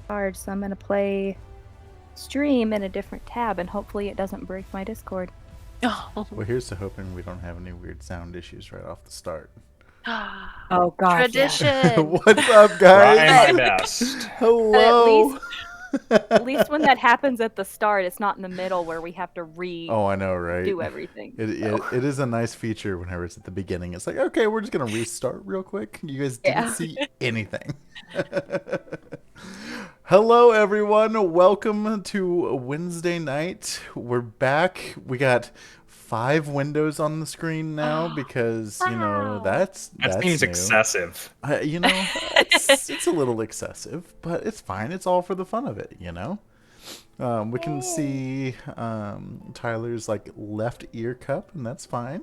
Hard, so I'm gonna play stream in a different tab, and hopefully it doesn't break my Discord. Well, here's to hoping we don't have any weird sound issues right off the start. Oh God! Tradition. Yeah. What's up, guys? Trying my best. Hello. At least when that happens at the start, it's not in the middle where we have to Oh, I know, right? do everything. It is a nice feature whenever it's at the beginning. It's like, okay, we're just gonna restart real quick. You guys didn't see anything. Hello, everyone. Welcome to Wednesday night. We're back. We got 5 windows on the screen now because, you know, that seems new. excessive. You know, it's a little excessive, but it's fine. It's all for the fun of it, you know? We can see Tyler's, like, left ear cup, and that's fine.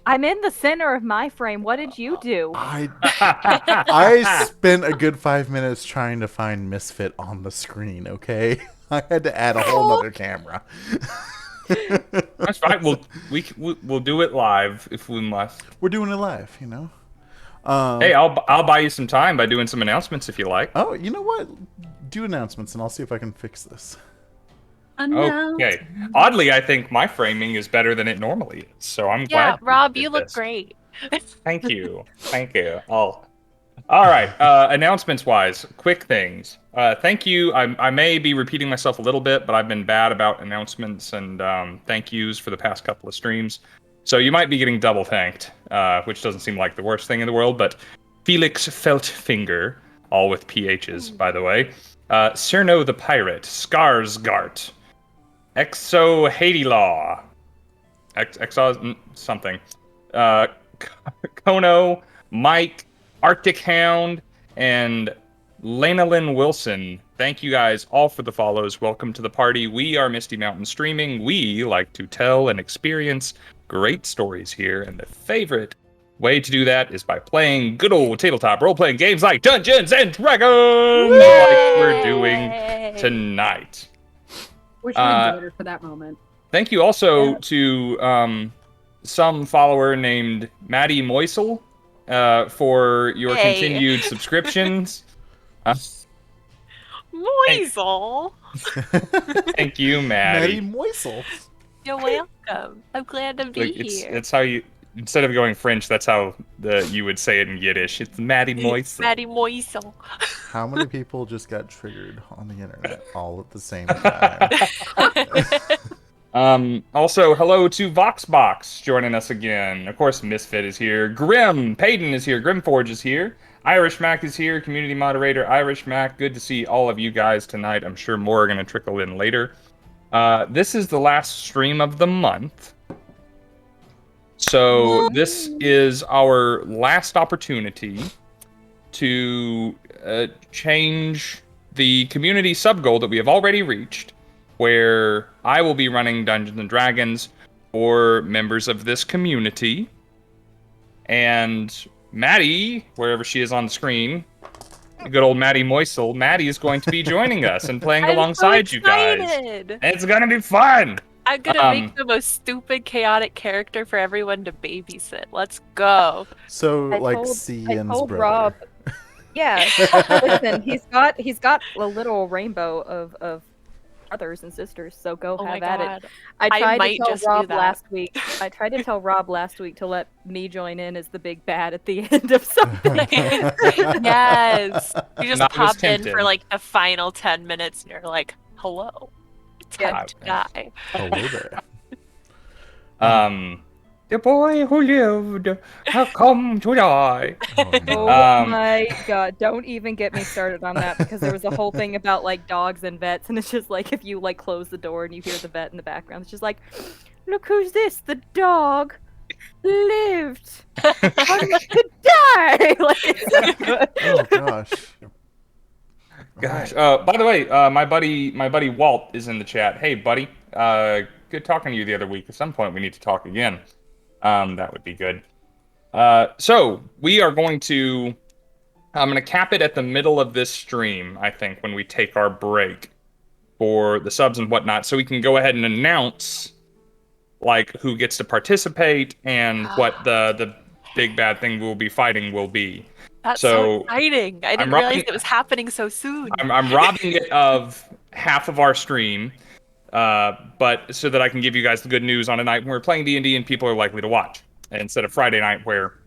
I'm in the center of my frame. What did you do? I spent a good 5 minutes trying to find Misfit on the screen, okay? I had to add a whole nother camera. That's fine. We'll do it live if we must. We're doing it live, you know? Hey, I'll buy you some time by doing some announcements if you like. Oh, you know what? Do announcements and I'll see if I can fix this. Okay. Oddly, I think my framing is better than it normally is, so I'm glad. Yeah, Rob, did you look this. great. Thank you. Thank you. All right. Announcements-wise, quick things. Thank you. I may be repeating myself a little bit, but I've been bad about announcements and thank yous for the past couple of streams. So you might be getting double thanked, which doesn't seem like the worst thing in the world, but Felix Feltfinger, all with PHs, by the way. Cerno the Pirate, Skarsgart, Exo Hadilaw, Exo something, Kono, Mike, Arctic Hound, and Lena Lynn Wilson. Thank you guys all for the follows. Welcome to the party. We are Misty Mountain Streaming. We like to tell and experience great stories here, and the favorite way to do that is by playing good old tabletop role-playing games like Dungeons and Dragons, like we're doing tonight. Wish we enjoyed her for that moment. Thank you also to some follower named Maddie Moisel for your continued subscriptions. Moisel. Thank you, Maddie. Maddie Moisel. You're welcome. I'm glad to be here. It's how you, instead of going French, that's how you would say it in Yiddish. It's Maddie Moisel. Maddie Moisel. How many people just got triggered on the internet all at the same time? Also, hello to Voxbox joining us again. Of course, Misfit is here. Grim Payton is here. Grimforge is here. Irish Mac is here. Community moderator Irish Mac. Good to see all of you guys tonight. I'm sure more are going to trickle in later. This is the last stream of the month. So this is our last opportunity to change the community sub-goal that we have already reached, where I will be running Dungeons & Dragons for members of this community. And Maddie, wherever she is on the screen, good old Maddie Moisel, Maddie is going to be joining us and playing alongside you guys. And it's going to be fun! I'm gonna make the most stupid, chaotic character for everyone to babysit. Let's go. So, like, Cian's brother. Rob, yeah, listen, he's got a little rainbow of brothers and sisters, so go Oh my have at it. god. I tried might to tell just do Rob that. last week. I tried to tell Rob last week to let me join in as the big bad at the end of something. Yes. You just I was pop in tempted. for like the final 10 minutes and you're like, hello. Time to Yeah. die. Hello there. The boy who lived has come to die. Oh Um, my god, don't even get me started on that because there was a whole thing about like dogs and vets, and it's just like if you like close the door and you hear the vet in the background, it's just like, look who's this? The dog lived. Wanted to die. Like it's so good. Oh gosh. Gosh. By the way, my buddy Walt is in the chat. Hey, buddy. Good talking to you the other week. At some point, we need to talk again. That would be good. So we are going to. I'm going to cap it at the middle of this stream. I think when we take our break for the subs and whatnot, so we can go ahead and announce like who gets to participate and what the big bad thing we'll be fighting will be. That's so So, exciting. I didn't I'm realize robbing- it was happening so soon. I'm robbing it of half of our stream, but so that I can give you guys the good news on a night when we're playing D&D and people are likely to watch, instead of Friday night where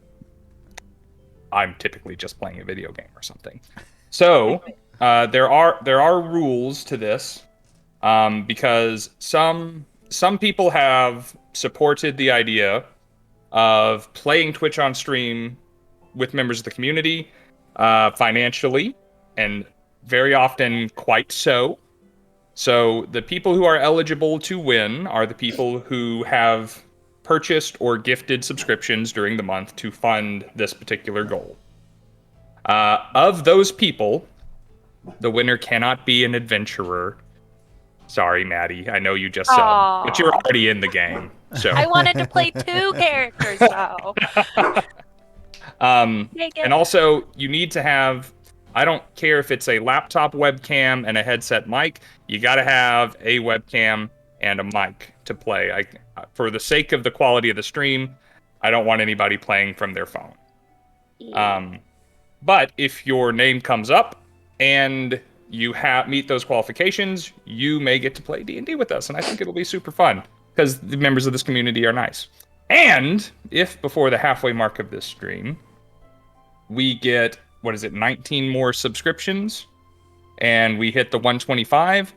I'm typically just playing a video game or something. So there are rules to this, because some people have supported the idea of playing Twitch on stream with members of the community, financially, and very often quite so. So the people who are eligible to win are the people who have purchased or gifted subscriptions during the month to fund this particular goal. Of those people, the winner cannot be an adventurer. Sorry, Maddie. I know you just subbed, but you're already in the game. So I wanted to play 2 characters though. and also you need to have, I don't care if it's a laptop webcam and a headset mic, you got to have a webcam and a mic to play. For the sake of the quality of the stream, I don't want anybody playing from their phone. But if your name comes up and you meet those qualifications, you may get to play D&D with us, and I think it'll be super fun because the members of this community are nice. And if before the halfway mark of this stream, we get, 19 more subscriptions, and we hit the 125,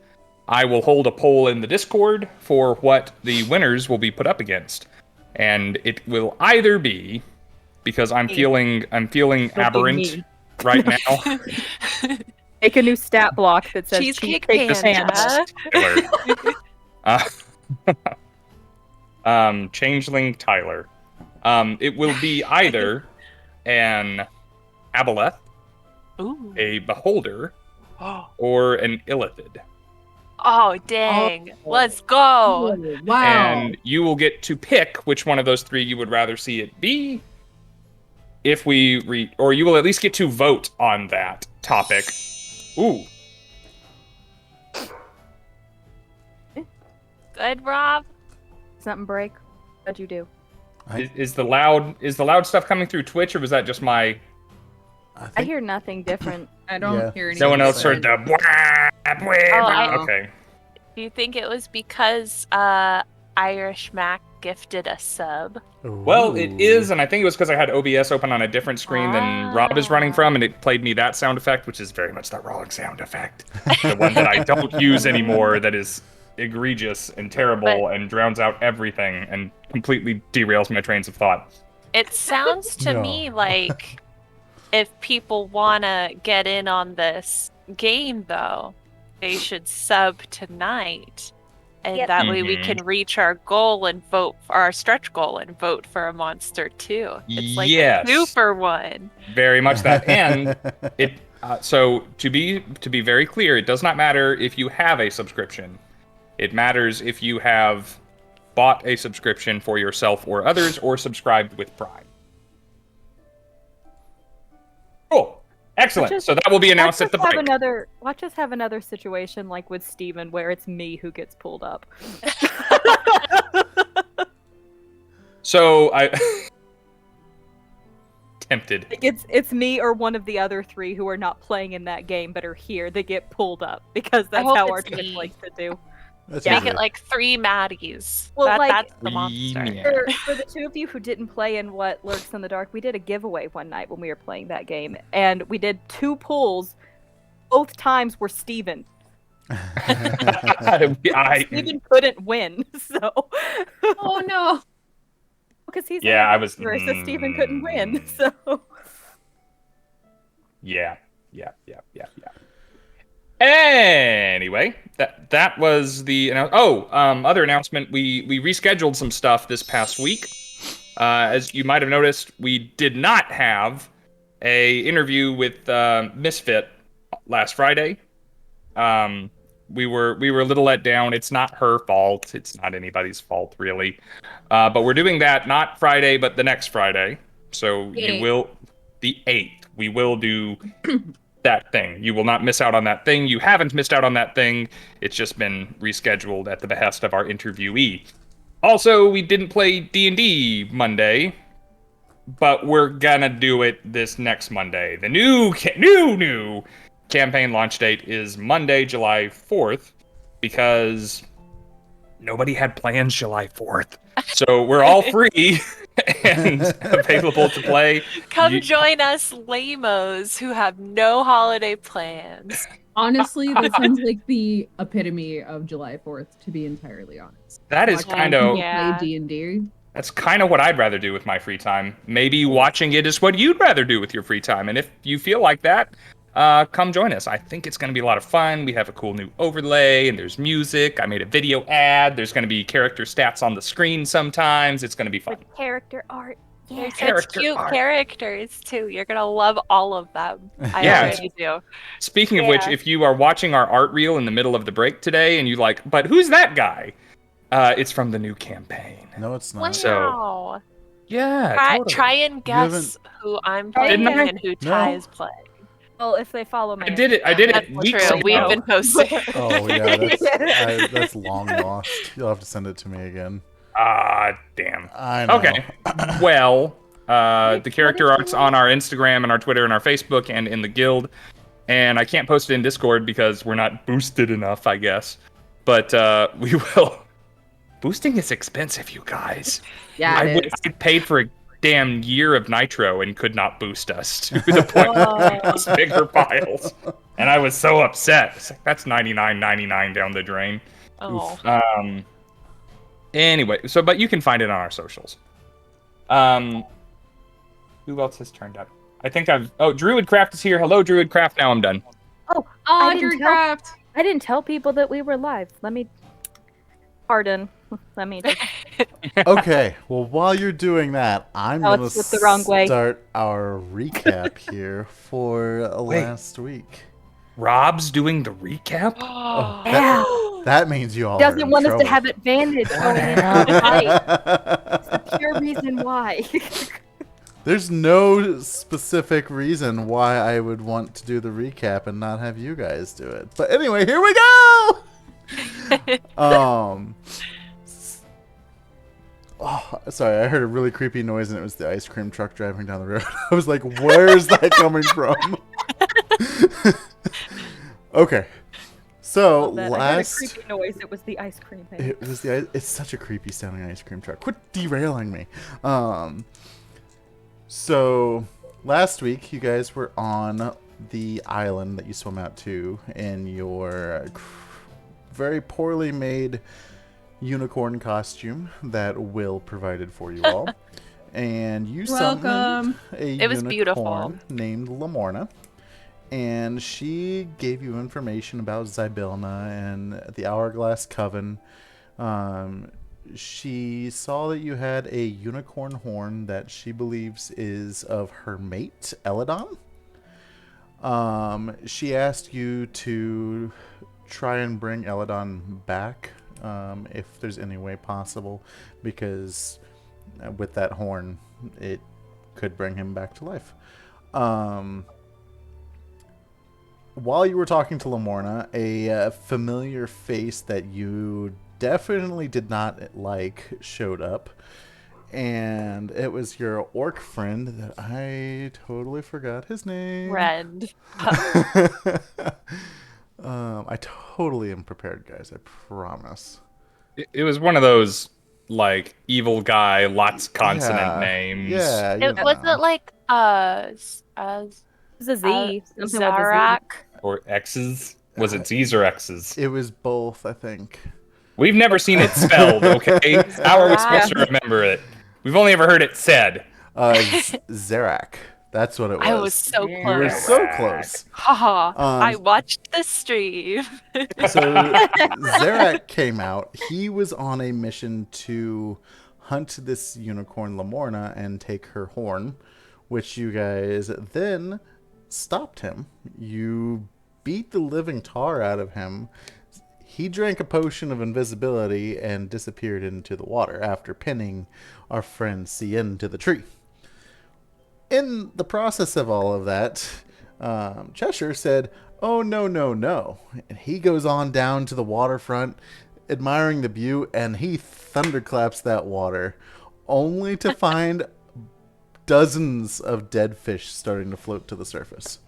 I will hold a poll in the Discord for what the winners will be put up against. And it will either be, because I'm feeling aberrant right now. Make a new stat block that says Cheesecake Panda. Changeling Tyler. It will be either an Aboleth, Ooh. a Beholder, or an Illithid. Oh, dang. Oh. Let's go. Oh, wow. And you will get to pick which one of those 3 you would rather see it be. If we or you will at least get to vote on that topic. Ooh. Good, Rob. Something break? What'd you do? Is the loud stuff coming through Twitch, or was that just my? I hear nothing different. I don't Yeah. hear anything. No one else heard the. I- Okay. Do you think it was because Irish Mac gifted a sub? Well, it is, and I think it was because I had OBS open on a different screen than Rob is running from, and it played me that sound effect, which is very much that wrong sound effect. The one that I don't use anymore that is egregious and terrible and drowns out everything and completely derails my trains of thought. It sounds to No. me like if people want to get in on this game, though, they should sub tonight. And Yep. that way we Mhm. can reach our goal and vote for our stretch goal and vote for a monster too. It's like Yes. a super one. Very much that. And it so to be very clear, it does not matter if you have a subscription. It matters if you have bought a subscription for yourself or others or subscribed with Prime. Cool. Excellent. So that will be announced at the break. Watch us have another situation like with Steven where it's me who gets pulled up. So tempted. Like, it's me or one of the other 3 who are not playing in that game but are here. They get pulled up because that's hope how it's our Twitch me. likes to do. That's Yeah. Make easy. it like 3 Maddies. Well, like, That's the monster. Yeah. For the 2 of you who didn't play in What Lurks in the Dark, we did a giveaway one night when we were playing that game, and we did 2 pulls. Both times were Steven. Steven couldn't win, so. Oh no. Because he's Yeah, I in was. so Steven couldn't win, so. Yeah. Anyway, that was the other announcement. We rescheduled some stuff this past week. As you might have noticed, we did not have a interview with Misfit last Friday. We were a little let down. It's not her fault. It's not anybody's fault really. But we're doing that not Friday, but the next Friday. So you will the 8th. We will do that thing. You will not miss out on that thing. You haven't missed out on that thing. It's just been rescheduled at the behest of our interviewee. Also, we didn't play D&D Monday, but we're gonna do it this next Monday. The new campaign launch date is Monday, July 4th, because nobody had plans July 4th. So we're all free and available to play. Come join us lamos who have no holiday plans. Honestly, that sounds like the epitome of July 4th, to be entirely honest. That is Watching kind of... people Yeah. play D&D. That's kind of what I'd rather do with my free time. Maybe watching it is what you'd rather do with your free time. And if you feel like that, come join us. I think it's going to be a lot of fun. We have a cool new overlay, and there's music. I made a video ad. There's going to be character stats on the screen sometimes. It's going to be fun. With character art. Yeah. There's such Character cute art. characters too. You're gonna love all of them. I Yeah. already do. Speaking of which, if you are watching our art reel in the middle of the break today, and you like, but who's that guy? It's from the new campaign. No, it's Wow. not. So- Yeah, try, totally. try and guess haven't- who I'm Didn't playing I? and who No. Ty is playing. Well, if they follow my I did it That's weeks true. ago. We've been posting. Oh yeah, that's long lost. You'll have to send it to me again. Ah, damn. I know. Okay. Well, the character art's on our Instagram and our Twitter and our Facebook and in the guild. And I can't post it in Discord because we're not boosted enough, I guess. But we will. Boosting is expensive, you guys. Yeah, I it is. paid for a damn year of Nitro and could not boost us to the point where it was bigger files. And I was so upset. It's like, that's $99.99 down the drain. Oh. Anyway, but you can find it on our socials. Who else has turned up? I think Druidcraft is here. Hello, Druidcraft. Now I'm done. Oh, Oh, didn't Drew Craft. I didn't tell people that we were live. Pardon. Let me just... Okay, well, while you're doing that, I'm Oh, going it's to flipped the wrong way. start our recap here for last week. Rob's doing the recap? Oh, Yeah. that means you all He are doesn't in want us to trouble. have advantage going into the fight. It's the pure reason why. There's no specific reason why I would want to do the recap and not have you guys do it. But anyway, here we go! Oh, sorry, I heard a really creepy noise and it was the ice cream truck driving down the road. I was like, where's that coming from? Okay. So I heard a last creepy noise. It was the ice cream thing. it was it's such a creepy sounding ice cream truck. Quit derailing me. So last week you guys were on the island that you swim out to in your very poorly made unicorn costume that Will provided for you all. And you summoned Welcome. a It was beautiful. unicorn named Lamorna. And she gave you information about Zybilna and the Hourglass Coven. She saw that you had a unicorn horn that she believes is of her mate, Eladon. She asked you to try and bring Eladon back, if there's any way possible, because with that horn, it could bring him back to life. While you were talking to Lamorna, a familiar face that you definitely did not like showed up, And it was your orc friend that I totally forgot his name. Red. I totally am prepared, guys. I promise. It was one of those like evil guy, lots consonant Yeah. names. Yeah, you Was know. it like It's a Z. Something with a Z. Zarak? Or X's? Was it Z's or X's? It was both, I think. We've never seen it spelled, okay? How are we supposed to remember it? We've only ever heard it said. Zerak. That's what it was. I was so close. You were so close. Haha, I watched the stream. So Zerak came out. He was on a mission to hunt this unicorn Lamorna and take her horn, which you guys then stopped him. You beat the living tar out of him. He drank a potion of invisibility and disappeared into the water after pinning our friend Scinn to the tree. In the process of all of that, Cheshire said, "Oh, no, no, no." And he goes on down to the waterfront, admiring the view, and he thunderclaps that water, only to find dozens of dead fish starting to float to the surface.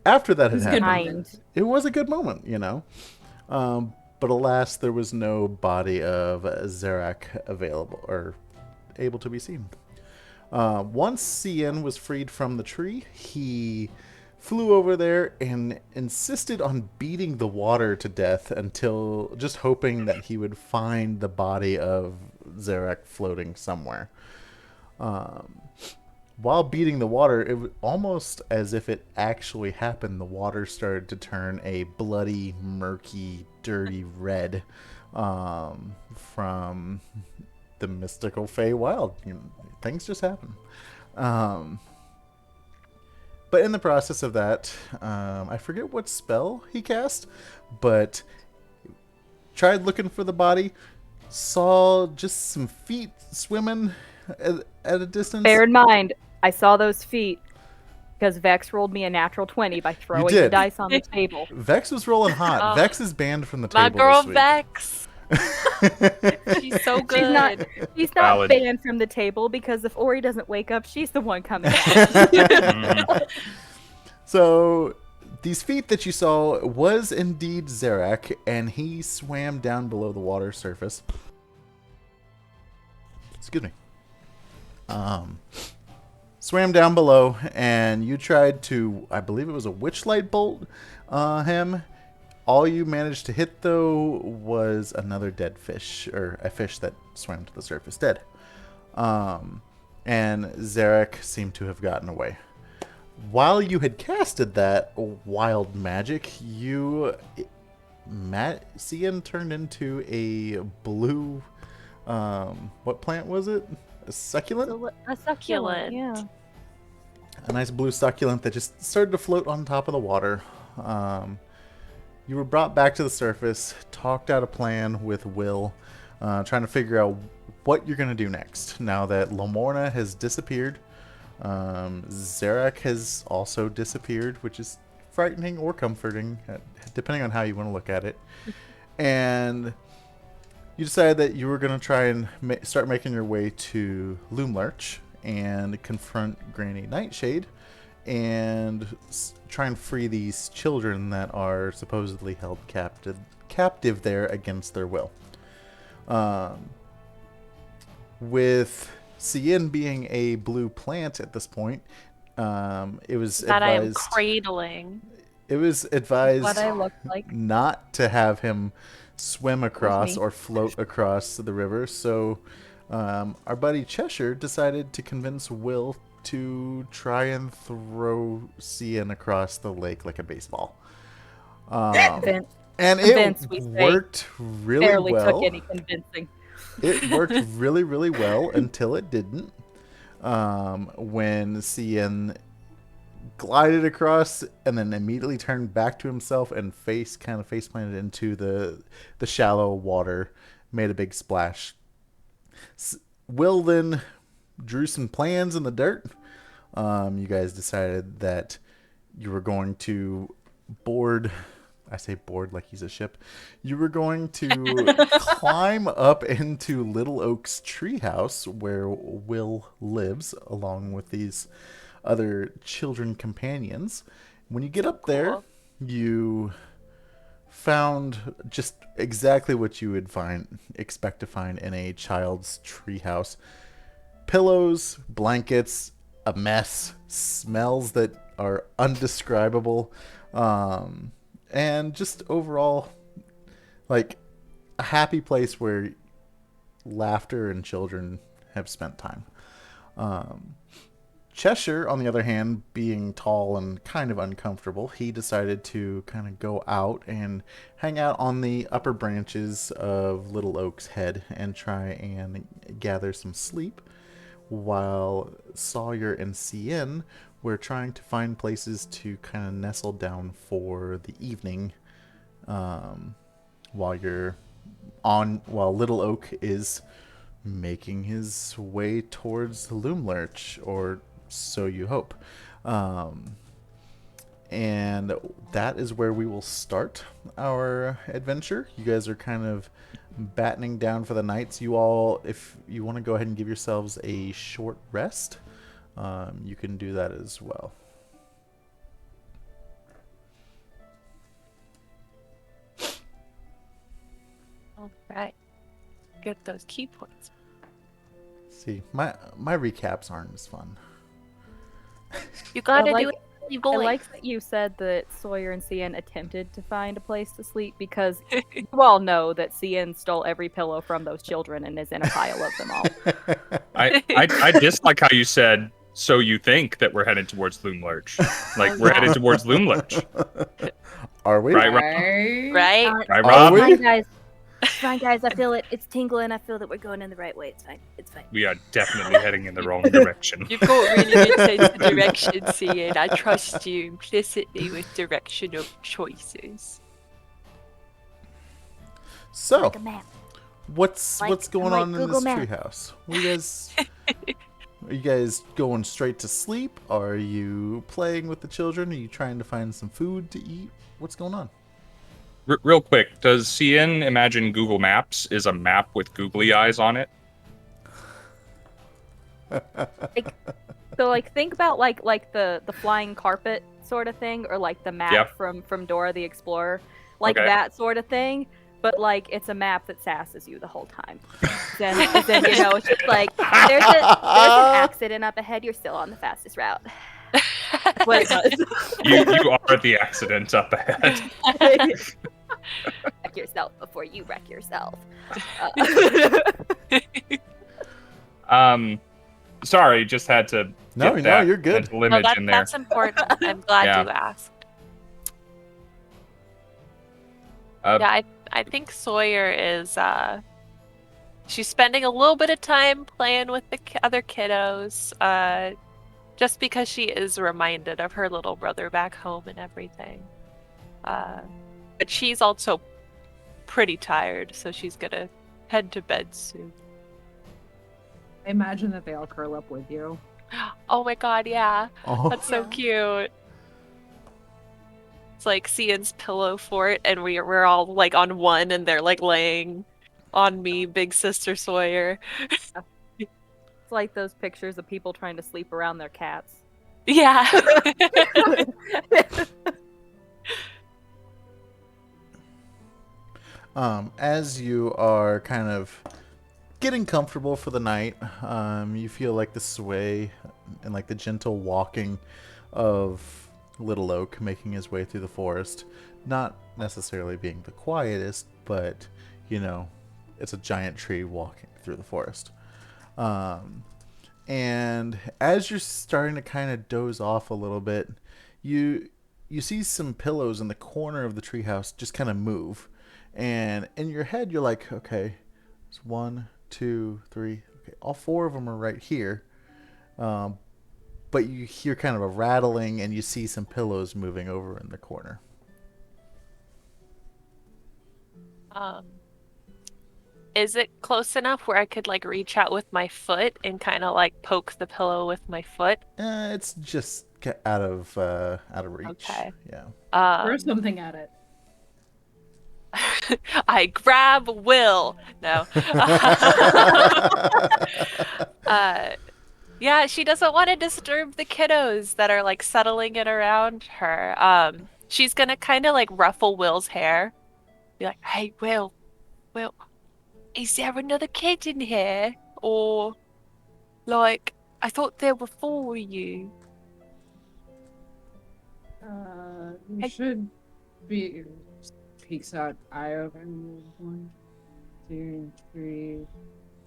After that had happened, it was a good moment, you know. But alas, there was no body of Zerak available or able to be seen. Once Scinn was freed from the tree, he flew over there and insisted on beating the water to death until just hoping that he would find the body of Zerak floating somewhere. While beating the water, it was almost as if it actually happened. The water started to turn a bloody, murky, dirty red from the mystical Feywild. You know, things just happen. But in the process of that, I forget what spell he cast, but tried looking for the body, saw just some feet swimming at a distance. Bear in mind, I saw those feet because Vex rolled me a natural 20 by throwing the dice on the table. Vex was rolling hot. Vex is banned from the table. My girl this week. Vex. She's so good. She's not banned from the table because if Ori doesn't wake up, she's the one coming out. So these feet that you saw was indeed Zerak, and he swam down below the water surface. Excuse me. Swam down below, and you tried to, I believe it was a witchlight bolt him. All you managed to hit, though, was another dead fish, or a fish that swam to the surface dead. And Zerak seemed to have gotten away. While you had casted that wild magic, Scinn turned into a blue, what plant was it? A succulent? A succulent, yeah. A nice blue succulent that just started to float on top of the water. You were brought back to the surface, talked out a plan with Will, trying to figure out what you're going to do next. Now that Lamorna has disappeared, Zerak has also disappeared, which is frightening or comforting, depending on how you want to look at it. And you decided that you were going to try and start making your way to Loomlurch and confront Granny Nightshade and try and free these children that are supposedly held captive there against their will. With Scinn being a blue plant at this point, it was that I am advised cradling. It was advised What I look like. not to have him swim across or float across the river. So our buddy Cheshire decided to convince Will to try and throw Scinn across the lake like a baseball. And it worked really barely well. Took any convincing. It worked really, really well until it didn't. When Scinn glided across and then immediately turned back to himself and face planted into the shallow water, made a big splash. Will then drew some plans in the dirt. You guys decided that you were going to board I say board like he's a ship. You were going to climb up into Little Oak's treehouse where Will lives, along with these other children companions. When you get up there, Cool. you found just exactly what you would expect to find in a child's treehouse. Pillows, blankets, a mess, smells that are undescribable, and just overall, like, a happy place where laughter and children have spent time. Cheshire, on the other hand, being tall and kind of uncomfortable, he decided to kind of go out and hang out on the upper branches of Little Oak's head and try and gather some sleep, while Sawyer and Scinn were trying to find places to kind of nestle down for the evening, while Little Oak is making his way towards Loomlurch, or so you hope. And that is where we will start our adventure. You guys are kind of battening down for the night. So you all, if you want to go ahead and give yourselves a short rest, you can do that as well. All right. Get those key points. See, my recaps aren't as fun. You gotta like- do it, I boy. like that you said that Sawyer and Scinn attempted to find a place to sleep, because you all know that Scinn stole every pillow from those children and is in a pile of them all. I dislike how you said, so you think that we're headed towards Loomlurch. Like, we're headed towards Loomlurch. Are we? Right, Right? Right? Right, Are Rob? we? guys. It's fine, guys. I feel it. It's tingling. I feel that we're going in the right way. It's fine. It's fine. We are definitely heading in the wrong direction. You've got really good sense of direction, Scinn. I trust you implicitly with directional choices. So, Like a map. what's Like- going like on in Google this Maps. treehouse? Are you guys going straight to sleep? Are you playing with the children? Are you trying to find some food to eat? What's going on? Real quick, does Scinn imagine Google Maps is a map with googly eyes on it? So like think about like the flying carpet sort of thing, or like the map Yeah. from Dora the Explorer, like Okay. that sort of thing. But like it's a map that sasses you the whole time. Then you know, it's just like there's an accident up ahead. You're still on the fastest route. What it does. You are the accident up ahead. Wreck yourself before you wreck yourself. Sorry, just had to. No, get no, that you're good. mental No, image in there. that's important. I'm glad Yeah. you asked. Uh, Yeah, I think Sawyer is she's spending a little bit of time playing with the other kiddos, just because she is reminded of her little brother back home and everything. But she's also pretty tired, so she's gonna head to bed soon. I imagine that they all curl up with you. Oh my god, yeah. Oh. That's so cute. It's like Cian's pillow fort, and we're all like on one, and they're like laying on me, big sister Sawyer. It's like those pictures of people trying to sleep around their cats. Yeah. As you are kind of getting comfortable for the night, you feel like the sway and like the gentle walking of Little Oak making his way through the forest. Not necessarily being the quietest, but, you know, it's a giant tree walking through the forest. And as you're starting to kind of doze off a little bit, you see some pillows in the corner of the treehouse just kind of move. And in your head, you're like, okay, it's 1, 2, 3. Okay, all 4 of them are right here. But you hear kind of a rattling, and you see some pillows moving over in the corner. Is it close enough where I could like reach out with my foot and kind of like poke the pillow with my foot? It's just out of reach. Okay. Yeah. Throw something at it. I grab Will. No. Yeah, she doesn't want to disturb the kiddos that are like settling in around her. She's gonna kind of like ruffle Will's hair. Be like, "Hey, Will, is there another kid in here? Or like, I thought there were 4 of you." You should be. Peeks out, eye open. 1, 2, 3,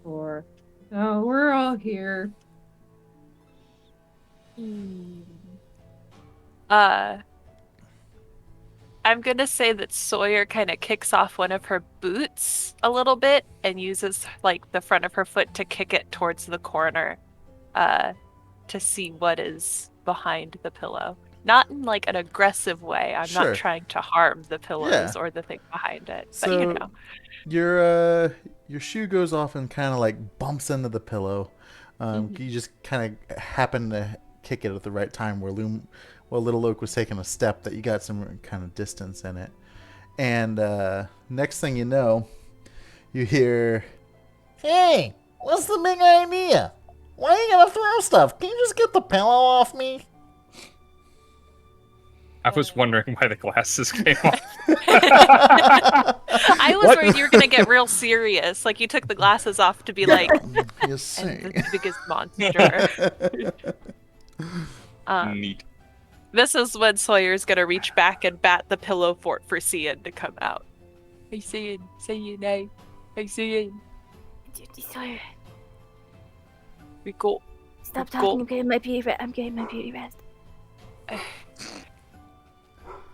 4. Oh, we're all here. I'm gonna say that Sawyer kind of kicks off one of her boots a little bit and uses like the front of her foot to kick it towards the corner, to see what is behind the pillow. Not in like an aggressive way. I'm Sure. not trying to harm the pillows Yeah. or the thing behind it. But So you know. your shoe goes off and kind of like bumps into the pillow. You just kind of happen to kick it at the right time where Little Oak was taking a step that you got some kind of distance in it. And next thing you know, you hear, Hey, what's the big idea? Why are you gonna throw stuff? Can you just get the pillow off me? I was wondering why the glasses came off. I was What? worried you were gonna get real serious. Like you took the glasses off to be like, you see. and the biggest monster. Neat. This is when Sawyer's gonna reach back and bat the pillow fort for Scinn to come out. Hey Scinn, say your name. Hey Scinn. Sawyer, We go. stop Go. talking. I'm getting my beauty rest.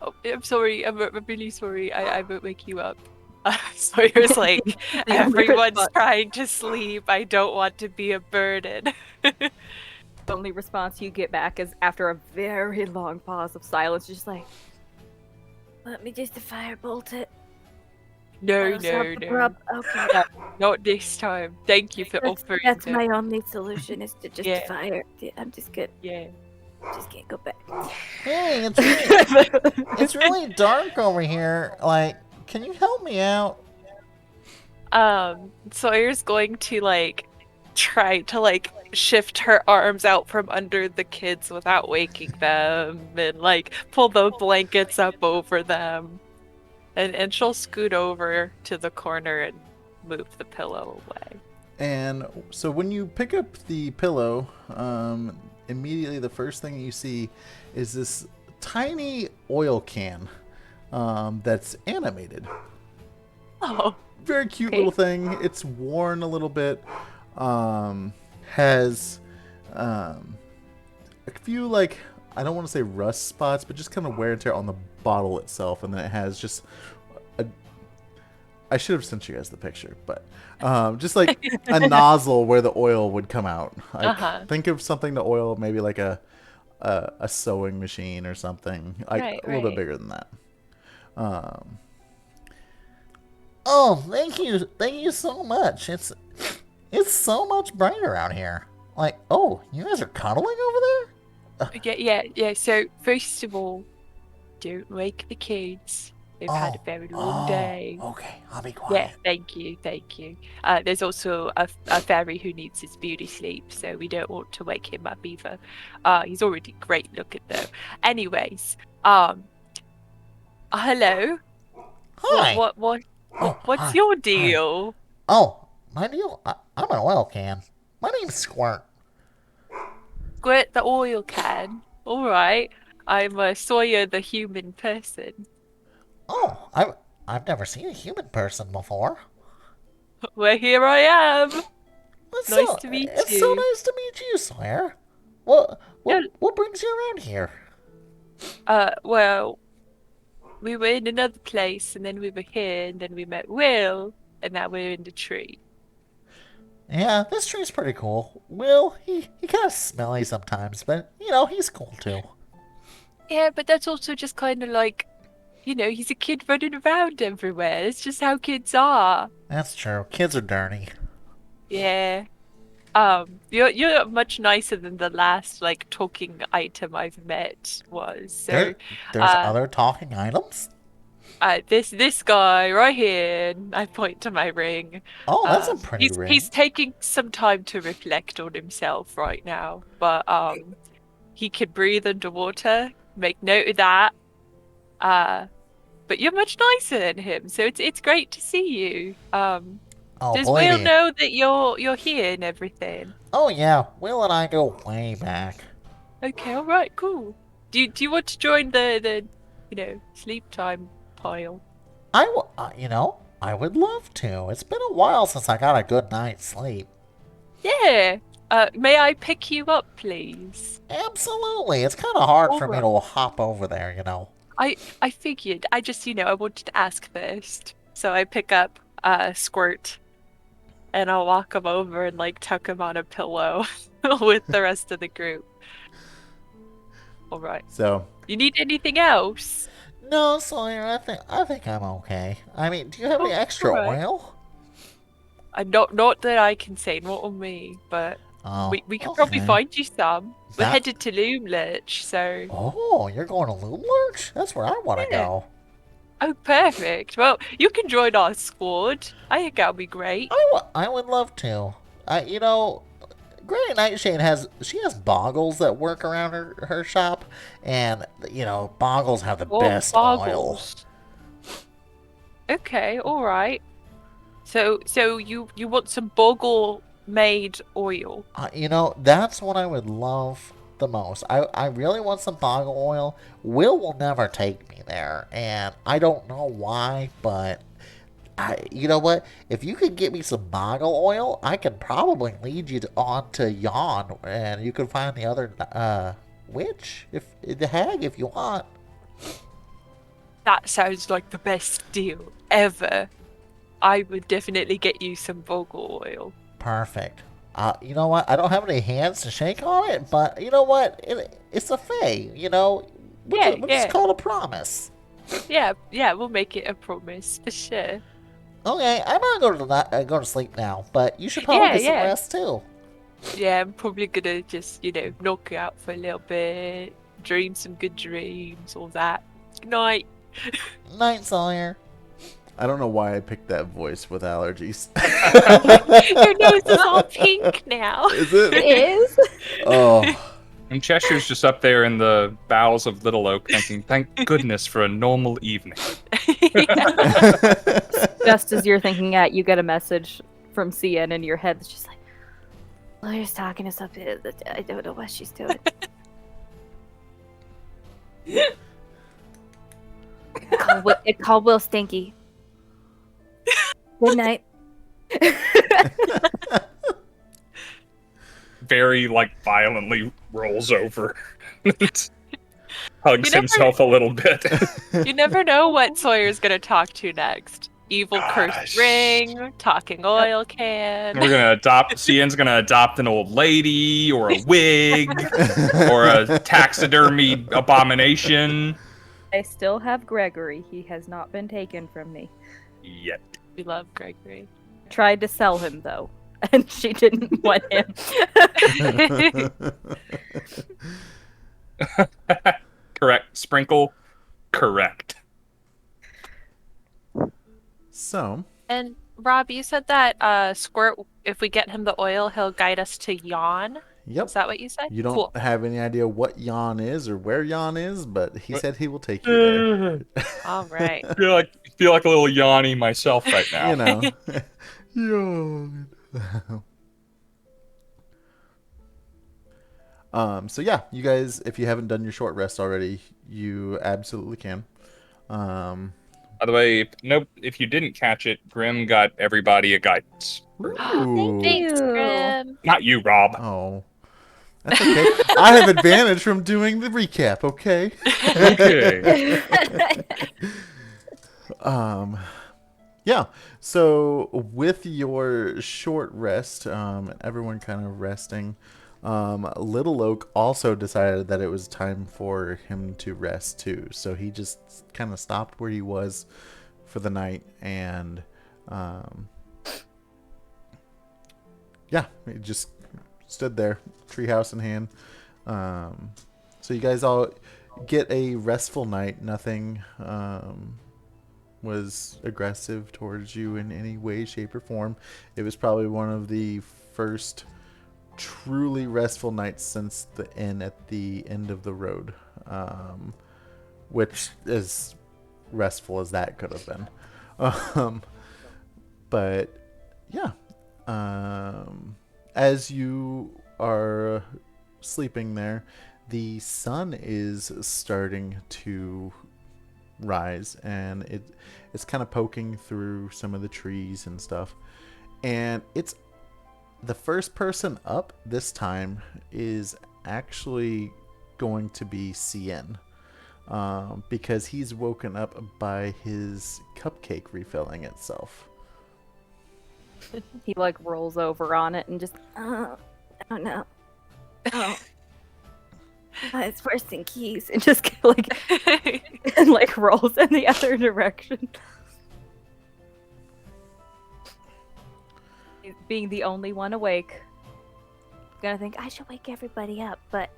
Oh, I'm sorry. I'm really sorry. I won't wake you up. Sawyer's like, everyone's trying to sleep. I don't want to be a burden. The only response you get back is after a very long pause of silence, just like, let me just firebolt it. No. Okay. Not this time. Thank you for offering. That's my only solution is to just Yeah. fire. I'm just good. Yeah. Just can't go back. Hey, it's really dark over here. Like, can you help me out? Sawyer's going to like try to like shift her arms out from under the kids without waking them and like pull the blankets up over them. And she'll scoot over to the corner and move the pillow away. And so when you pick up the pillow, immediately the first thing you see is this tiny oil can that's animated. Oh. Very cute Okay. little thing. It's worn a little bit. Has a few, like, I don't want to say rust spots, but just kind of wear and tear on the bottle itself. And then it has just I should have sent you guys the picture, but just like a nozzle where the oil would come out. Like, think of something to oil, maybe like a sewing machine or something, like a little bit bigger than that. Oh, thank you so much. It's so much brighter out here. Like, oh, you guys are cuddling over there? Yeah. So first of all, don't wake the kids. They've had a very long day. Okay, I'll be quiet. Yeah, thank you. There's also a fairy who needs his beauty sleep, so we don't want to wake him up either. He's already great looking though. Anyways, hello. Hi. What's Hi. your deal? Oh, my deal? I'm an oil can. My name's Squirt. Squirt the oil can. All right. I'm Sawyer the human person. Oh, I've never seen a human person before. Well, here I am. It's Nice to meet It's you. so nice to meet you, Sawyer. What brings you around here? Well, we were in another place, and then we were here, and then we met Will, and now we're in the tree. Yeah, this tree's pretty cool. Will, he kind of smelly sometimes, but, he's cool too. Yeah, but that's also just kind of like, he's a kid running around everywhere. It's just how kids are. That's true. Kids are dirty. Yeah. You're much nicer than the last like talking item I've met was. So There's other talking items? this guy right here, and I point to my ring. Oh, that's a pretty he's ring. he's taking some time to reflect on himself right now, but he can breathe underwater. Make note of that. But you're much nicer than him, so it's great to see you. Oh, Does believe Will me. know that you're here and everything? Oh yeah, Will and I go way back. Okay, all right, cool. Do you want to join the sleep time pile? I would love to. It's been a while since I got a good night's sleep. Yeah. May I pick you up, please? Absolutely. It's kind of hard for me Alright. to hop over there, you know. I figured. I just I wanted to ask first. So I pick up Squirt, and I'll walk him over and like tuck him on a pillow with the rest of the group. All right. So, You need anything else? No, Sawyer, I think I'm okay. I mean, do you have any extra alright. oil? Not that I can say, not on me, but Oh, we can probably okay. find you some. We're That- headed to Loomlurch, so Oh, you're going to Loomlurch? That's where I want to Yeah. go. oh perfect. Well, you can join our squad. I think that'll be great. I would love to. Granny Nightshade has boggles that work around her shop, and boggles have the Oh, best oil. boggles. Okay, all right. So you want some boggle made oil? That's what I would love the most. I really want some boggle oil. Will never take me there, and I don't know why, but you know what? If you could get me some boggle oil, I could probably lead you on to Yon, and you can find the other witch, the hag, if you want. That sounds like the best deal ever. I would definitely get you some boggle oil. Perfect. You know what? I don't have any hands to shake on it, but you know what? It's a fae, which Yeah. is called a promise. Yeah, we'll make it a promise for sure. Okay, I'm gonna go to sleep now, but you should probably get some Yeah. rest too. Yeah, I'm probably gonna just, knock out for a little bit, dream some good dreams, all that. Good night. Night, Sawyer. I don't know why I picked that voice with allergies. Your nose is all pink now. Is it? It is. Oh, And Cheshire's just up there in the bowels of Little Oak thinking, thank goodness for a normal evening. Just as you're thinking that, you get a message from CN in your head that's just like, Lawyer's talking us up here. I don't know what she's doing. It called Will Stinky. Good night. Very, violently rolls over. Hugs You never- himself a little bit. You never know what Sawyer's gonna talk to next. Evil cursed Gosh. ring, talking oil can. We're gonna adopt. CN's gonna adopt an old lady, or a wig, or a taxidermy abomination. I still have Gregory. He has not been taken from me. Yet. We love Gregory. Tried to sell him though, and she didn't want him. Correct. Sprinkle. Correct. so And Rob, you said that Squirt, if we get him the oil, he'll guide us to Yon. yep. Is that what you said? You don't Cool. have any idea what Yon is or where Yon is, but he said he will take you there. All right. feel like a little Yanni myself right now. Yon. So yeah, you guys, if you haven't done your short rest already, you absolutely can. By the way, if you didn't catch it, Grim got everybody a guidance. Ooh. Thanks, Grim. Not you, Rob. Oh. That's okay. I have advantage from doing the recap, okay? Okay. Yeah. So with your short rest, and everyone kind of resting, Little Oak also decided that it was time for him to rest too. So he just kind of stopped where he was for the night, and yeah, he just stood there, treehouse in hand. So you guys all get a restful night. Nothing was aggressive towards you in any way, shape, or form. It was probably one of the first truly restful nights since the inn at the end of the road, which is restful as that could have been. But yeah, as you are sleeping there, the sun is starting to rise, and it's kind of poking through some of the trees and stuff. And it's the first person up this time is actually going to be Scinn, because he's woken up by his cupcake refilling itself. He like rolls over on it and just, oh no. Oh. It's worse than keys. And just like, and like rolls in the other direction. Being the only one awake. Gonna think, I should wake everybody up, but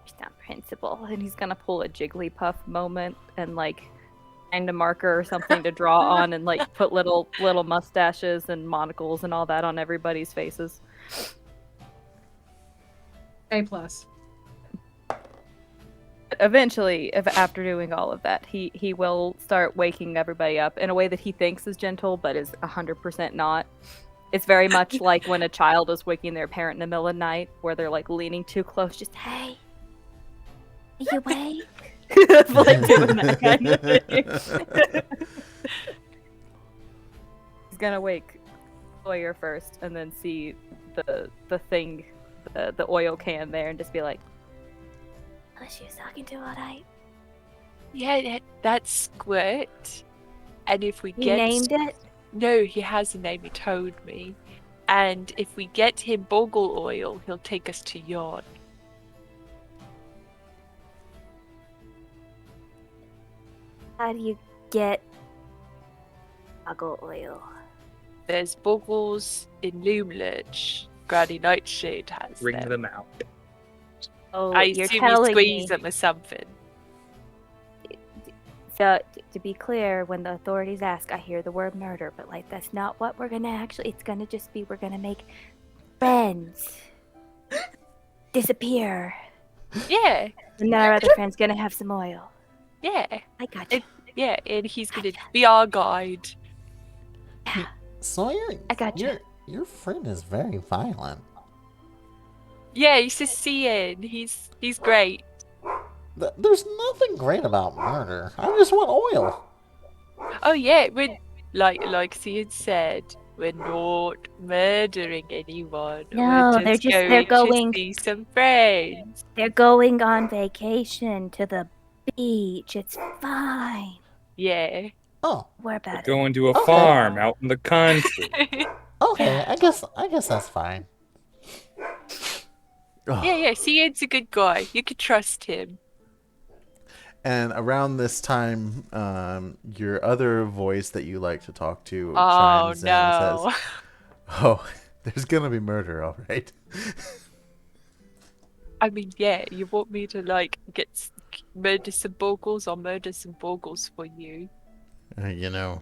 it's not principle. And he's gonna pull a Jigglypuff moment and like find a marker or something to draw on and like put little mustaches and monocles and all that on everybody's faces. A+. Eventually, after doing all of that, he will start waking everybody up in a way that he thinks is gentle, but is 100% not. It's very much like when a child is waking their parent in the middle of the night, where they're like leaning too close, just, hey, are you awake? Like doing that kind of thing. He's gonna wake Sawyer first, and then see the thing, the oil can there, and just be like, "Oh, she was talking to all night." Yeah, that's Squirt. And if we You get named it? No, he has a name. He told me. And if we get him Boggle Oil, he'll take us to Yawn. How do you get boggle oil? There's Boggles in Loomlurch. Granny Nightshade has Bring them. them out. Oh, I you're assume you telling squeeze me. them or something. So, to be clear, when the authorities ask, I hear the word murder, but like that's not what we're gonna actually. It's gonna just be we're gonna make friends disappear, Yeah, and then our other friend's gonna have some oil. yeah, I got you. yeah. And he's gonna Gotcha. be our guide. Sawyer, I gotcha. your friend is very violent. Yeah, he's just seeing. He's great. There's nothing great about murder. I just want oil. Oh yeah, when like Sid said, we're not murdering anyone. No, we're they're just just- they're going- to see some friends. They're going on vacation to the beach. It's fine. Yeah. Oh, We're about it. Going to a Okay. farm out in the country. okay. I guess that's fine. Yeah. Sid's a good guy. You could trust him. And around this time, your other voice that you like to talk to Oh chimes in and no. says, "Oh, there's gonna be murder, all right." I mean, yeah. You want me to murder some Boggles? I'll murder some Boggles for you. You know,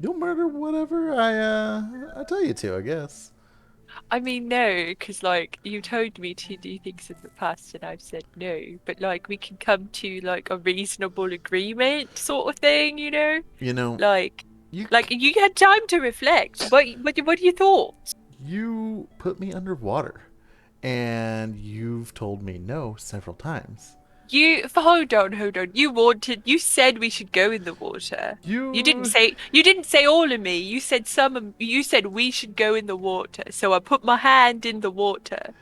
you'll murder whatever I tell you to, I guess. I mean, no, because you told me to do things in the past, and I've said no. But we can come to a reasonable agreement, sort of thing, you know. You know, you You had time to reflect. What are your thoughts? you put me underwater, and you've told me no several times. Hold on. You said we should go in the water. You didn't say all of me. You said you said we should go in the water. So I put my hand in the water.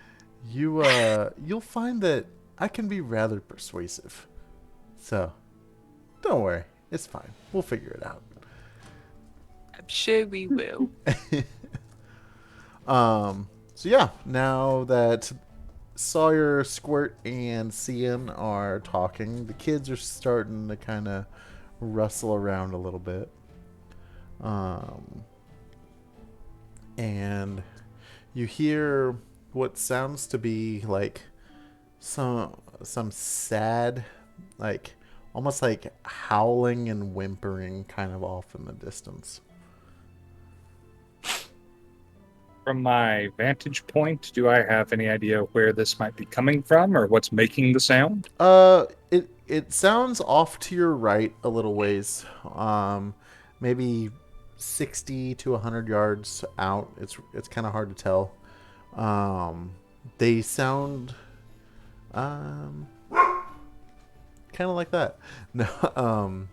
You'll find that I can be rather persuasive. So, don't worry. It's fine. We'll figure it out. I'm sure we will. So yeah, now that Sawyer, Squirt, and Scinn are talking, the kids are starting to kind of rustle around a little bit. And you hear what sounds to be like some sad like almost like howling and whimpering kind of off in the distance. From my vantage point, do I have any idea where this might be coming from or what's making the sound? It sounds off to your right a little ways. Maybe 60 to 100 yards out. It's kind of hard to tell. They sound kind of like that. No,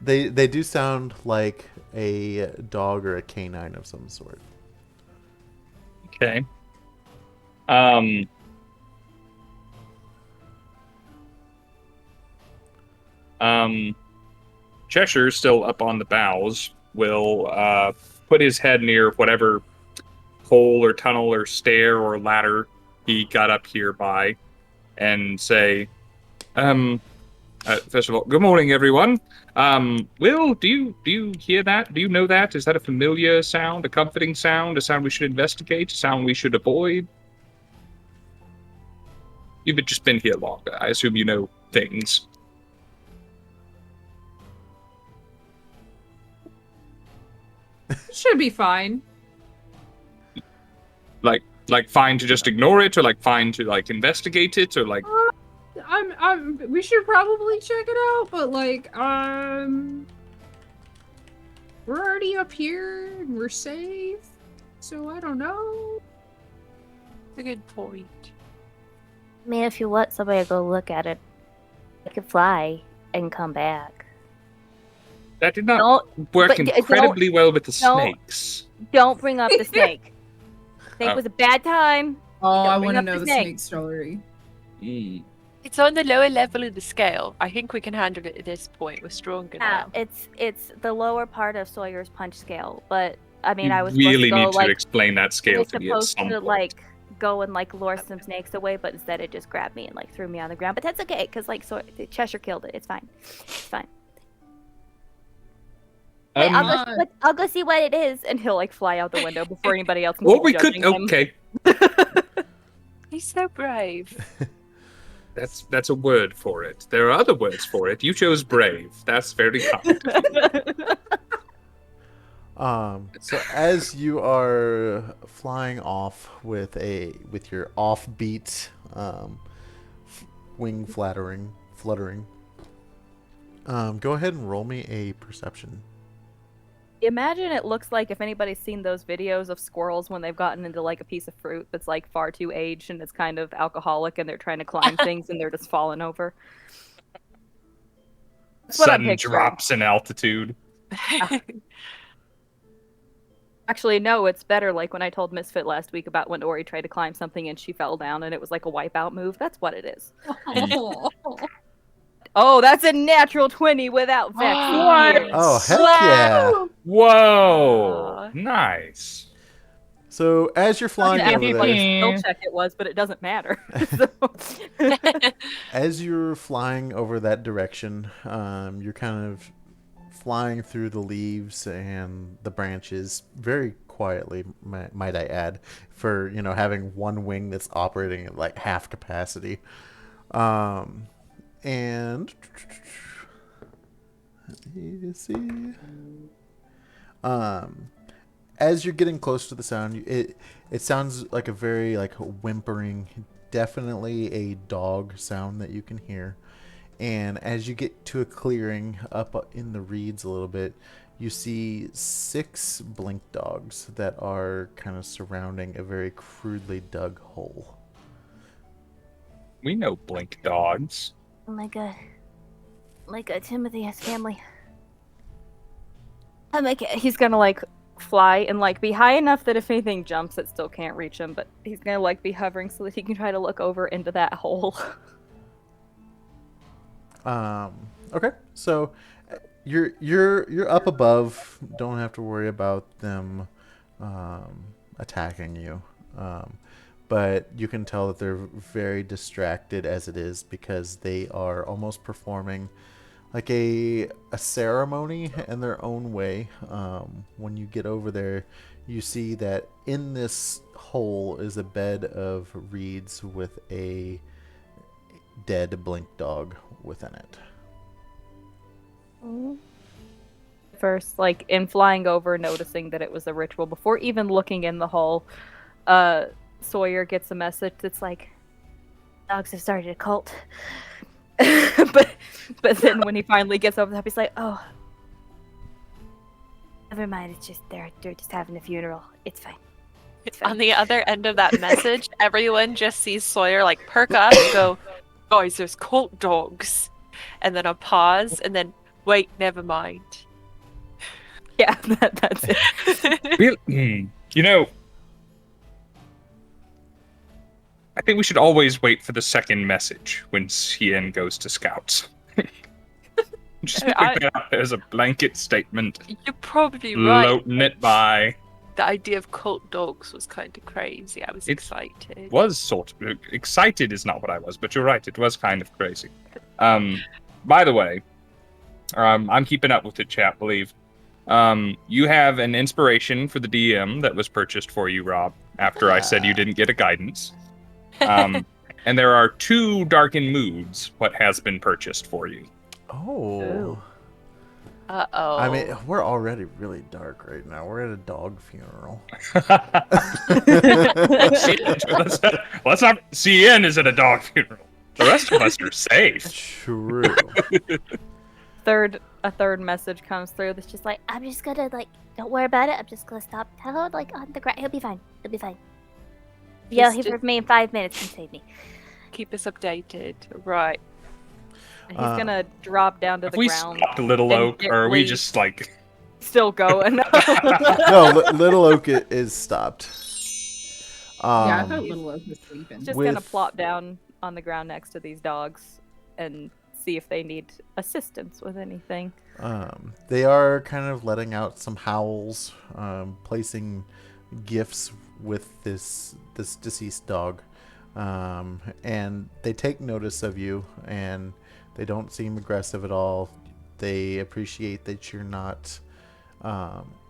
they do sound like a dog or a canine of some sort. Okay. Cheshire, still up on the boughs, will put his head near whatever hole or tunnel or stair or ladder he got up here by and say, first of all, good morning, everyone. Will, do you hear that? Do you know that? Is that a familiar sound, a comforting sound, a sound we should investigate, a sound we should avoid? You've just been here longer. I assume you know things. Should be fine. Like fine to just ignore it, or like fine to like investigate it, or like We should probably check it out, but like, we're already up here and we're safe, so I don't know. That's a good point. I mean, if you let somebody go look at it, they could fly and come back. that did not Don't work but incredibly well with the don't- snakes. don't bring up the snake. Snake was a bad time. Oh, Don't I bring want to up know the the snake. snake story. Mm. It's on the lower level of the scale. I think we can handle it at this point. We're stronger now. It's the lower part of Sawyer's punch scale, but I mean, You I was really supposed to go, need to like, explain that I scale was to me at supposed some to point. like go and like lure some snakes away, but instead it just grabbed me and like threw me on the ground. But that's okay, because like Cheshire killed it. It's fine. It's fine. Wait, I'll go see what it is, And he'll like fly out the window before anybody else can or keep we could. judging him. Okay, He's so brave. that's a word for it. There are other words for it. You chose brave. That's very kind. So as you are flying off with your offbeat wing fluttering, go ahead and roll me a perception. Imagine it looks like if anybody's seen those videos of squirrels when they've gotten into like a piece of fruit that's like far too aged and it's kind of alcoholic and they're trying to climb things and they're just falling over. That's what I'm Sudden picturing. drops in altitude. Actually, no, it's better like when I told Misfit last week about when Ori tried to climb something and she fell down and it was like a wipeout move. That's what it is. Oh, that's a natural 20 without Vex. What? Oh, heck yeah! Whoa! Aw. Nice. So as you're flying Yeah, over like there, skill check it was, but it doesn't matter. So- as you're flying over that direction, you're kind of flying through the leaves and the branches very quietly, might I add, for having one wing that's operating at like half capacity. And let me see. As you're getting close to the sound, it sounds like a very like whimpering, definitely a dog sound that you can hear. And as you get to a clearing up in the reeds a little bit, you see 6 blink dogs that are kind of surrounding a very crudely dug hole. We know blink dogs. Like a Timothy's family. He's gonna like fly and like be high enough that if anything jumps, it still can't reach him. But he's gonna like be hovering so that he can try to look over into that hole. Okay, so you're up above. Don't have to worry about them attacking you. But you can tell that they're very distracted as it is because they are almost performing like a ceremony in their own way. When you get over there, you see that in this hole is a bed of reeds with a dead blink dog within it. First, like in flying over, noticing that it was a ritual before even looking in the hole, Sawyer gets a message that's like, "Dogs have started a cult." but then when he finally gets over the top, he's like, "Oh, never mind. It's just they're just having a funeral. It's fine." On the other end of that message, everyone just sees Sawyer like perk up and go, "Guys, there's cult dogs," and then a pause, and then wait, never mind. Yeah, that's it. You know, I think we should always wait for the second message when Scinn goes to scouts. Just put that out there as a blanket statement. You're probably right. Floating it by. The idea of cult dogs was kind of crazy. I was excited. Was sort of excited is not what I was, but you're right. It was kind of crazy. By the way, I'm keeping up with it, chat. Believe. You have an inspiration for the DM that was purchased for you, Rob. After I said you didn't get a guidance. And there are 2 darkened moods. What has been purchased for you? Oh. Uh-oh. I mean, we're already really dark right now. We're at a dog funeral. Let's not. Scinn is at a dog funeral. The rest of us are safe. True. A third message comes through that's just like, I'm just gonna don't worry about it. I'm just gonna stop Toad on the ground. He'll be fine. He'll be fine. Yeah, he'll for me in 5 minutes and save me. Keep us updated, right? he's gonna drop down to the we ground. stopped Little Oak, or are we just like still going? No, Little Oak is stopped. Yeah, I thought Little Oak was sleeping. Just gonna plop down on the ground next to these dogs and see if they need assistance with anything. They are kind of letting out some howls, placing gifts with this deceased dog, and they take notice of you, and they don't seem aggressive at all. They appreciate that you're not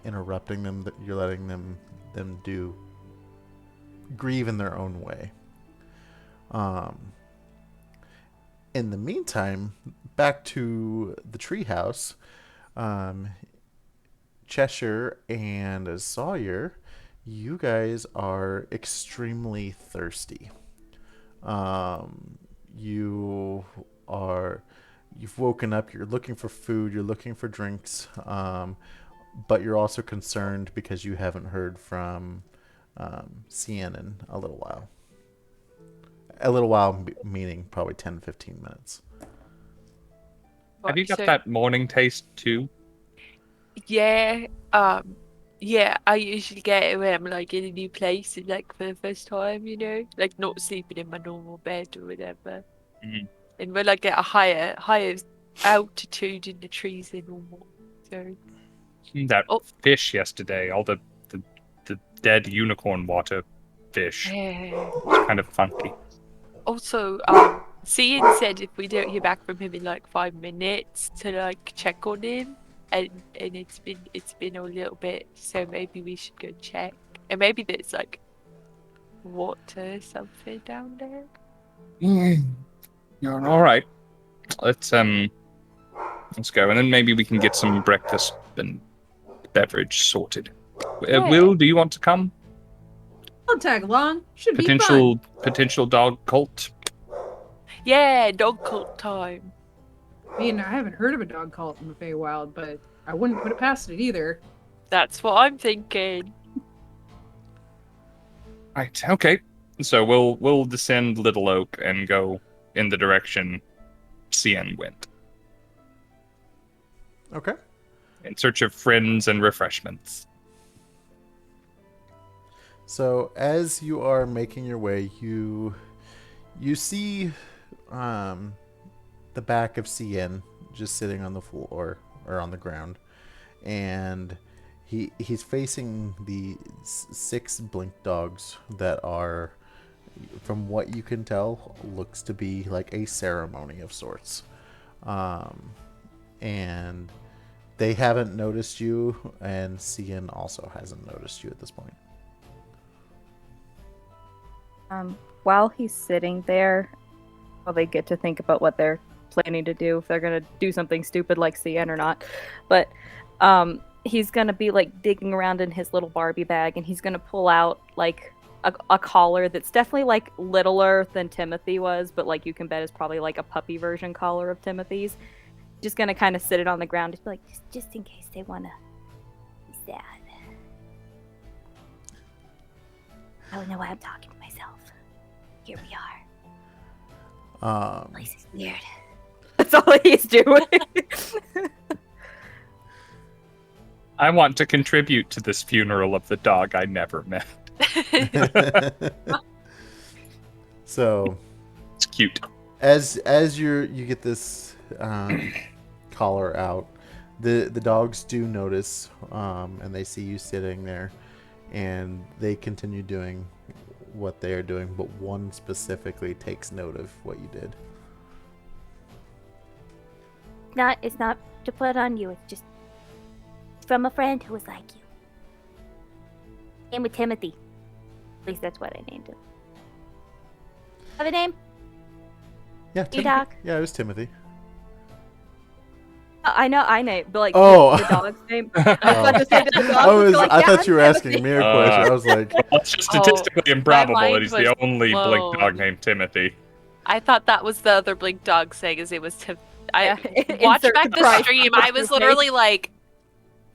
interrupting them, that you're letting them do grieve in their own way. In the meantime, back to the treehouse, Cheshire and Sawyer, you guys are extremely thirsty. You've woken up, you're looking for food, you're looking for drinks, but you're also concerned because you haven't heard from Scinn in a little while. A little while meaning probably 10-15 minutes. Have you got that morning taste too? Yeah, yeah, I usually get it when I'm like in a new place and like for the first time, you know, like not sleeping in my normal bed or whatever. Mm-hmm. And when I get a higher altitude in the trees than normal. So that fish yesterday, all the dead unicorn water fish. Yeah. It's kind of funky. Also, Scinn said if we don't hear back from him in like 5 minutes to like check on him, and it's been a little bit, so maybe we should go check. And maybe there's like water something down there. All right, let's go, and then maybe we can get some breakfast and beverage sorted. Yeah. Will, do you want to come? I'll tag along. Should be fun. Potential dog cult. Yeah, dog cult time. I mean, I haven't heard of a dog cult in the Feywild, but I wouldn't put it past it either. That's what I'm thinking. Right. Okay. So we'll descend Little Oak and go in the direction Scinn went. Okay. In search of friends and refreshments. So as you are making your way, you see the back of Scinn just sitting on the floor or on the ground, and he's facing the 6 blink dogs that are, from what you can tell, looks to be like a ceremony of sorts, and they haven't noticed you, and Scinn also hasn't noticed you at this point. While he's sitting there, while they get to think about what they're planning to do, if they're gonna do something stupid like CN or not. But he's gonna be like digging around in his little Barbie bag, and he's gonna pull out like a collar that's definitely like littler than Timothy was, but like you can bet is probably like a puppy version collar of Timothy's. Just gonna kind of sit it on the ground, just be like, just in case they wanna use that. I don't know why I'm talking to myself. Here we are. Place is weird. That's all he's doing. I want to contribute to this funeral of the dog I never met. So It's cute. as you get this collar out, the dogs do notice, and they see you sitting there, and they continue doing what they are doing, but one specifically takes note of what you did. It's not to put on you. It's just from a friend who was like you. Name with Timothy. At least that's what I named him. Have a name? Yeah, You Timothy. dog? Yeah, it was Timothy. I know, I named, but like Oh. the dog's name. I was about to say to the dog, I thought you were asking me a question. I was like, Well, it's just statistically improbable mind that he's the was only blown. blink dog named Timothy. I thought that was the other blink dog saying his name was Tim. I Yeah, watched insert back the surprise stream. I was name. literally like,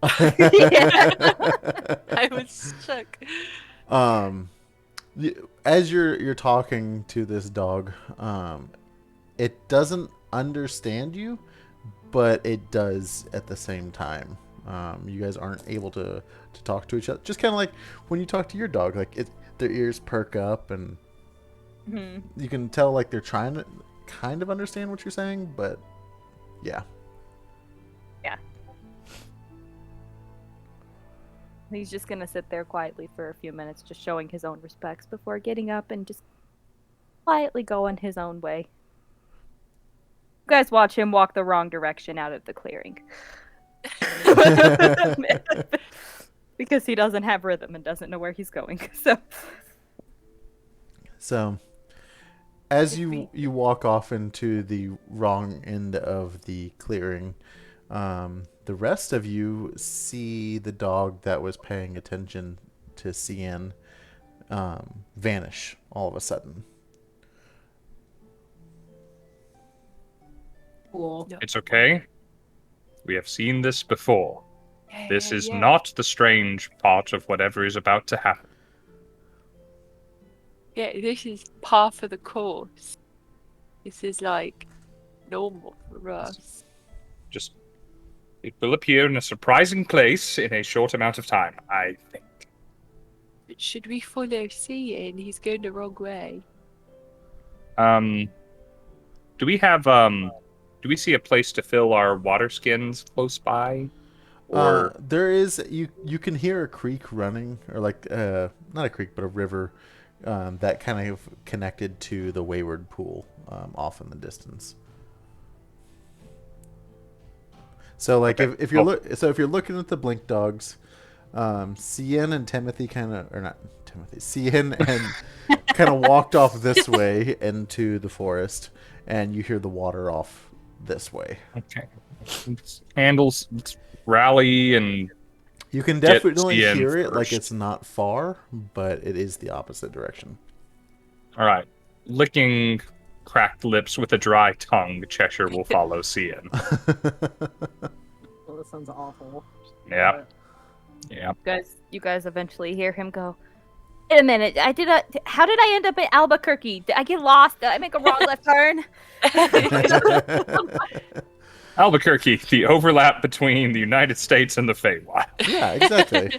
Yeah. I was shook. As you're talking to this dog, it doesn't understand you, but it does at the same time. You guys aren't able to talk to each other. Just kind of like when you talk to your dog, like their ears perk up, and you can tell like they're trying to kind of understand what you're saying, but yeah. He's just gonna sit there quietly for a few minutes, just showing his own respects before getting up and just quietly going his own way. You guys watch him walk the wrong direction out of the clearing. Because he doesn't have rhythm and doesn't know where he's going. So as you walk off into the wrong end of the clearing, the rest of you see the dog that was paying attention to CN vanish all of a sudden. Cool. It's okay. We have seen this before. This is Yeah. not the strange part of whatever is about to happen. Yeah, this is par for the course. This is like normal for us. Just, it will appear in a surprising place in a short amount of time, I think. But should we follow Cian? He's going the wrong way. Do we have, do we see a place to fill our water skins close by? Or, There is, you can hear a creek running, or like not a creek but a river that kind of connected to the wayward pool off in the distance. So like if you're if you're looking at the blink dogs, CN and Timothy CN and kind of walked off this way into the forest, and you hear the water off this way. okay. Let's rally and You can Get definitely CN hear it, like first. it's not far, but it is the opposite direction. all right. Licking cracked lips with a dry tongue, Cheshire will follow Cian. Well, that sounds awful. Yeah. Yeah. you guys eventually hear him go, wait a minute, how did I end up in Albuquerque? Did I get lost? Did I make a wrong left turn? Albuquerque, the overlap between the United States and the Feywild. Yeah, exactly.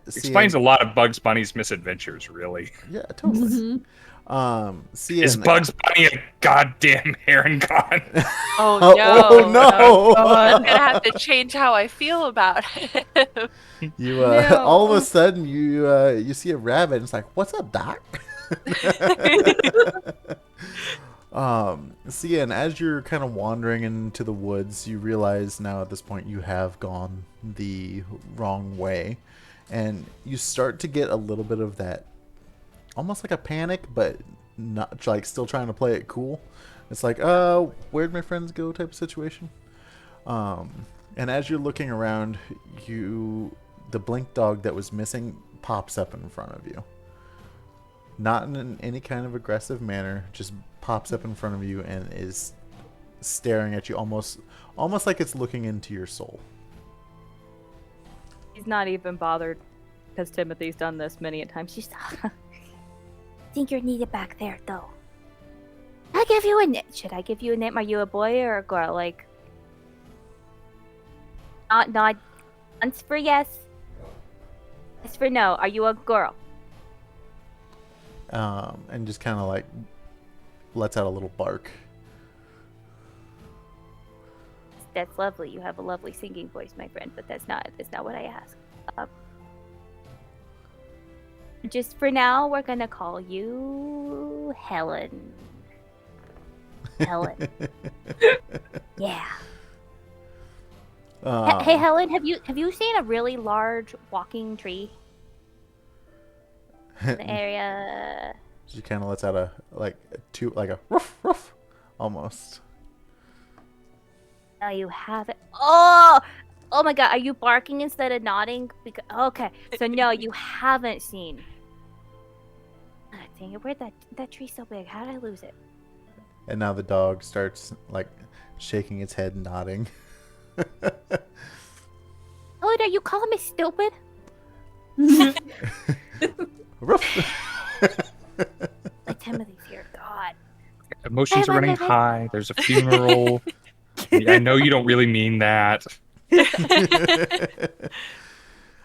Explains a lot of Bugs Bunny's misadventures, really. Yeah, totally. CN, Is Bugs Bunny a goddamn heron god? Oh Oh, no! oh, no! I'm gonna have to change how I feel about it. You No. all of a sudden you see a rabbit and it's like, "What's up, Doc?" CN, as you're kind of wandering into the woods, you realize now at this point you have gone the wrong way, and you start to get a little bit of that, almost like a panic, but not like still trying to play it cool. It's like, where'd my friends go type of situation. And as you're looking around, the blink dog that was missing pops up in front of you. Not in any kind of aggressive manner, just pops up in front of you and is staring at you almost like it's looking into your soul. He's not even bothered because Timothy's done this many a time. She's. I think you're needed back there, though. I give you a name. Should I give you a name? Are you a boy or a girl? Like, not once for yes. Yes for no. Are you a girl? And just kind of like lets out a little bark. That's lovely. You have a lovely singing voice, my friend. But that's not what I asked. Just for now, we're gonna call you Helen. Helen. Yeah. Hey, Helen, have you seen a really large walking tree in the area? She kind of lets out a ruff ruff, almost. No, you haven't. Oh my God! Are you barking instead of nodding? Because okay, so no, you haven't seen. Ah, dang it! Where'd that tree so big? How did I lose it? And now the dog starts like shaking its head, nodding. Oh, are you calling me stupid? Like Timothy's here. God. Emotions are running high. There's a funeral. I know you don't really mean that. Okay,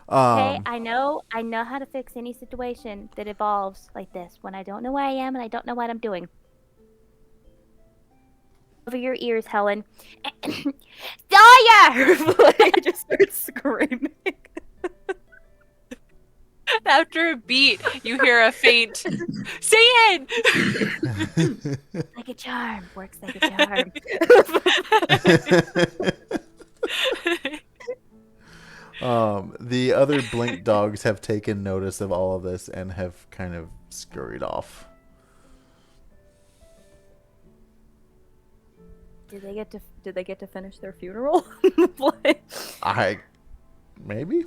I know how to fix any situation that evolves like this when I don't know where I am and I don't know what I'm doing. Over your ears, Helen. Sawyer! He just starts screaming. After a beat, you hear a faint "Say it!" Like a charm. Works like a charm. The other blink dogs have taken notice of all of this and have kind of scurried off. Did they get to finish their funeral? Maybe.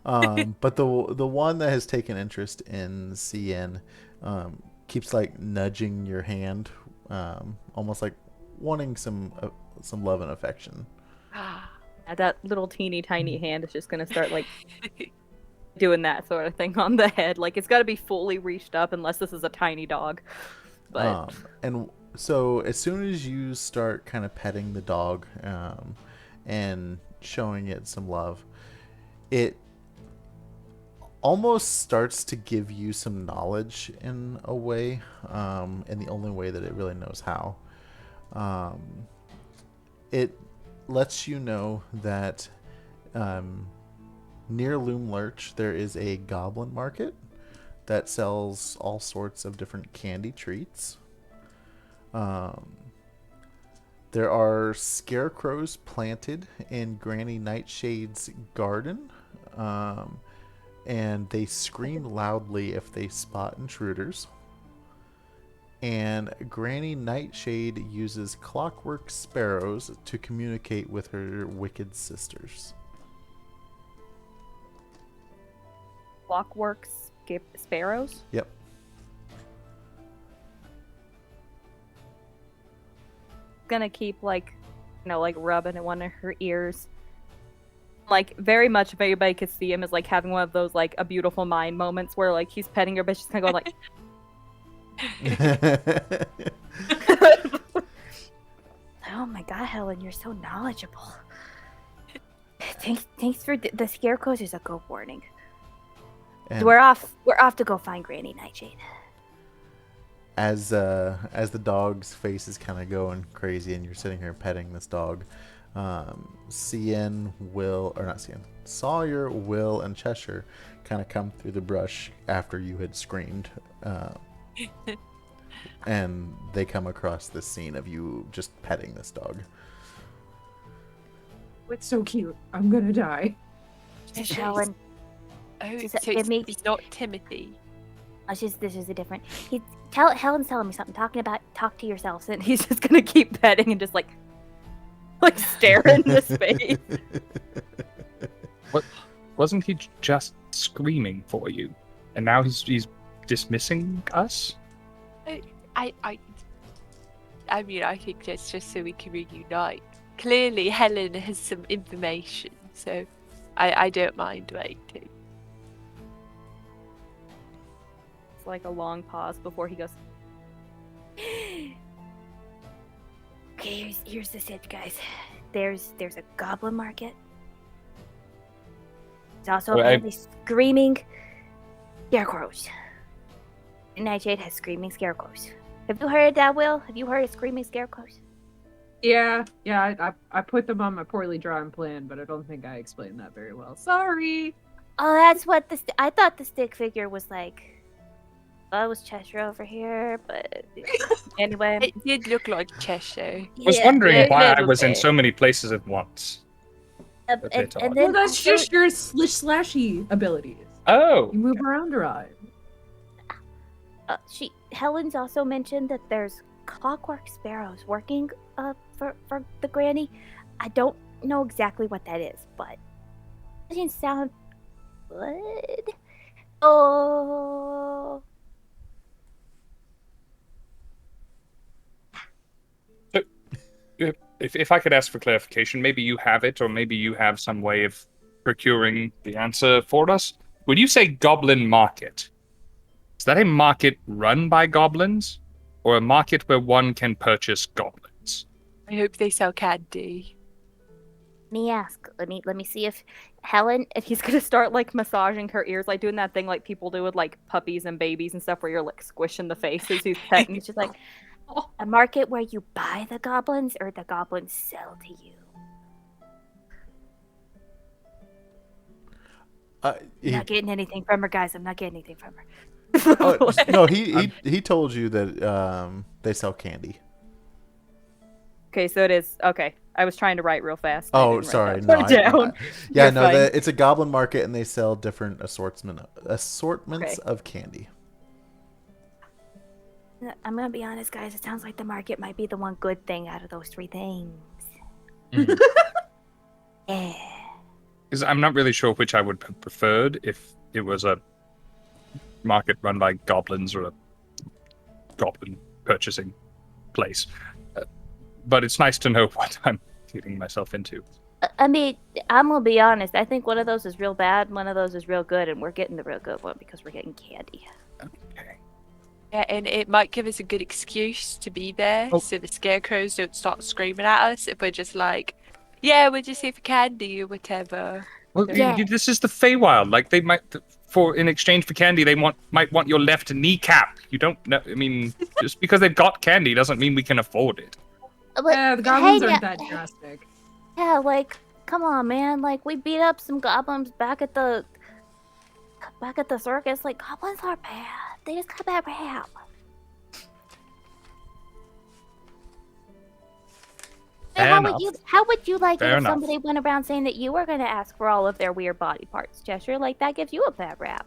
But the one that has taken interest in Scinn keeps like nudging your hand, almost like wanting some love and affection. That little teeny tiny hand is just gonna start like doing that sort of thing on the head. Like it's got to be fully reached up unless this is a tiny dog. But and so as soon as you start kind of petting the dog and showing it some love, it almost starts to give you some knowledge in a way, in the only way that it really knows how. It lets you know that near Loomlurch there is a goblin market that sells all sorts of different candy treats. There are scarecrows planted in Granny Nightshade's garden, and they scream loudly if they spot intruders. And Granny Nightshade uses clockwork sparrows to communicate with her wicked sisters. Clockwork sparrows? Yep. Gonna keep like rubbing at one of her ears. Like very much if anybody could see him as like having one of those like a beautiful mind moments where like he's petting her but she's kind of going like Oh my God, Helen, you're so knowledgeable. Thanks for the scarecrows is a good warning. And We're off to go find Granny Nightshade. as the dog's face is kind of going crazy and you're sitting here petting this dog, Sawyer, Will, and Cheshire kind of come through the brush after you had screamed, and they come across this scene of you just petting this dog. It's so cute. I'm gonna die. Helen, Oh, Does so it make- it's not Timothy. This is a different. Helen's telling me something. Talk to yourselves, and he's just gonna keep petting and just like stare into space. What? Wasn't he just screaming for you, and now he's dismissing us? I mean, I think that's just so we can reunite. Clearly, Helen has some information, so I don't mind waiting. It's like a long pause before he goes. Okay, here's the sit, guys. There's a goblin market. There's also apparently screaming scarecrows. Nightshade has screaming scarecrows. Have you heard that, Will? Have you heard of screaming scarecrows? Yeah. I put them on my poorly drawn plan, but I don't think I explained that very well. Sorry. Oh, that's what I thought the stick figure was like. Well, it was Cheshire over here, but anyway. It did look like Cheshire. I was wondering why I was in so many places at once. And Well, then that's also, just your slashy abilities. Oh. You move around a lot. Helen's also mentioned that there's clockwork sparrows working for the granny. I don't know exactly what that is, but it doesn't sound good. Oh. If I could ask for clarification, maybe you have it, or maybe you have some way of procuring the answer for us. When you say goblin market, is that a market run by goblins, or a market where one can purchase goblins? I hope they sell candy. Let me ask. Let me see if Helen, and he's gonna start like massaging her ears, like doing that thing like people do with like puppies and babies and stuff, where you're like squishing the faces. He's petting. It's just like a market where you buy the goblins or the goblins sell to you. I'm not getting anything from her, guys. I'm not getting anything from her. No, he told you that they sell candy. Okay, so it is okay. I was trying to write real fast. Oh, sorry. No, You're no, fine. it's a goblin market, and they sell different assortments Okay. of candy. I'm gonna be honest, guys. It sounds like the market might be the one good thing out of those three things. Mhm. Yeah. Because I'm not really sure which I would have preferred, if it was a market run by goblins or a goblin purchasing place. But it's nice to know what I'm getting myself into. I mean, I'm gonna be honest. I think one of those is real bad, one of those is real good, and we're getting the real good one because we're getting candy. Okay. Yeah, and it might give us a good excuse to be there, Oh. so the scarecrows don't start screaming at us if we're just like, yeah, we're just here for candy or whatever. Well, Yeah. this is the Feywild. Like, they might, in exchange for candy, they might want your left kneecap. You don't know. I mean, just because they've got candy doesn't mean we can afford it. But, Yeah, the goblins hey, aren't that drastic. Yeah, like, come on, man. Like, we beat up some goblins back at the circus. Like, goblins are bad. They just got a bad rap. Fair How enough. would you like Fair it if enough. somebody went around saying that you were going to ask for all of their weird body parts, Cheshire? Like, that gives you a bad rap.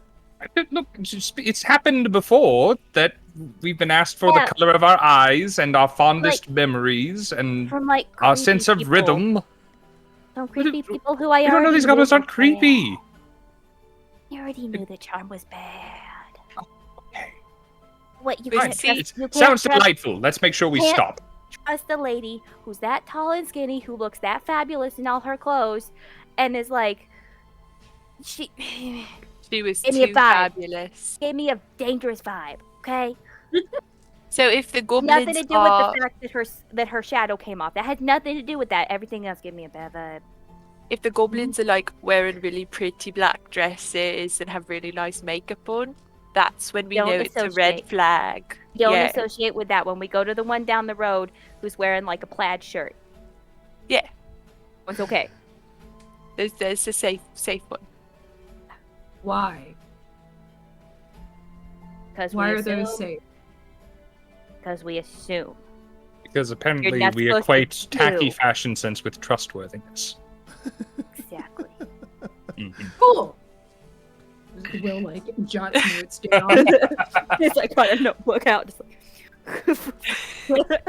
Look, it's happened before that we've been asked for Yeah. the color of our eyes and our fondest memories and From, like, our creepy sense of people. rhythm. Some creepy people who I You don't know already these knew goblins aren't were creepy. bad. You already knew the charm was bad. Okay. What, you But can't see, trust, It you can't sounds trust, delightful. Let's make sure we Can't- stop. trust a lady who's that tall and skinny, who looks that fabulous in all her clothes, and is like, she She was Give me a too vibe. fabulous. gave me a dangerous vibe, okay? So if the goblins Nothing to do are, with the fact that her shadow came off. That had nothing to do with that. Everything else gave me a bad vibe. if the goblins are like wearing really pretty black dresses and have really nice makeup on, that's when we Don't know it's a red associate. flag. Don't Yeah. associate with that one. We go to the one down the road who's wearing like a plaid shirt. Yeah. It's okay. There's a safe one. Why? Because Why we are assume. those safe? Because we assume. Because apparently not we supposed to equate tacky do. fashion sense with trustworthiness. Exactly. Mhm. Cool. Will like jot notes down. It's like got a notebook out, just like.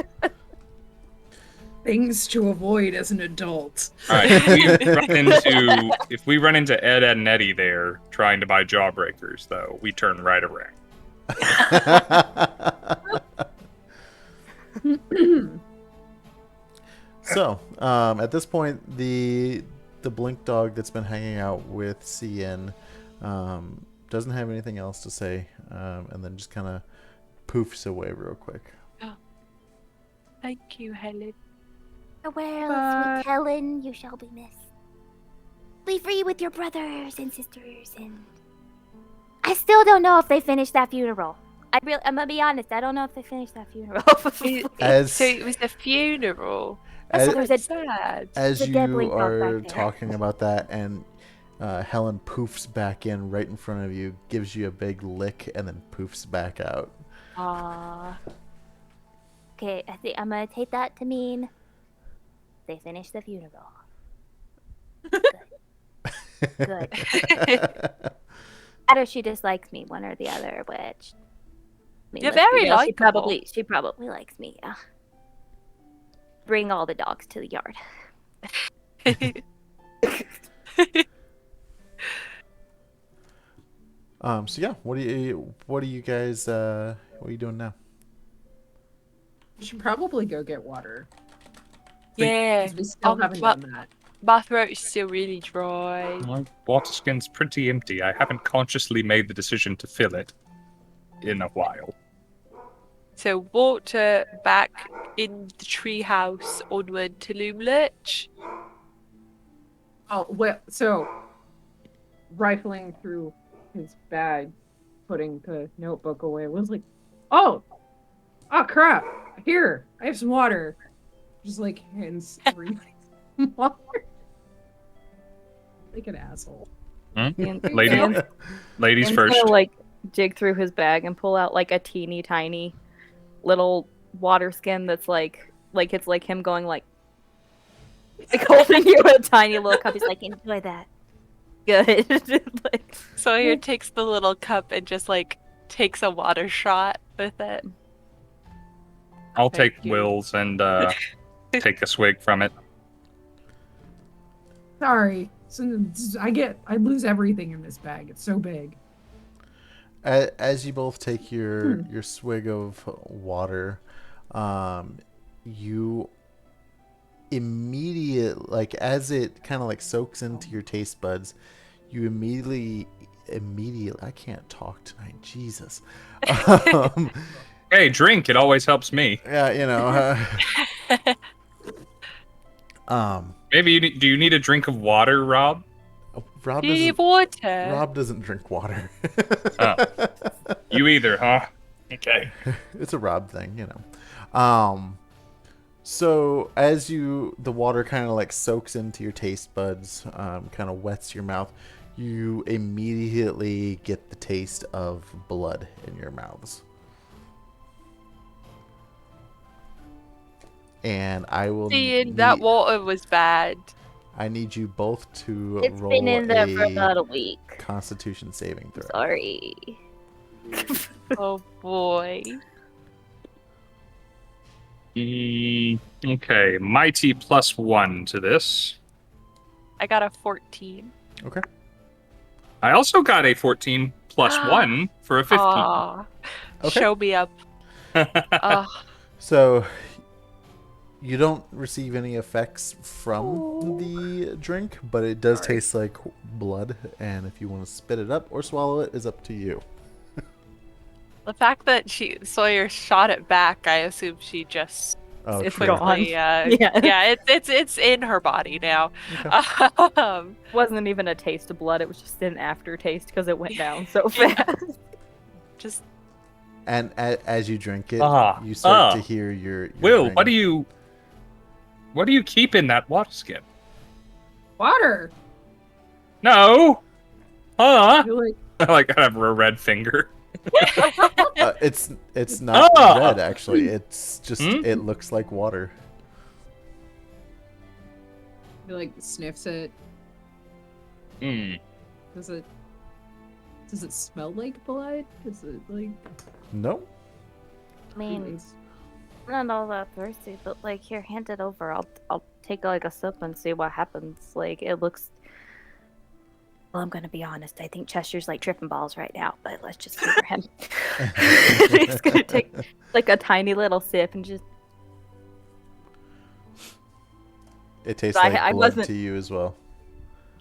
Things to avoid as an adult. All right, if we run into Ed and Eddie there trying to buy Jawbreakers, though, we turn right around. So, at this point, the blink dog that's been hanging out with Scinn doesn't have anything else to say, and then just kind of poofs away real quick. Thank you, Helen. Farewell, sweet Helen, you shall be missed. Be free with your brothers and sisters, and I still don't know if they finished that funeral. I'm gonna be honest, I don't know if they finished that funeral. So it was a funeral. That's so sad. As There's a dead you blink dog are back there. talking about that, and Helen poofs back in right in front of you, gives you a big lick, and then poofs back out. Aww. Okay, I think I'm gonna take that to mean they finished the funeral. Good. Either she dislikes me, one or the other, which I mean, You're let's be very real, likable. She probably likes me. Yeah. Bring all the dogs to the yard. So yeah, what are you guys what are you doing now? We should probably go get water. Yeah. 'Cause we still haven't done that. My throat's still really dry. My water skin's pretty empty. I haven't consciously made the decision to fill it in a while. So water back in the treehouse onward to Loomlurch. Oh, well, so rifling through his bag, putting the notebook away, was like, oh crap! Here, I have some water. Just like hands 3 water. Like an asshole. Ladies I'm first. gonna, like, dig through his bag and pull out like a teeny tiny little water skin that's like it's like him going like holding you a tiny little cup. He's like, enjoy that. Good. Like, Sawyer takes the little cup and just like takes a water shot with it. I'll Thank take you. Will's and take a swig from it. Sorry. So I lose everything in this bag. It's so big. As you both take your swig of water, you immediately, like, as it kind of like soaks into your taste buds, you immediately I can't talk tonight, Jesus. Hey, drink. It always helps me. Yeah, you know. Maybe do you need a drink of water, Rob? Rob Do you doesn't, need water? Rob doesn't drink water. You either, huh? Okay. It's a Rob thing, you know. So as the water kind of like soaks into your taste buds, kind of wets your mouth, you immediately get the taste of blood in your mouths. And I will Seeing that water was bad. I need you both to It's roll been in there for a about a week. Constitution saving throw. Sorry. Oh boy. Okay, mighty +1 to this. I got a 14. Okay. I also got a 14 +1 for a 15. Aw. Okay. Show me up. So you don't receive any effects from the drink, but it does taste like blood, and if you want to spit it up or swallow it is up to you. The fact that Sawyer shot it back, I assume she just Oh, It's true. gone. yeah, Yeah. it's in her body now. Wasn't even a taste of blood. It was just an aftertaste because it went down so fast. Just And as you drink it, you Ah. start to hear your Will, ring. what do you keep in that water skin? Water. No. Huh? You're like, I like I have a red finger. It's not Ah! red actually. It's just Hmm? it looks like water. he like sniffs it. Hmm. Does it Does it smell like blood? Does it like? Nope. I mean, I'm not all that thirsty, but like, here, hand it over. I'll take like a sip and see what happens. Like, it looks. Well, I'm gonna be honest. I think Cheshire's like tripping balls right now, but let's just humor him. He's gonna take like a tiny little sip and just. It tastes I- like I blood wasn't- to you as well.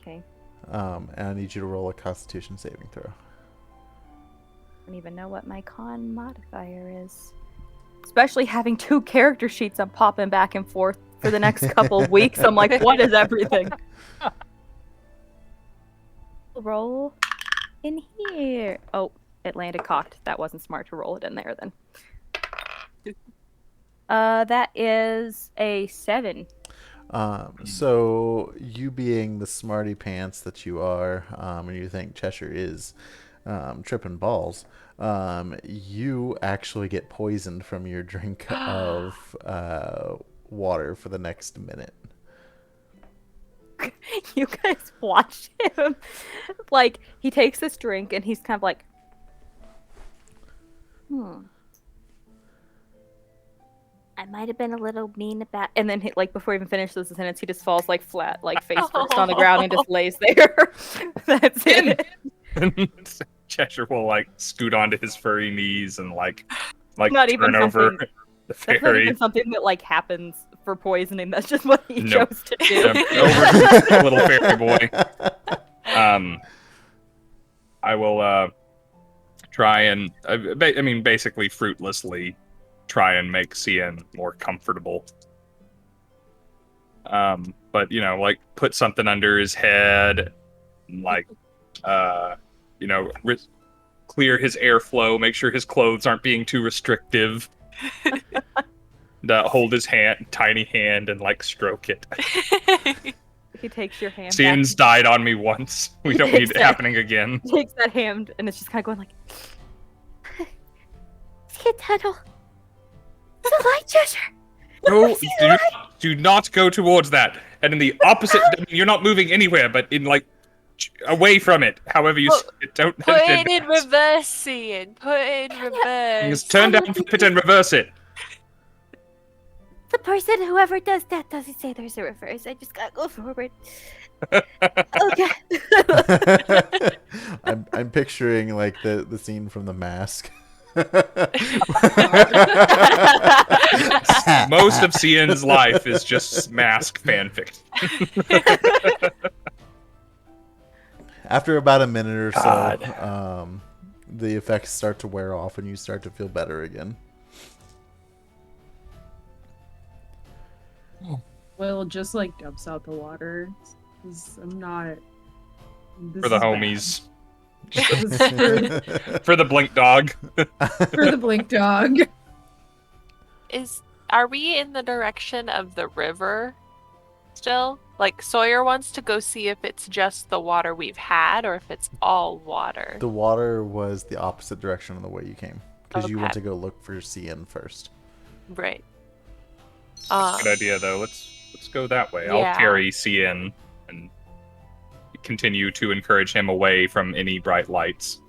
Okay. And I need you to roll a Constitution saving throw. I don't even know what my con modifier is. Especially having 2 character sheets I'm popping back and forth for the next couple of weeks. I'm like, what is everything? Roll in here. Oh, it landed cocked. That wasn't smart to roll it in there then. That is a 7. So you being the smarty pants that you are, and you think Cheshire is tripping balls, you actually get poisoned from your drink of water for the next minute. You guys watch him. Like, he takes this drink and he's kind of like, I might have been a little mean about. and then he, like before he even finishes the sentence, he just falls like flat, like face first on the ground and just lays there. That's it. Cheshire will like scoot onto his furry knees and like Not even turn over something- the That's not fairy. even something that like happens for poisoning. That's just what he Nope. chose to do. Over to the little fairy boy. I will try and I mean basically fruitlessly try and make Scinn more comfortable. But you know, like put something under his head, like clear his airflow, make sure his clothes aren't being too restrictive. Hold his tiny hand, and like stroke it. He takes your hand. Scinn's died on me once. We don't need it happening again. Takes that hand and it's just kind of going like, Skid tunnel. The light, Cheshire. No, do not go towards that. And in the opposite, I mean, you're not moving anywhere, but in like away from it. However you don't Put it in reverse, Scinn. Put it in reverse. Just turn down, flip it, and reverse it. The person, whoever does that, doesn't say there's a reverse. I just gotta go forward. Okay. I'm picturing like the scene from The Mask. Most of Scinn's life is just mask fanfic. After about a minute or so, God. the effects start to wear off and you start to feel better again. Will just like dumps out the water. 'Cause I'm not. This For the is bad. homies. for, For the blink dog. for the blink dog. Are we in the direction of the river still? Like Sawyer wants to go see if it's just the water we've had or if it's all water. The water was the opposite direction of the way you came. Because you went Okay. to go look for Scinn first. Right. Good idea though. Let's go that way. I'll Yeah. carry Scinn and continue to encourage him away from any bright lights.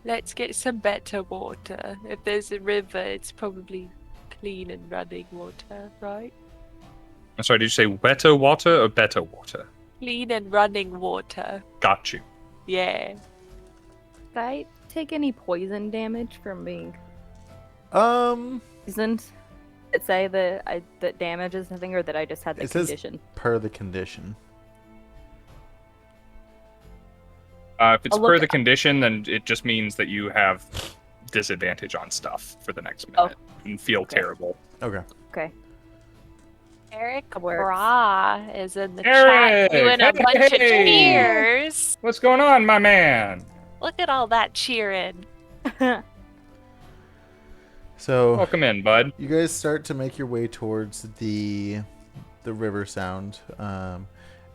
Let's get some better water. If there's a river, it's probably clean and running water, right? I'm sorry, did you say wetter water or better water? Clean and running water. Got you. Yeah. did I take any poison damage from being Um, poisoned? Did it say that damages something, or that I just had the It says- condition? per the condition. If it's I'll look per the at- condition, then it just means that you have disadvantage on stuff for the next Oh. minute and feel terrible. Okay. Okay. Eric Works. Bra is in the Eric! chat doing a bunch of Hey! cheers. What's going on, my man? Look at all that cheering. So Welcome in, bud. you guys start to make your way towards the river sound. At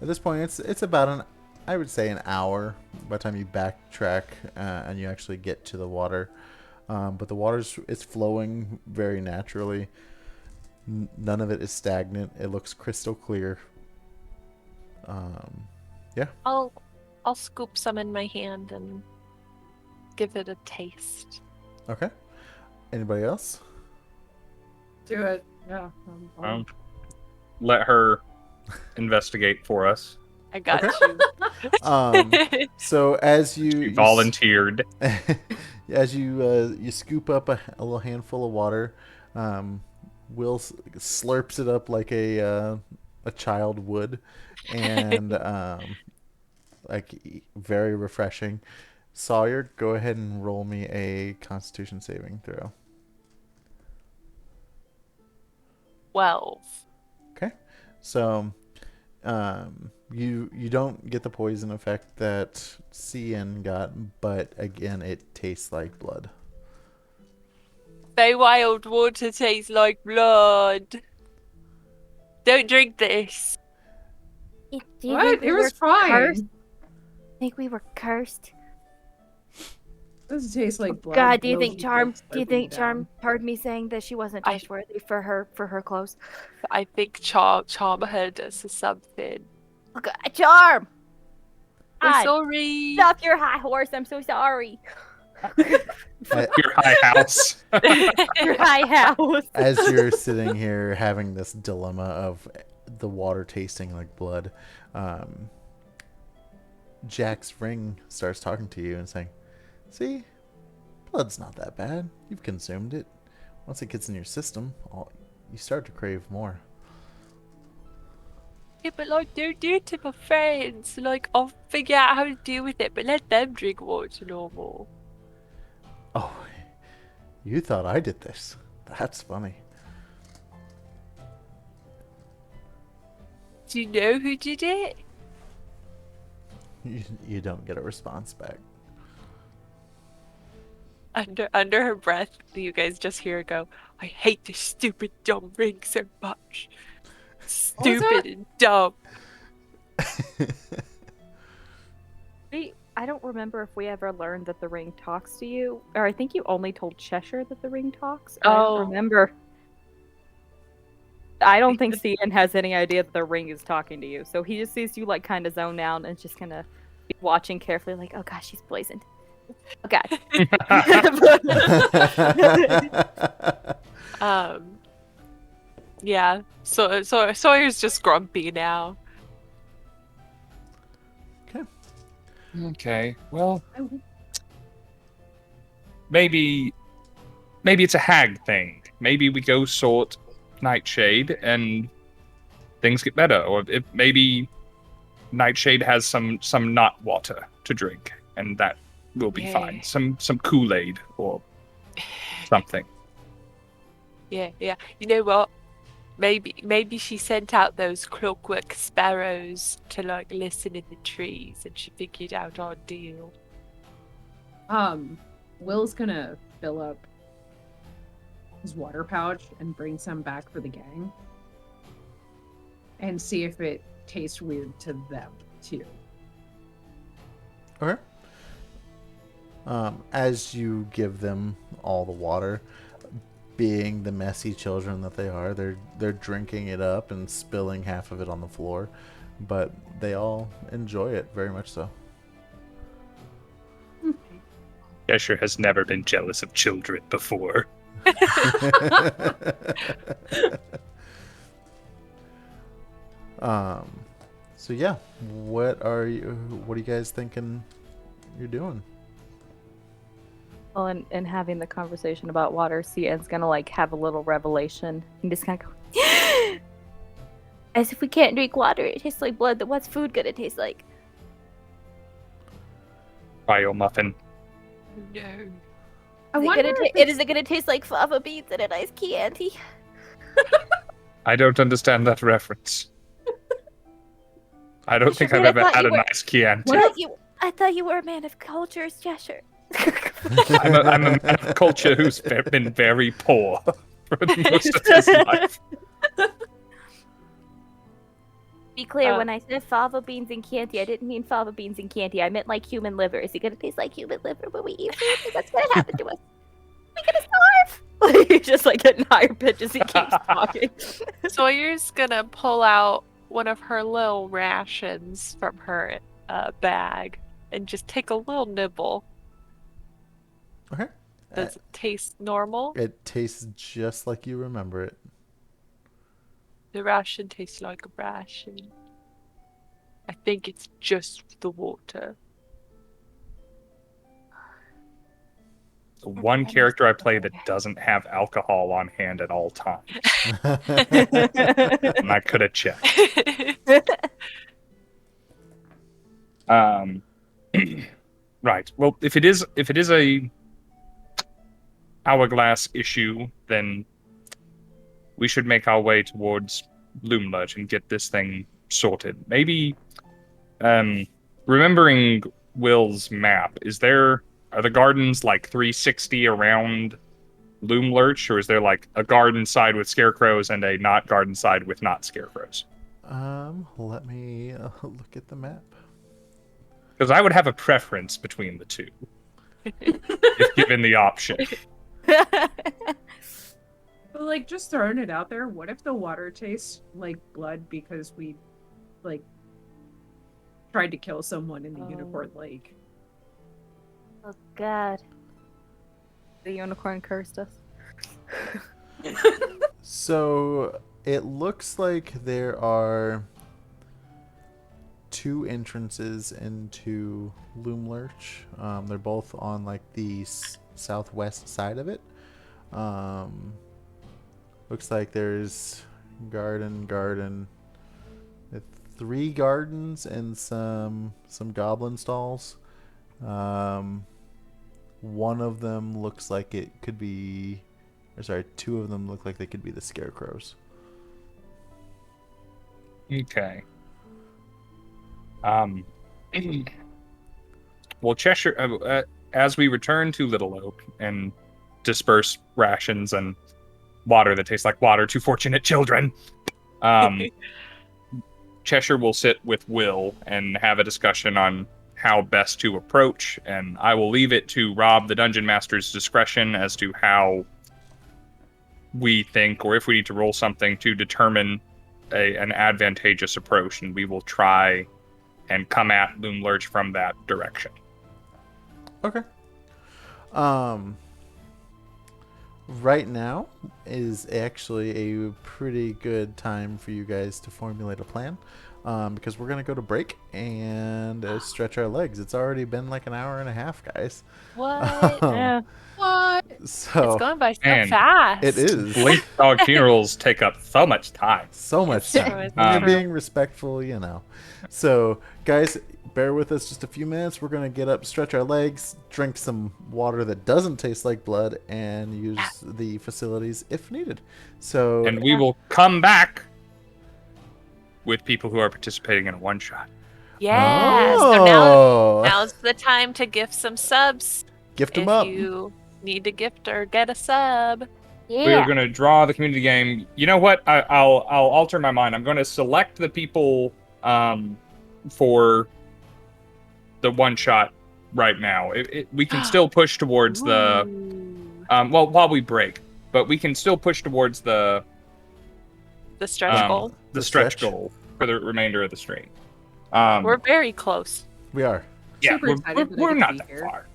this point, it's about I would say an hour by the time you backtrack and you actually get to the water. But the water's it's flowing very naturally. None of it is stagnant. It looks crystal clear. I'll scoop some in my hand and give it a taste. Okay. Anybody else? Do it. Yeah. Let her investigate for us. I got Okay. you. So as She you volunteered. as you scoop up a little handful of water, Will slurps it up like a child would, and very refreshing. Sawyer, go ahead and roll me a Constitution saving throw. 12. Okay, so you don't get the poison effect that Scinn got, but again, it tastes like blood. My wild water tastes like blood. Don't drink this. Do you What? think we It was were cursed? fine. Think we were cursed? Does it taste like blood? God, do you Will's think Charm? just Do you slurping think down. Charm heard me saying that she wasn't I- trustworthy for her clothes? I think Charm heard us or something. Oh, God, Charm! We're God, sorry. stop your high horse! I'm so sorry. Your high house. Your high house. As you're sitting here having this dilemma of the water tasting like blood, Jack's ring starts talking to you and saying, "See, blood's not that bad. You've consumed it. Once it gets in your system, you start to crave more." Yeah, but like, don't do it to my friends. Like, I'll figure out how to deal with it, but let them drink water normal. Oh, you thought I did this. That's funny. Do you know who did it? You don't get a response back. Under her breath, you guys just hear her go, I hate this stupid dumb ring so much. Stupid and dumb. I don't remember if we ever learned that the ring talks to you, or I think you only told Cheshire that the ring talks. I Oh. don't remember. I don't think Scinn has any idea that the ring is talking to you, so he just sees you like kind of zone out and just gonna be watching carefully, like, oh gosh, she's poisoned. Oh god. Yeah. So Sawyer's just grumpy now. Okay, well, maybe it's a hag thing. Maybe we go sort Nightshade and things get better, or maybe Nightshade has some nut water to drink, and that will be fine. Some Kool-Aid or something. Yeah. You know what? Maybe she sent out those clockwork sparrows to like listen in the trees, and she figured out our deal. Will's gonna fill up his water pouch and bring some back for the gang, and see if it tastes weird to them too. Okay. As you give them all the water, being the messy children that they are, they're drinking it up and spilling half of it on the floor, but they all enjoy it very much so. Cheshire has never been jealous of children before. So yeah, what are you guys thinking you're doing? Well, and having the conversation about water, Cian's gonna like have a little revelation and just kind of go, As if we can't drink water, it tastes like blood. Then what's food gonna taste like? Bio muffin. No. I wonder Is it gonna taste like fava beans and a nice candy? I don't understand that reference. I don't think Cheshire, I've I ever thought had you a were- nice Chianti. I thought you were a man of culture, Cheshire. I'm a man of culture who's been very poor for most of his life. Be clear, Uh, when I said fava beans and candy, I didn't mean fava beans and candy. I meant like human liver. Is it gonna taste like human liver when we eat food? That's gonna happen to us. We gonna starve. he's just like getting higher pitches. He keeps talking. Sawyer's gonna pull out one of her little rations from her bag and just take a little nibble. Okay. Does it taste normal? It tastes just like you remember it. The ration tastes like a ration. I think it's just the water. The one character I play that doesn't have alcohol on hand at all times. And I could have checked. Right. Well, if it is a hourglass issue, then we should make our way towards Loomlurch and get this thing sorted. Maybe, remembering Will's map, are the gardens like 360 around Loomlurch, or is there like a garden side with scarecrows and a not garden side with not scarecrows? Let me look at the map. Because I would have a preference between the two, if given the option. But like, just throwing it out there, what if the water tastes like blood because we, like, tried to kill someone in the Unicorn Lake? Oh God. The unicorn cursed us. So it looks like there are 2 entrances into Loomlurch. They're both on like the southwest side of it. Looks like there's garden, 3 gardens and some goblin stalls. One of them looks like it could be, or sorry, 2 of them look like they could be the scarecrows. Okay. Well, Cheshire, as we return to Little Oak and disperse rations and water that tastes like water to fortunate children, Cheshire will sit with Will and have a discussion on how best to approach, and I will leave it to Rob, the Dungeon Master's discretion as to how we think, or if we need to roll something to determine an advantageous approach, and we will try and come at Loomlurch from that direction. Okay. Right now is actually a pretty good time for you guys to formulate a plan, because we're gonna go to break and stretch our legs. It's already been like an hour and a half, guys. What? Yeah. What? So It's going by so Man, fast. it is Blink dog funerals take up so much time. so much It's true, time. it's We're true. being respectful, you know. So, guys, bear with us just a few minutes. We're gonna get up, stretch our legs, drink some water that doesn't taste like blood, and use the facilities if needed. So, And we will come back with people who are participating in a one-shot. Yeah. So now's the time to gift some subs. gift them If up. you need to gift or get a sub. We are Yeah. going to draw the community game. You know what? I'll alter my mind. I'm going to select the people for the one-shot right now. We can still push towards the... Ooh. well, while we break. But we can still push towards the Stretch goal. the The stretch stretch. goal for the remainder of the stream. We're very close. We are. Yeah, super excited that I we're get to not be that here. far.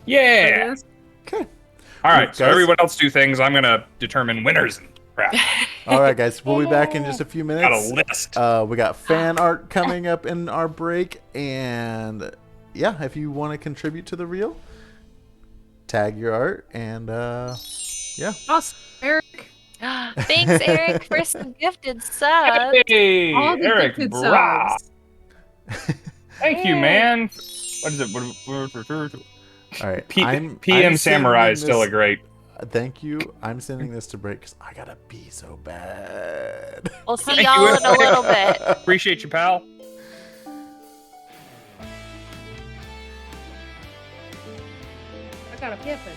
Yeah. Okay. All right. So Guys. everyone else do things. I'm gonna determine winners and crap. All right, guys. We'll be back in just a few Got minutes. a list. We got fan art coming up in our break, and yeah, if you want to contribute to the reel, tag your art, and yeah. Awesome, Eric. Thanks, Eric, for some gifted subs. Hey, All the Eric, gifted brah. subs. Thank you, Hey. man. What is it? All right. PM I'm Samurai is sending still a this- great. Thank you. I'm sending this to break because I gotta pee so bad. We'll see Thank y'all you. in a little bit. Appreciate you, pal. I got a pippin.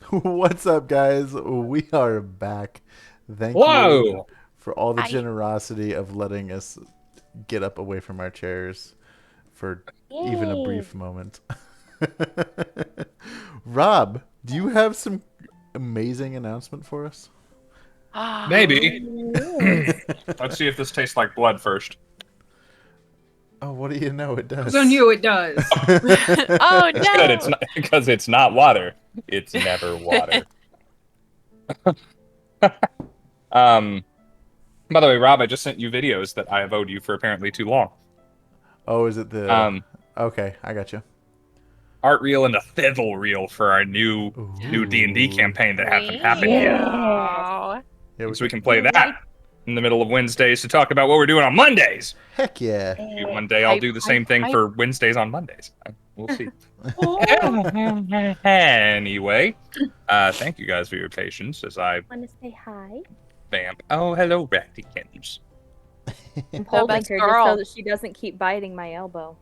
What's up, guys? We are back. Thank you Whoa! for all the Hi. generosity of letting us get up away from our chairs for even a Yay. brief moment. Rob, do you have some amazing announcement for us? Maybe. Ooh. Let's see if this tastes like blood first. Oh, what do you know? It does. So knew it does. Oh It's good. It's no! not because it's not water. It's never water. By the way, Rob, I just sent you videos that I have owed you for apparently too long. Oh, is it the? Okay, I got you. Art reel and a fiddle reel for our new D&D campaign that hasn't happened yet. Wow. Yeah, So we can play that in the middle of Wednesdays to talk about what we're doing on Mondays. Heck yeah. Maybe one day I'll do the same thing for Wednesdays on Mondays. We'll see. Anyway, thank you guys for your patience as I Want to say hi? vamp. Oh, hello, Rattykins. I'm holding best her just girl. so that she doesn't keep biting my elbow.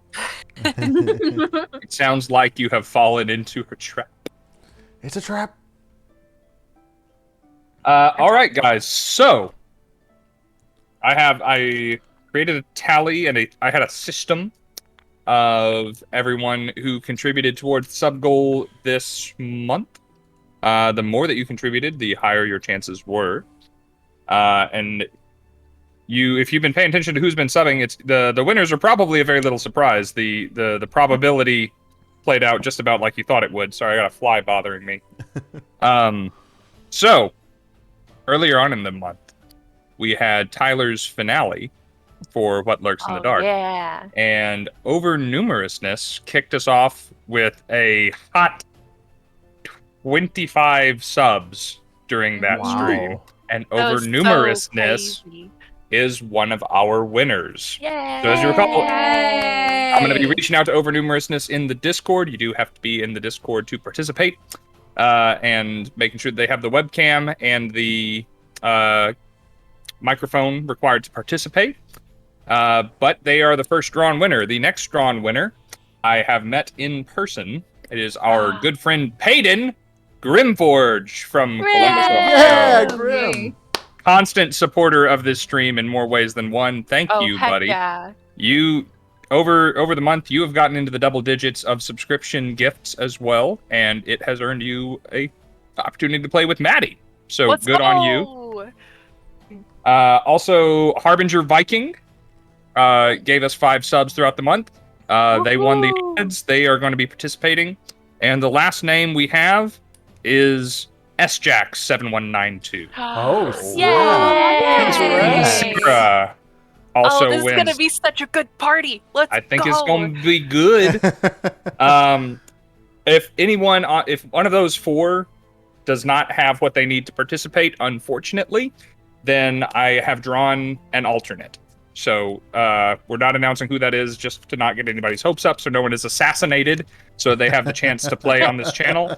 It sounds like you have fallen into her trap. It's a trap. All right, guys. So, I created a tally and I had a system of everyone who contributed towards the sub goal this month. The more that you contributed, the higher your chances were. And if you've been paying attention to who's been subbing, it's the winners are probably a very little surprise. The probability played out just about like you thought it would. Sorry, I got a fly bothering me. So earlier on in the month, we had Tyler's finale for What Lurks in the Dark. Yeah. And Over Numerousness kicked us off with a hot 25 subs during that stream. And That Over was so Numerousness crazy. is one of our winners. Yay! So as you recall, Yay! I'm going to be reaching out to Over Numerousness in the Discord. You do have to be in the Discord to participate. And making sure they have the webcam and the microphone required to participate. But they are the first drawn winner. The next drawn winner I have met in person. It is our good friend Payton Grimforge from Columbus, Ohio. Yeah, Grim. Constant supporter of this stream in more ways than one. Thank Oh, you, heck buddy. yeah. You over the month you have gotten into the double digits of subscription gifts as well, and it has earned you a opportunity to play with Maddie. So Let's good go! on you. Also, Harbinger Viking gave us 5 subs throughout the month. They won the Woohoo! heads. They are going to be participating. And the last name we have is SJack7192. Oh, Yay! Sarah also Oh, this is wins. gonna be such a good party. Let's I think go. it's going to be good. If one of those 4 does not have what they need to participate, unfortunately, then I have drawn an alternate. So we're not announcing who that is just to not get anybody's hopes up so no one is assassinated so they have the chance to play on this channel.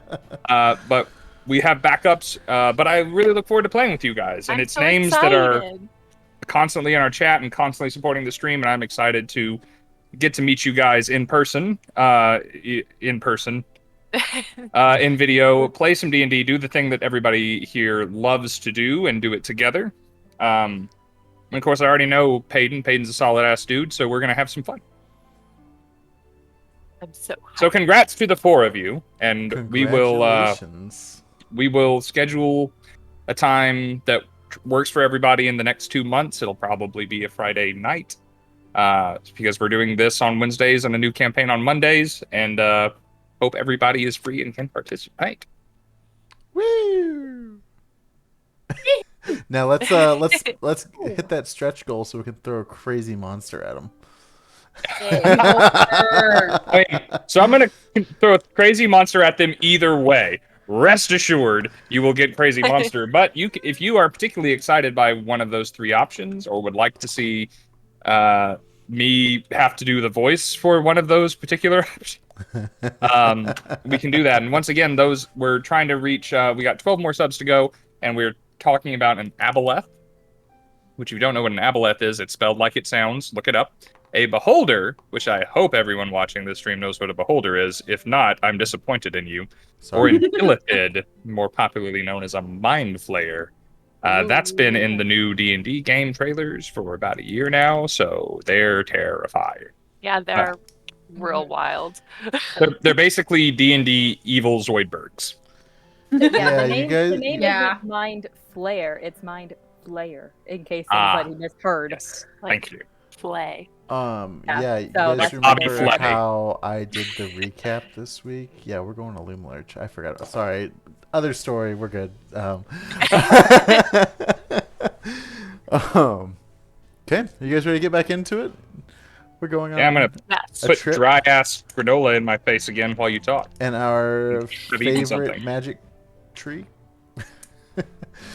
But we have backups. But I really look forward to playing with you guys. And I'm it's so names that are excited. constantly in our chat and constantly supporting the stream. And I'm excited to get to meet you guys in person. In video, play some D&D, do the thing that everybody here loves to do, and do it together. And of course, I already know Payton. Payton's a solid-ass dude, so we're going to have some fun. I'm so So congrats to the 4 of you, and we Congratulations. will schedule a time that works for everybody in the next 2 months. It'll probably be a Friday night, because we're doing this on Wednesdays and a new campaign on Mondays, and hope everybody is free and can participate. Woo! Now let's hit that stretch goal so we can throw a crazy monster at him. So I'm gonna throw a crazy monster at them either way. Rest assured, you will get crazy monster. But if you are particularly excited by one of those 3 options, or would like to see me have to do the voice for one of those particular options, we can do that. And once again, those we're trying to reach. We got 12 more subs to go, and we're talking about an aboleth. Which, if you don't know what an aboleth is, it's spelled like it sounds. Look it up. a beholder, which I hope everyone watching this stream knows what a beholder is. If not, I'm disappointed in you. Sorry. Or an illithid, more popularly known as a mind flayer. That's been in the new D&D game trailers for about a year now, so they're terrifying. Yeah, they're real wild. They're basically D&D evil Zoidbergs. Yeah, the you name, guys- the name Yeah. isn't Mind Flare, it's Mind Flayer, in case Ah, anybody misheard. Yes, Like- thank you. Flay. Yeah, you so guys that's Bobby remember Flay. how I did the recap this week? Yeah, we're going to Loomlurch. I forgot. Sorry. Other story. We're good. Okay, you guys ready to get back into it? We're going on. Yeah, I'm gonna Yes. A put trip? dry ass granola in my face again while you talk. And our Should've eaten favorite something. magic tree.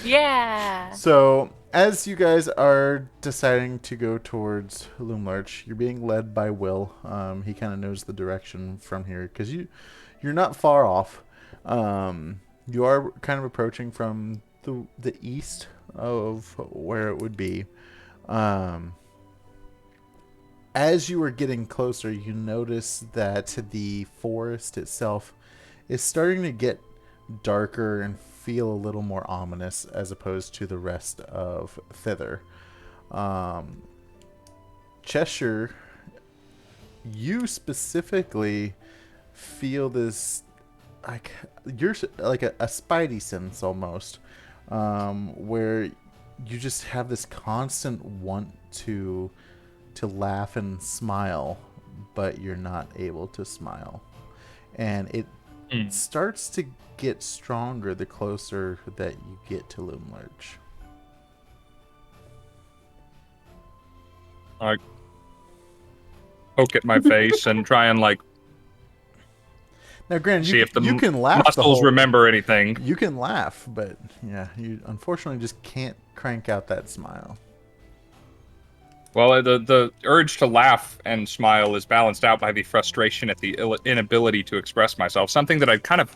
Yeah. So, as you guys are deciding to go towards Loomlurch, you're being led by Will. He kind of knows the direction from here because you're not far off. You are kind of approaching from the east of where it would be. As you are getting closer, you notice that the forest itself is starting to get darker and feel a little more ominous as opposed to the rest of thither. Cheshire, you specifically feel this, like, you're like a spidey sense almost, where you just have this constant want to laugh and smile, but you're not able to smile. And it starts to get stronger the closer that you get to Loomlurch. I poke at my face and try and like Now, granted, see if the you can laugh. the muscles whole, remember anything. You can laugh, but yeah, you unfortunately just can't crank out that smile. Well, the urge to laugh and smile is balanced out by the frustration at the inability to express myself, something that I've kind of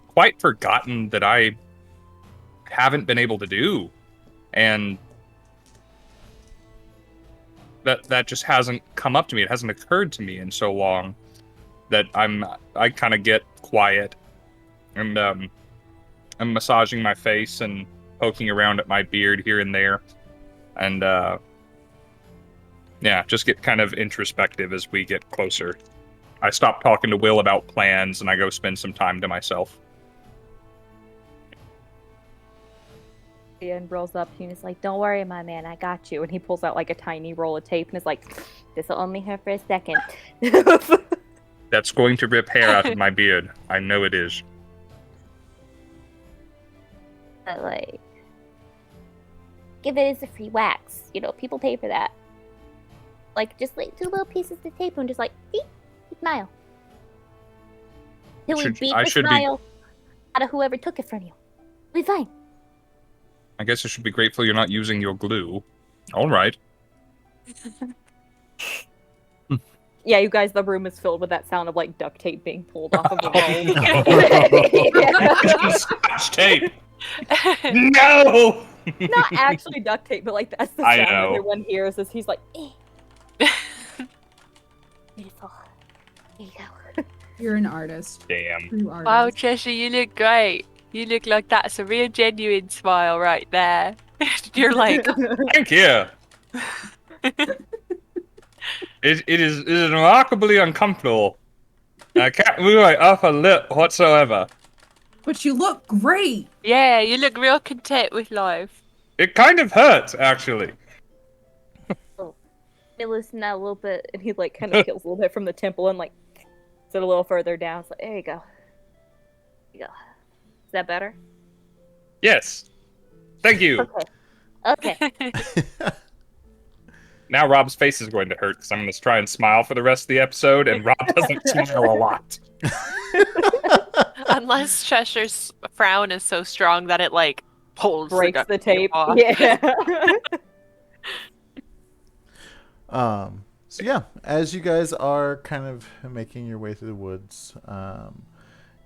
quite forgotten that I haven't been able to do. And that just hasn't come up to me. It hasn't occurred to me in so long that I kind of get quiet. And I'm massaging my face and poking around at my beard here and there. And yeah, just get kind of introspective as we get closer. I stop talking to Will about plans and I go spend some time to myself. Ian rolls up to you and is like, "Don't worry, my man, I got you." And he pulls out like a tiny roll of tape and is like, "This'll only hurt for a second." That's going to rip hair out of my beard. I know it is. But, like, give it as a free wax. You know, people pay for that. Like, just like 2 little pieces of tape and just like, beep, smile. Till we beat I the should be- smile out of whoever took it from you. We'll be fine. I guess I should be grateful you're not using your glue. All right. Yeah, you guys, the room is filled with that sound of like duct tape being pulled off of the roll. Scotch tape. No. Not actually duct tape, but like that's the I sound know. everyone hears as he's like, "Eh." Beautiful. There you go. You're an artist. Damn. True artist. Wow, Cheshire, you look great. You look like that's a real genuine smile right there. You're like, Thank you. It is remarkably uncomfortable. I can't move my upper lip whatsoever. But you look great. yeah, you look real content with life. It kind of hurts, actually. They listen out a little bit, and he like kind of peels a little bit from the temple and like sit a little further down. It's like, there you go. There you go. Is that better? Yes. Thank you. Okay. Now Rob's face is going to hurt because I'm going to try and smile for the rest of the episode, and Rob doesn't smile a lot. Unless Cheshire's frown is so strong that it like pulls Breaks the tape. off. Yeah. So yeah, as you guys are kind of making your way through the woods,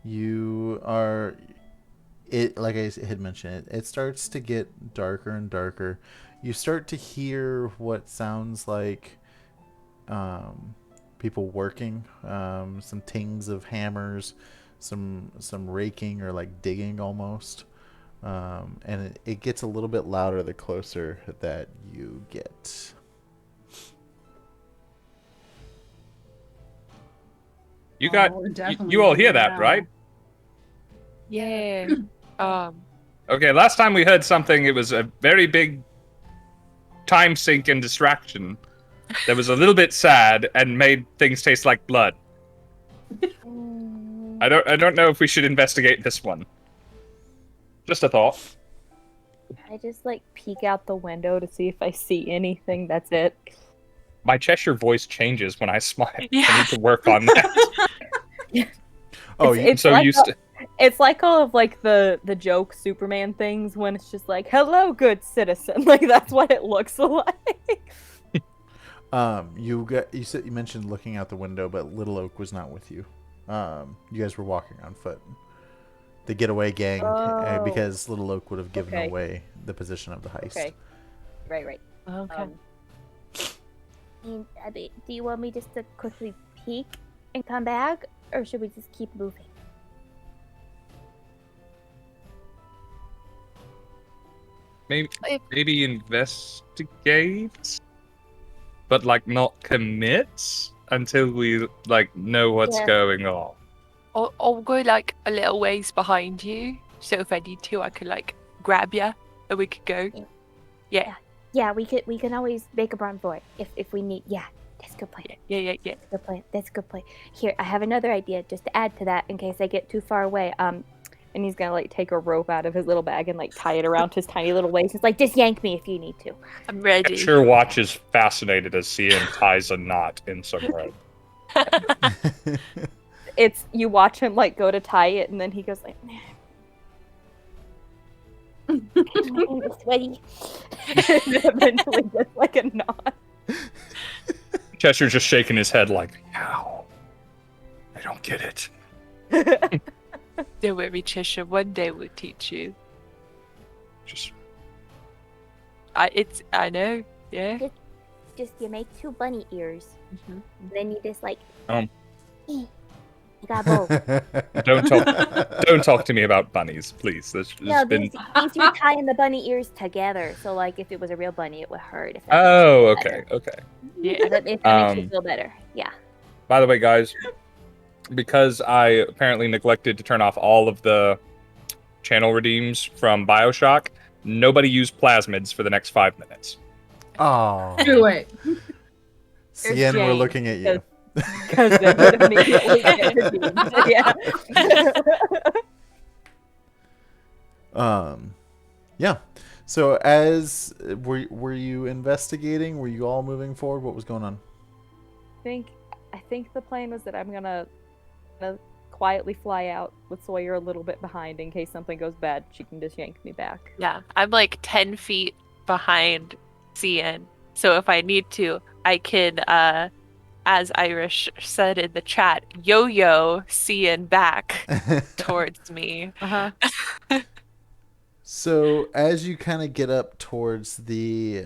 you are, it like I had mentioned, it starts to get darker and darker. You start to hear what sounds like people working, some tings of hammers, some raking or like digging almost. And it gets a little bit louder the closer that you get. You got we're definitely you all hear moving that, now. right? Yeah. Okay, last time we heard something, it was a very big time sink and distraction that was a little bit sad and made things taste like blood. I don't know if we should investigate this one. Just a thought. I just like peek out the window to see if I see anything. That's it. My Cheshire voice changes when I smile. Yeah. I need to work on that. Oh, It's so like used to. It's like all of like the joke Superman things when it's just like, "Hello, good citizen." Like that's what it looks like. You mentioned looking out the window, but Little Oak was not with you. You guys were walking on foot. The getaway gang, because Little Oak would have given Okay. away the position of the heist. Okay. Right. Okay. And, do you want me just to quickly peek and come back, or should we just keep moving? Maybe investigate, but like not commit until we like know what's Yeah. going on. I'll go like a little ways behind you, so if I need to, I could like grab you, and we could go. Yeah, we can always make a run for it if we need. Yeah, that's a good plan. Yeah. Good plan. That's a good plan. Here, I have another idea just to add to that in case I get too far away. And he's gonna like take a rope out of his little bag and like tie it around his tiny little waist. It's like just yank me if you need to. I'm ready. Sure, Watch is fascinated as Cian ties a knot in some rope. It's you watch him like go to tie it, and then he goes like, I'm sweaty. and eventually gets like a knot. Cheshire's just shaking his head like, how? I don't get it. Don't worry, Cheshire. One day we'll teach you. Just I know. Yeah. Just you make 2 bunny ears, Mhm. and then you just like. Um. I got both. don't talk to me about bunnies, please. There's No, been. these you're tying the bunny ears together. So like, if it was a real bunny, it would hurt. If that Oh, makes you feel okay. Yeah. better. If that makes you Um, feel better, yeah. By the way, guys, because I apparently neglected to turn off all of the channel redeems from BioShock, nobody used plasmids for the next 5 minutes. Oh, Do it. Cian, we're Jane, looking at you. Because they would immediately get redeemed. Yeah. Yeah. So as were you investigating? Were you all moving forward? What was going on? I think the plan was that I'm gonna quietly fly out with Sawyer a little bit behind in case something goes bad. She can just yank me back. Yeah. I'm like 10 feet behind Cian, so if I need to, I can, as Irish said in the chat, yo-yo Cian back towards me. Uh-huh. So as you kind of get up towards the,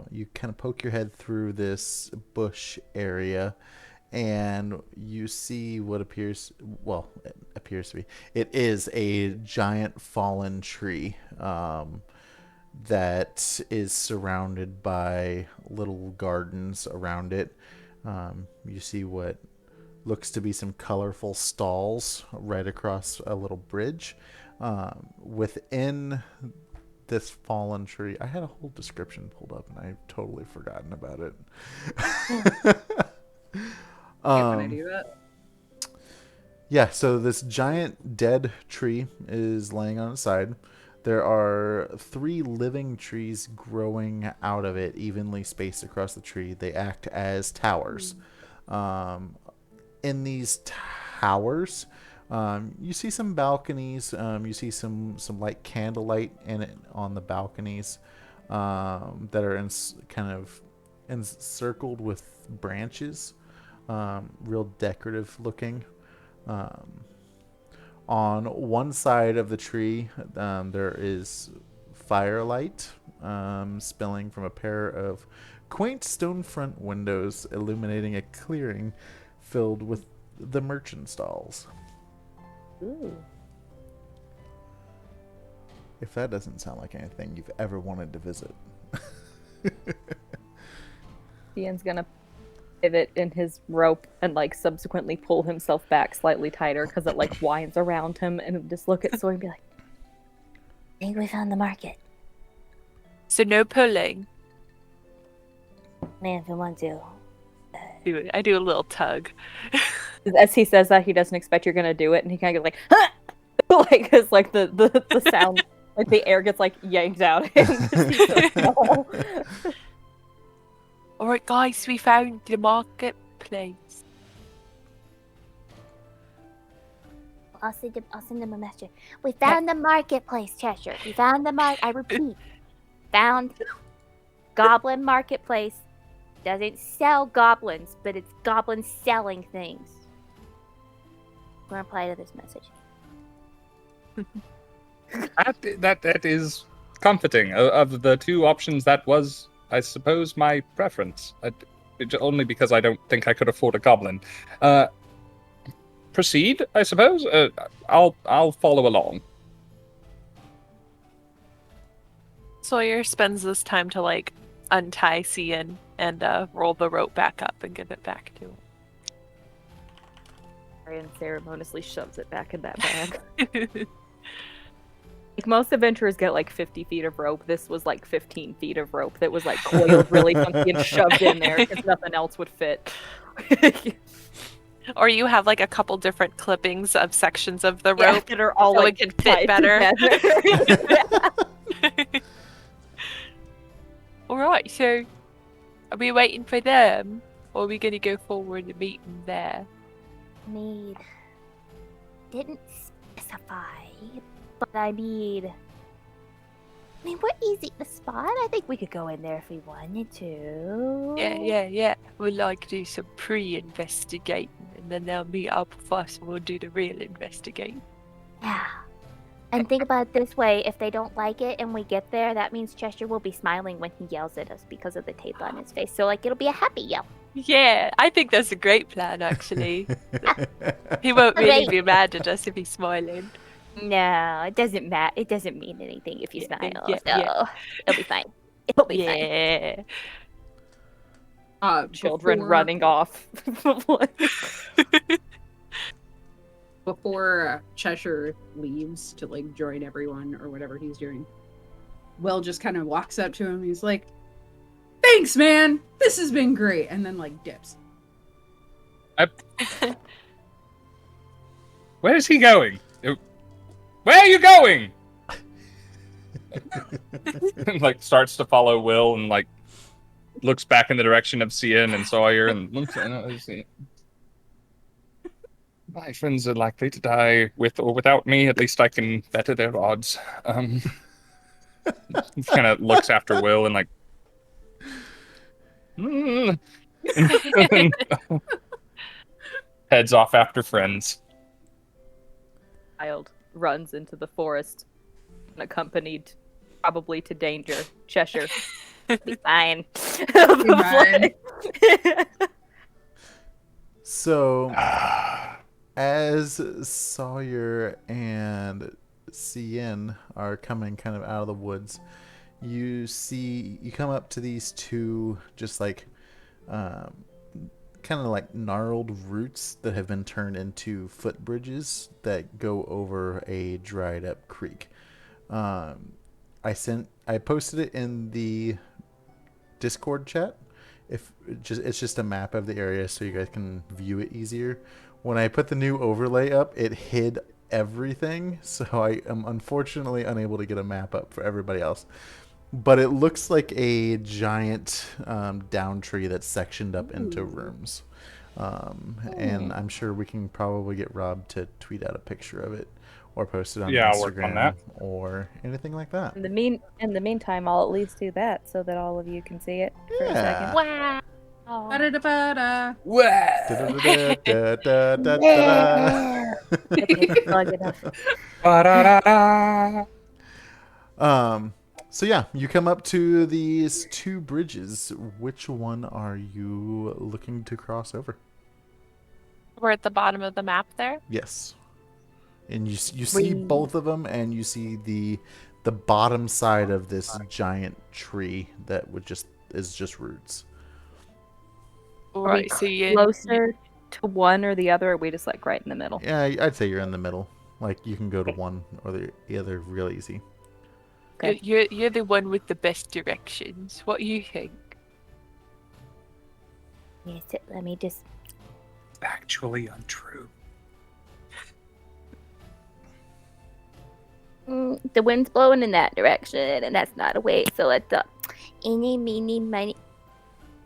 you kind of poke your head through this bush area, and you see what appears, well, it appears to be, it is a giant fallen tree that is surrounded by little gardens around it. You see what looks to be some colorful stalls right across a little bridge. Within this fallen tree, I had a whole description pulled up and I've totally forgotten about it. Can I do that? Yeah, so this giant dead tree is laying on its side. There are 3 living trees growing out of it, evenly spaced across the tree. They act as towers. In these towers, you see some balconies. You see some light candlelight in it on the balconies that are kind of encircled with branches, real decorative looking. On one side of the tree, there is firelight spilling from a pair of quaint stone front windows illuminating a clearing filled with the merchant stalls. Ooh. If that doesn't sound like anything you've ever wanted to visit. Ian's gonna pivot in his rope and like subsequently pull himself back slightly tighter because it like winds around him, and just look at Sawyer and be like, I think we found the market. So no pulling. Man, if we want to. I do a little tug. as he says that, he doesn't expect you're gonna do it, and he kind of goes like, huh! Like, it's like the sound, like the air gets like yanked out of him. 'Cause he's so small. All right, guys, we found the marketplace. I'll send them a message. We found the marketplace, Cheshire. We found the I repeat, found goblin marketplace. Doesn't sell goblins, but it's goblins selling things. We're gonna reply to this message. That is comforting. Of the two options, that was, I suppose, my preference. Only because I don't think I could afford a goblin. Proceed, I suppose. I'll follow along. Sawyer spends this time to like untie Scinn and roll the rope back up and give it back to him. And ceremoniously shoves it back in that bag. Like most adventurers get like 50 feet of rope. This was like 15 feet of rope that was like coiled really funky and shoved in there because nothing else would fit. Or you have like a couple different clippings of sections of the Yeah, rope that are all so like it can fit tied better. together. All right, so are we waiting for them, or are we gonna go forward and meet them there? Didn't specify, but I mean, we're easy to spot. I think we could go in there if we wanted to. Yeah. We'll like do some pre-investigating, and then they'll meet up with us, and we'll do the real investigating. Yeah. And think about it this way, if they don't like it and we get there, that means Cheshire will be smiling when he yells at us because of the tape on his face. So, like, it'll be a happy yell. Yeah, I think that's a great plan, actually. He won't really Great. be mad at us if he's smiling. No, it doesn't matter. It doesn't mean anything if you Yeah, smile. yeah, So, yeah. it'll be fine. It'll be fine. Yeah. Children Before- running off. Before Cheshire leaves to like join everyone or whatever he's doing, Will just kind of walks up to him. He's like, "Thanks, man. This has been great," and then like dips. Where is he going? Where are you going? Like starts to follow Will and like looks back in the direction of Scinn and Sawyer and looks at my friends are likely to die with or without me. At least I can better their odds. Kind of looks after Will and like. Heads off after friends. Child runs into the forest, accompanied probably to danger. Cheshire. Be fine. fine. So, as Sawyer and Scinn are coming kind of out of the woods, you come up to these two just like kind of like gnarled roots that have been turned into footbridges that go over a dried up creek. I posted it in the Discord chat. It's just a map of the area so you guys can view it easier. When I put the new overlay up, it hid everything, so I am unfortunately unable to get a map up for everybody else. But it looks like a giant down tree that's sectioned up into rooms. And I'm sure we can probably get Rob to tweet out a picture of it or post it on Yeah, Instagram I'll work on that. or anything like that. In the meantime, I'll at least do that so that all of you can see it for a Yeah. second. Wow. Ba-da-da-ba-da. Da-da-da-da-da-da-da-da. Okay, plug it up. Ba-da-da-da. So yeah, you come up to these two bridges. Which one are you looking to cross over? We're at the bottom of the map there. Yes. And you see both of them, and you see the bottom side of this giant tree that is just roots. Are we Right, so closer to one or the other, or are we just like right in the middle? Yeah, I'd say you're in the middle. Like you can go to one or the other real easy. Okay. you're the one with the best directions. What do you think? Yes, let me just. Actually untrue. The wind's blowing in that direction, and that's not a way. So let's eeny, meeny, miny.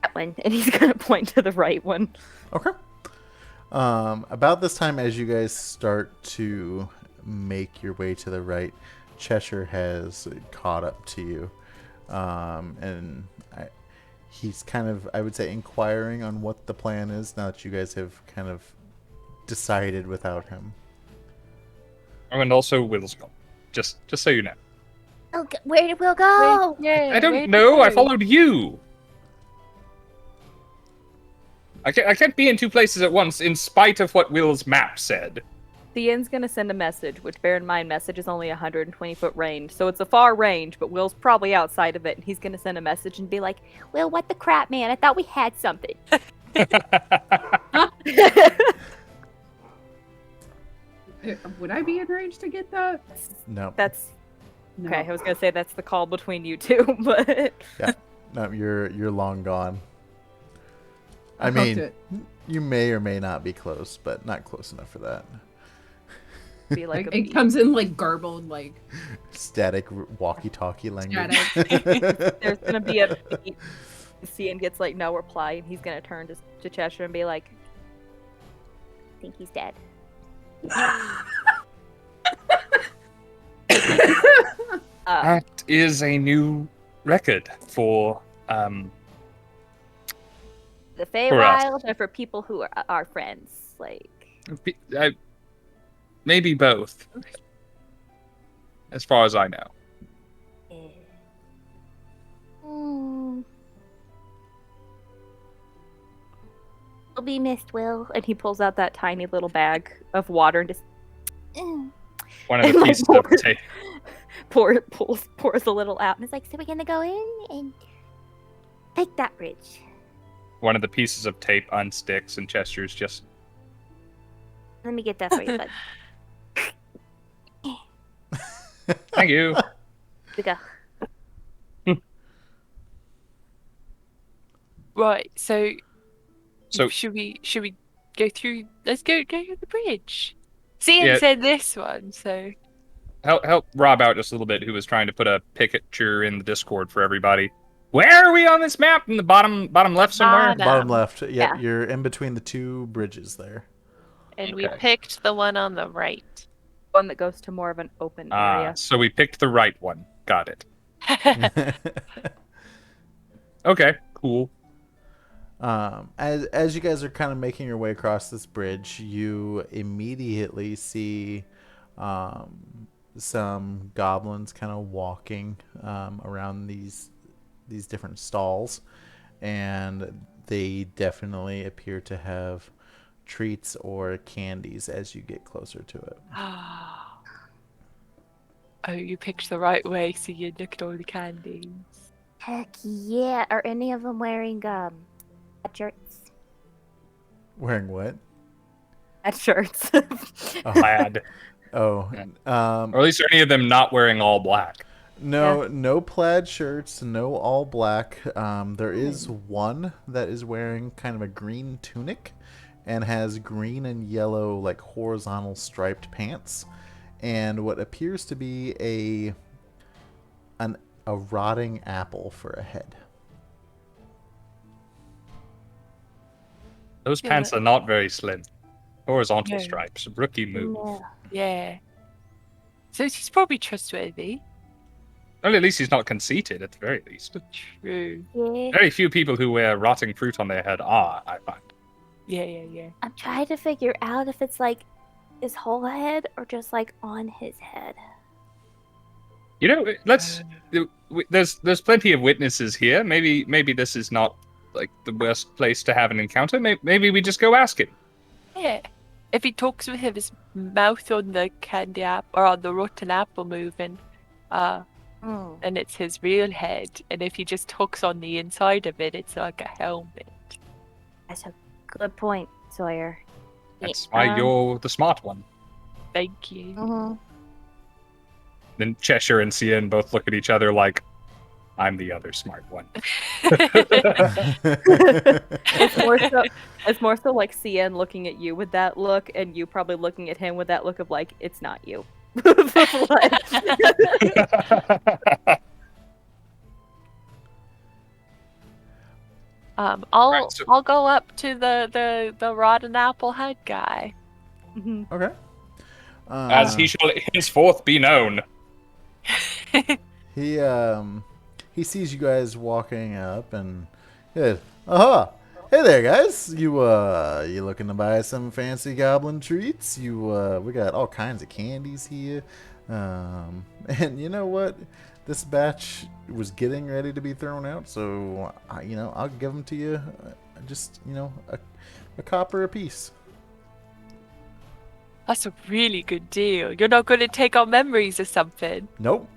That one, And he's gonna point to the right one. Okay. About this time, as you guys start to make your way to the right, Cheshire has caught up to you, and he's kind of, I would say, inquiring on what the plan is now that you guys have kind of decided without him. Oh, and also Will's gone. Just so you know. Oh, where did Will go? I don't know. I followed you. I can't be in two places at once, in spite of what Will's map said. The inn's gonna send a message, which bear in mind, message is only 120-foot range, so it's a far range, but Will's probably outside of it, and he's gonna send a message and be like, Will, what the crap, man? I thought we had something. Would I be in range to get that? No. that's No. okay. I was gonna say that's the call between you two, but No, you're long gone. I hooked mean, it. you may or may not be close, but not close enough for that. be like Like, a it bee. comes in like garbled, like Static walkie-talkie language. static. There's gonna be a beat. Cian gets like no reply, and he's gonna turn to Cheshire and be like, I think he's dead. That is a new record for The For us. Feywild are for people who are our friends. Like, maybe both, as far as I know. mm. Will be missed, Will. and he pulls out that tiny little bag of water and just Mm. One of And, the like, pieces of tape. pours a little out. And it's like, so we're gonna go in and take that bridge. One of the pieces of tape unsticks, and Chester's just Let me get that for you, bud. thank you. We go. Right, so So should we go through? Let's go through the bridge. Cian Yeah. said this one, so help Rob out just a little bit, who was trying to put a picture in the Discord for everybody. Where are we on this map? In the bottom left somewhere? Bottom. Bottom left. Yeah, Yeah. you're in between the two bridges there. and we Okay. picked the one on the right. one that goes to more of an open area. So we picked the right one. Got it. Okay, cool. As you guys are kind of making your way across this bridge, you immediately see some goblins kind of walking around these different stalls, and they definitely appear to have treats or candies as you get closer to it. Oh, you picked the right way, so you look at all the candies. Heck yeah. Are any of them wearing shirts? Wearing what? At shirts. Plaid. Oh, Or at least are any of them not wearing all black? no plaid shirts, no all black. There is one that is wearing kind of a green tunic and has green and yellow like horizontal striped pants, and what appears to be a rotting apple for a head. Those Yeah, pants are not very slim. Horizontal No. stripes. Rookie move. No. Yeah. So he's probably trustworthy. Well, at least he's not conceited, at the very least. True. Yeah. Very few people who wear rotting fruit on their head are, I find. Yeah. I'm trying to figure out if it's like his whole head or just like on his head. You know, let's. There's plenty of witnesses here. Maybe this is not like the worst place to have an encounter. Maybe we just go ask him. Yeah. If he talks with his mouth on the candy apple or on the rotten apple moving, and it's his real head. And if he just talks on the inside of it, it's like a helmet. That's a good point, Sawyer. That's why you're the smart one. Thank you. Then Cheshire and Scinn both look at each other like, I'm the other smart one. It's more so like Scinn looking at you with that look, and you probably looking at him with that look of like, it's not you. I'll go up to the rotten apple head guy. Okay. As he shall henceforth be known. He sees you guys walking up and hey there guys, you looking to buy some fancy goblin treats? We got all kinds of candies here, and you know what, this batch was getting ready to be thrown out, so I'll give them to you, just a copper a piece. That's a really good deal. You're not going to take our memories or something. Nope.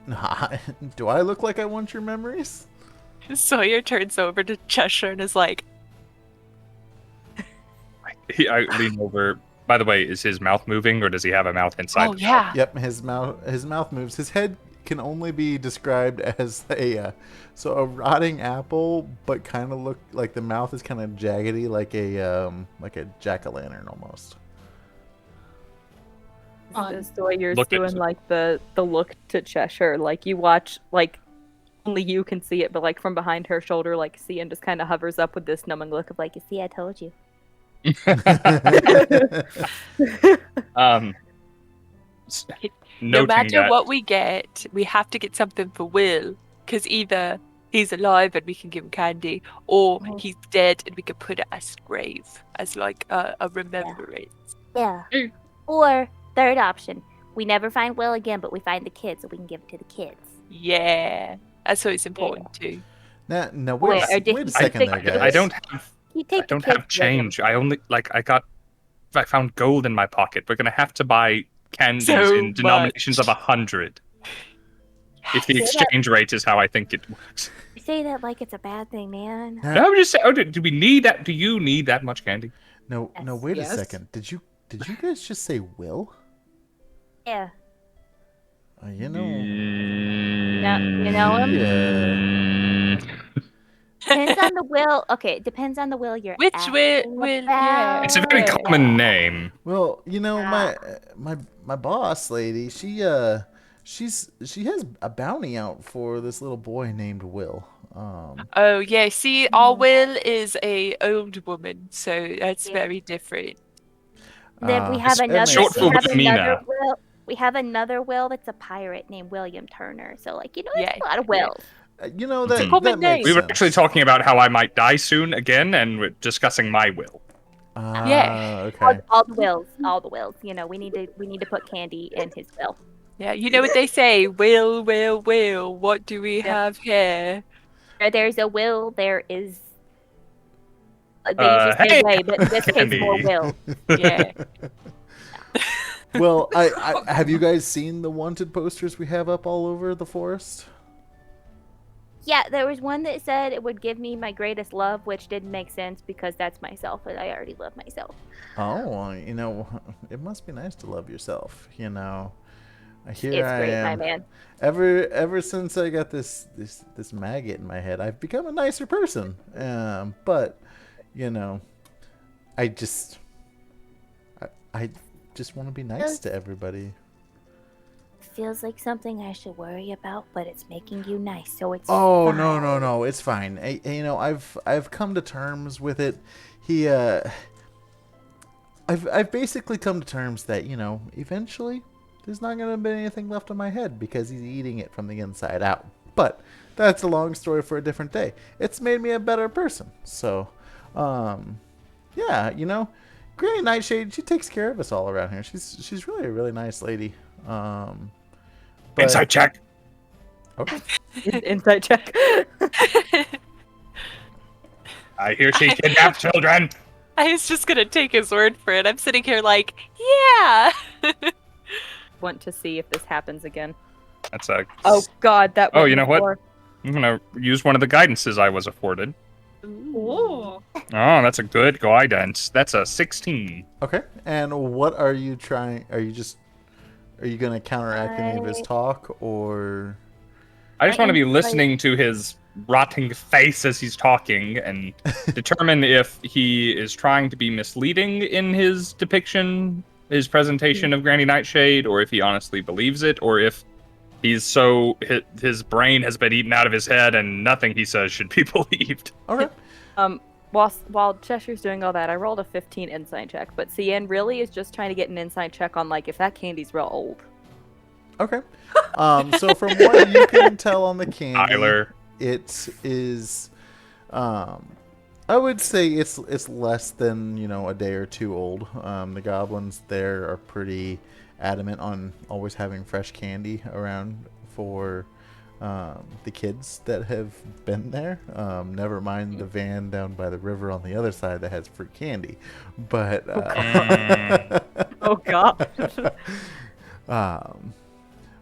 Do I look like I want your memories? Sawyer turns over to Cheshire and is like, I lean over. By the way, is his mouth moving, or does he have a mouth inside? oh yeah. Yep, his mouth moves. His head can only be described as a rotting apple, but kind of look like the mouth is kind of jaggedy, like a jack-o'-lantern almost. Sawyer's Look at doing like the look to Cheshire, like you watch, like only you can see it, but like from behind her shoulder, like Scinn just kind of hovers up with this numbing look of like, you see, I told you. No matter that, what we get, we have to get something for Will, because either he's alive and we can give him candy, or he's dead and we can put it at his grave as like a remembrance. Yeah. Or third option, we never find Will again, but we find the kids, so we can give it to the kids. Yeah, that's always important too. Now wait a second there, guys. I don't have change. I found gold in my pocket. We're gonna have to buy candies in denominations of 100. If the exchange rate is how I think it works. You say that like it's a bad thing, man. No, I'm just saying. Do we need that? Do you need that much candy? No, wait a second. Did you guys just say Will? Yeah. You know. You know him? Yeah. Depends on the will. Okay, it depends on the will you're Which asking will? about. Yeah. It's a very common name. Well, my boss lady, she has a bounty out for this little boy named Will. Oh yeah. See, our Will is a old woman, so that's very different. Then we have another. Short for Wilhelmina. We have another Will that's a pirate named William Turner. So, like, there's a lot of Yeah. Wills. That makes We were sense. actually talking about how I might die soon again, and we're discussing my will. Yeah. Okay. All the Wills. We need to put candy in his will. Yeah, you know what they say? Will. What do we have here? Where there's a will, there is. They usually say hey, way, but in this case, Candy. more will. Yeah. Well, I have you guys seen the wanted posters we have up all over the forest? Yeah, there was one that said it would give me my greatest love, which didn't make sense because that's myself, and I already love myself. Oh, well, it must be nice to love yourself. Here It's I great, am. my man. Ever since I got this maggot in my head, I've become a nicer person. But I just want to be nice to everybody. Feels like something I should worry about, but it's making you nice, so it's Oh fine. no, it's fine. I've come to terms with it. I've basically come to terms that eventually there's not gonna be anything left on my head because he's eating it from the inside out. But that's a long story for a different day. It's made me a better person. So, yeah, Granny Nightshade, she takes care of us all around here. She's really a really nice lady. But Inside check. Okay. Insight check. I hear she kidnapped children. I was just gonna take his word for it. I'm sitting here like, yeah. Want to see if this happens again. That's a. Oh God, that. Oh, went you know what? before. I'm gonna use one of the guidances I was afforded. Ooh. Oh, that's a good guidance. That's a 16. Okay. And what are you trying? Are you gonna counteract any of his talk, or? I just want to be am, listening to his rotting face as he's talking and determine if he is trying to be misleading in his depiction, his presentation of Granny Nightshade, or if he honestly believes it, or if he's so his brain has been eaten out of his head and nothing he says should be believed. Okay. While Cheshire's doing all that, I rolled a 15 insight check, but Cien really is just trying to get an insight check on like if that candy's real old. Okay. So from what you can tell on the candy, Tyler. it is. I would say it's less than a day or two old. The goblins there are pretty adamant on always having fresh candy around for the kids that have been there. Never mind the van down by the river on the other side that has free candy. But Oh God.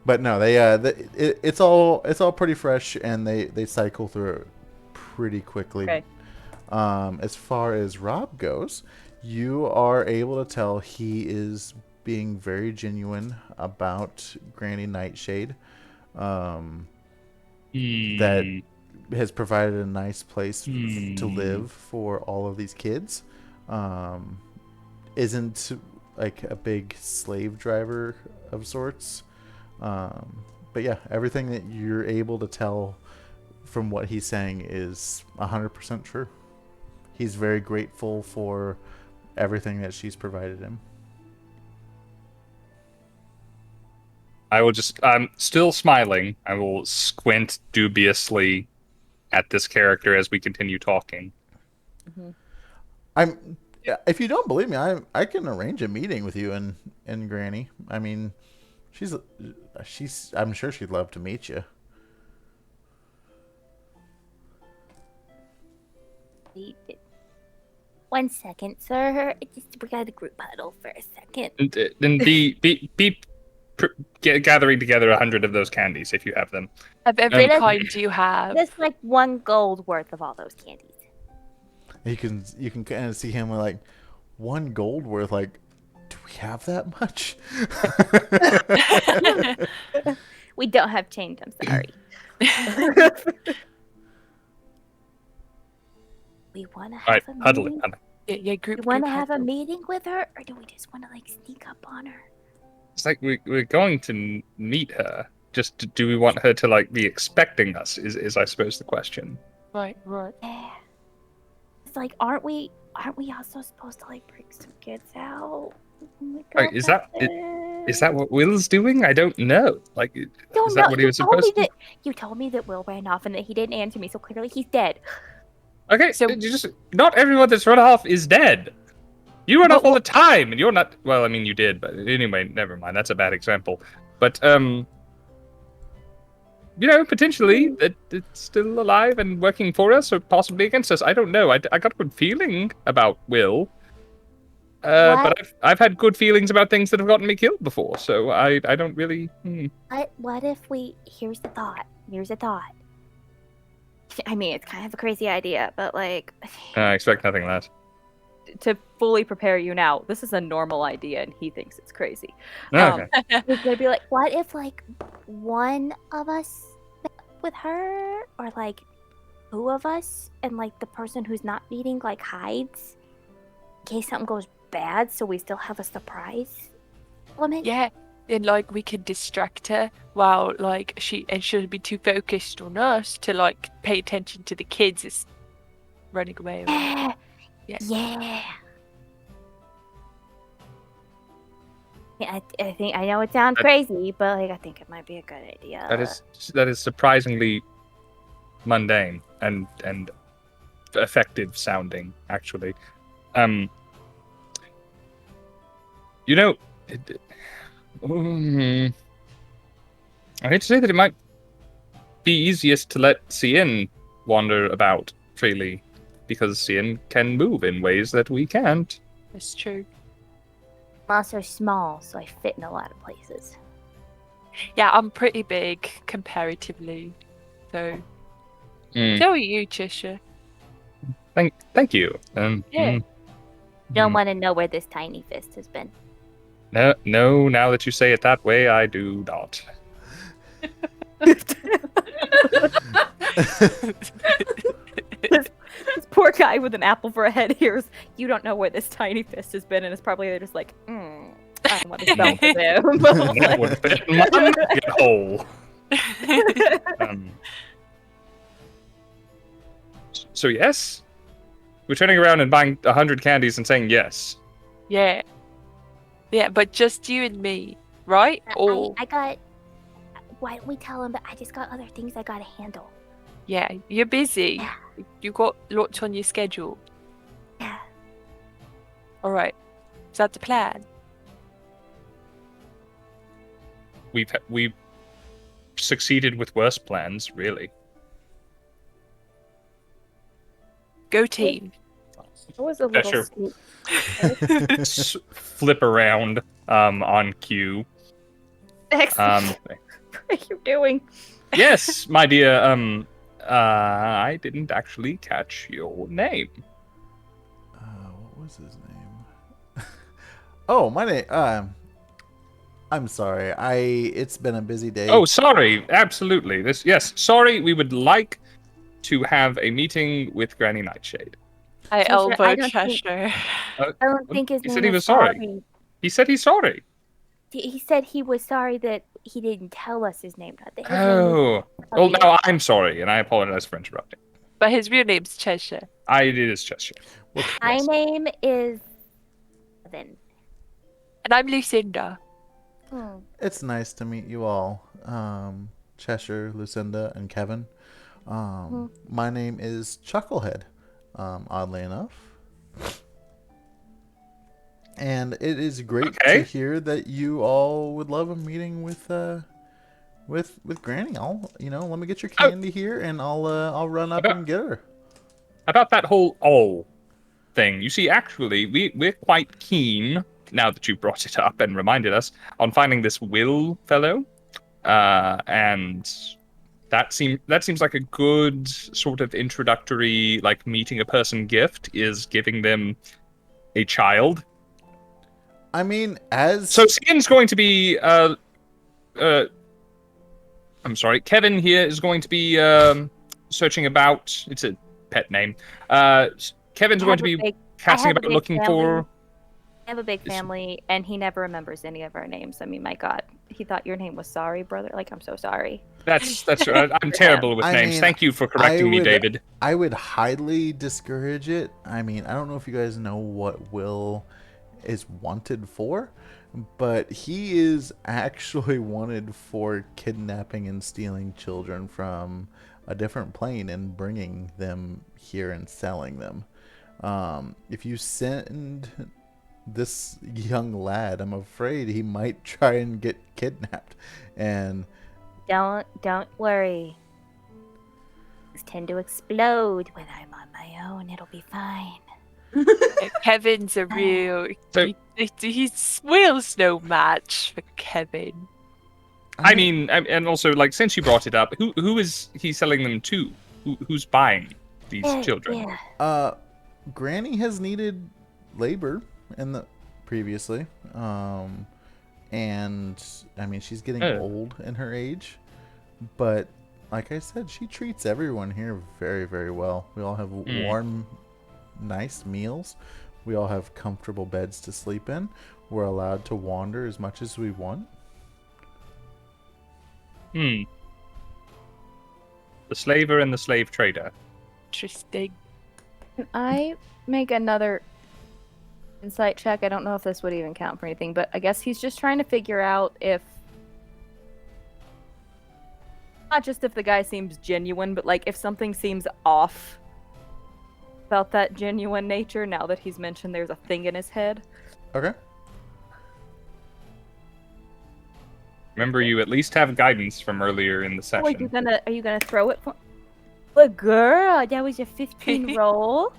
but no, it's all pretty fresh, and they cycle through it pretty quickly. Okay. As far as Rob goes, you are able to tell he is being very genuine about Granny Nightshade. That has provided a nice place to live for all of these kids. Isn't like a big slave driver of sorts. But yeah, everything that you're able to tell from what he's saying is 100% true. He's very grateful for everything that she's provided him. I'm still smiling. I will squint dubiously at this character as we continue talking. Mm-hmm. If you don't believe me, I can arrange a meeting with you and Granny. I mean, I'm sure she'd love to meet you. One second, sir. We got a group huddle for a second. Then gathering together 100 of those candies if you have them. Of every Okay. kind you have. That's like 1 gold worth of all those candies. You can kind of see him with like 1 gold worth. Like, do we have that much? We don't have change, I'm sorry. We want to All right, have a huddle meeting. it. Yeah, We group. want to group have a huddle. meeting with her, or do we just want to like sneak up on her? It's like we're going to meet her. Just do we want her to like be expecting us? Is I suppose the question. Right. Yeah. It's like, aren't we also supposed to like bring some kids out? when we go Like, is that back there? Is that what Will's doing? I don't know. Like, Don't is that know. what he You was told me supposed to? that- You told me that Will ran off and that he didn't answer me, so clearly he's dead. Okay, So- so not everyone that's run off is dead. You run off all the time, and you're not. Well, I mean, you did, but anyway, never mind. That's a bad example. But potentially it's still alive and working for us, or possibly against us. I don't know. I got a good feeling about Will. But I've had good feelings about things that have gotten me killed before, so I don't really. What if we... Here's a thought. I mean, it's kind of a crazy idea, but like... I expect nothing less. To fully prepare you now, this is a normal idea, and he thinks it's crazy. Okay. It's gonna be like, what if like one of us met with her, or like 2 of us, and like the person who's not meeting like hides in case something goes bad, so we still have a surprise element. Yeah, and like we could distract her while like she'll be too focused on us to like pay attention to the kids is running away. Yeah. Yeah. Yeah. I think I know it sounds That- crazy, but like I think it might be a good idea. That is surprisingly mundane and effective sounding, actually. I hate to say that it might be easiest to let Scinn wander about freely, because Scinn can move in ways that we can't. That's true. I'm also small, so I fit in a lot of places. Yeah, I'm pretty big comparatively. So, Mm. so are you, Cheshire. Thank you. Yeah. Don't want to know where this tiny fist has been. No, now that you say it that way, I do not. This poor guy with an apple for a head hears, you don't know where this tiny fist has been, and it's probably just like, I want to spell for them. That would fit in my nugget hole. So yes? We're turning around and buying 100 candies and saying yes. Yeah. Yeah, but just you and me, right? Or I got. Why don't we tell him? But I just got other things I gotta handle. yeah, you're busy. Yeah. You got lots on your schedule. Yeah. All right. Is that the plan? We've succeeded with worse plans, really. Go team. It was a little Cheshire. sneak. Flip around on cue. Excellent. What are you doing? Yes, my dear. I didn't actually catch your name. What was his name? Oh, my name. I'm sorry. It's been a busy day. Oh, sorry. Absolutely. Sorry. We would like to have a meeting with Granny Nightshade. I Cheshire, elbow I don't Cheshire. I don't think his He name said he is was sorry. He said he's sorry. He said he was sorry that he didn't tell us his name. Not that his name Oh. Well, was no, I'm sorry, and I apologize for interrupting. But his real name's Cheshire. It is Cheshire. My name is Kevin. And I'm Lucinda. Hmm. It's nice to meet you all. Cheshire, Lucinda, and Kevin. My name is Chucklehead, oddly enough. And it is great to hear that you all would love a meeting with Granny. Let me get your candy here, and I'll run up and get her. About that whole thing, you see, actually, we're quite keen, now that you brought it up and reminded us, on finding this Will fellow, and that seems like a good sort of introductory, like meeting a person gift is giving them a child. I mean, so Skinn's going to be I'm sorry, Kevin here is going to be searching about. It's a pet name. Kevin's going to be casting about looking for. I have a big family, and he never remembers any of our names. I mean, my God, he thought your name was Sorry, brother. Like, I'm so sorry. That's I'm terrible with names. Thank you for correcting me, David. I would highly discourage it. I mean, I don't know if you guys know what Will is wanted for, but he is actually wanted for kidnapping and stealing children from a different plane and bringing them here and selling them. If you send this young lad, I'm afraid he might try and get kidnapped. And don't worry. Things tend to explode when I'm on my own. It'll be fine. Kevin's a real. He's Will's no match for Kevin. I mean, and also, like, since you brought it up, who is he selling them to? Who's buying these children? Yeah. Granny has needed labor previously, and I mean, she's getting old in her age, but like I said, she treats everyone here very, very well. We all have warm, nice meals. We all have comfortable beds to sleep in. We're allowed to wander as much as we want. The slaver and the slave trader. Interesting. Can I make another insight check? I don't know if this would even count for anything, but I guess he's just trying to figure out if, not just if the guy seems genuine, but like if something seems off about that genuine nature now that he's mentioned there's a thing in his head. Okay. Remember, you at least have guidance from earlier in the Oh, are you session. gonna throw it for? But girl, that was a 15 roll.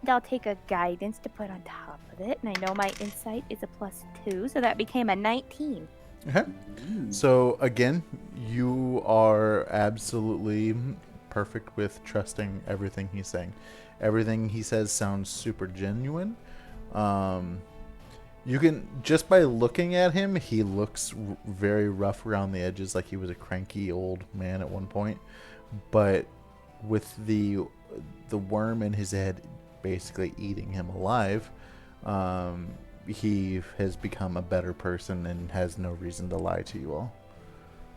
And I'll take a guidance to put on top of it, and I know my insight is a +2, so that became a 19. Okay. So again, you are absolutely perfect with trusting everything he's saying. Everything he says sounds super genuine. You can, just by looking at him, he looks very rough around the edges, like he was a cranky old man at one point. But with the worm in his head basically eating him alive, he has become a better person and has no reason to lie to you all.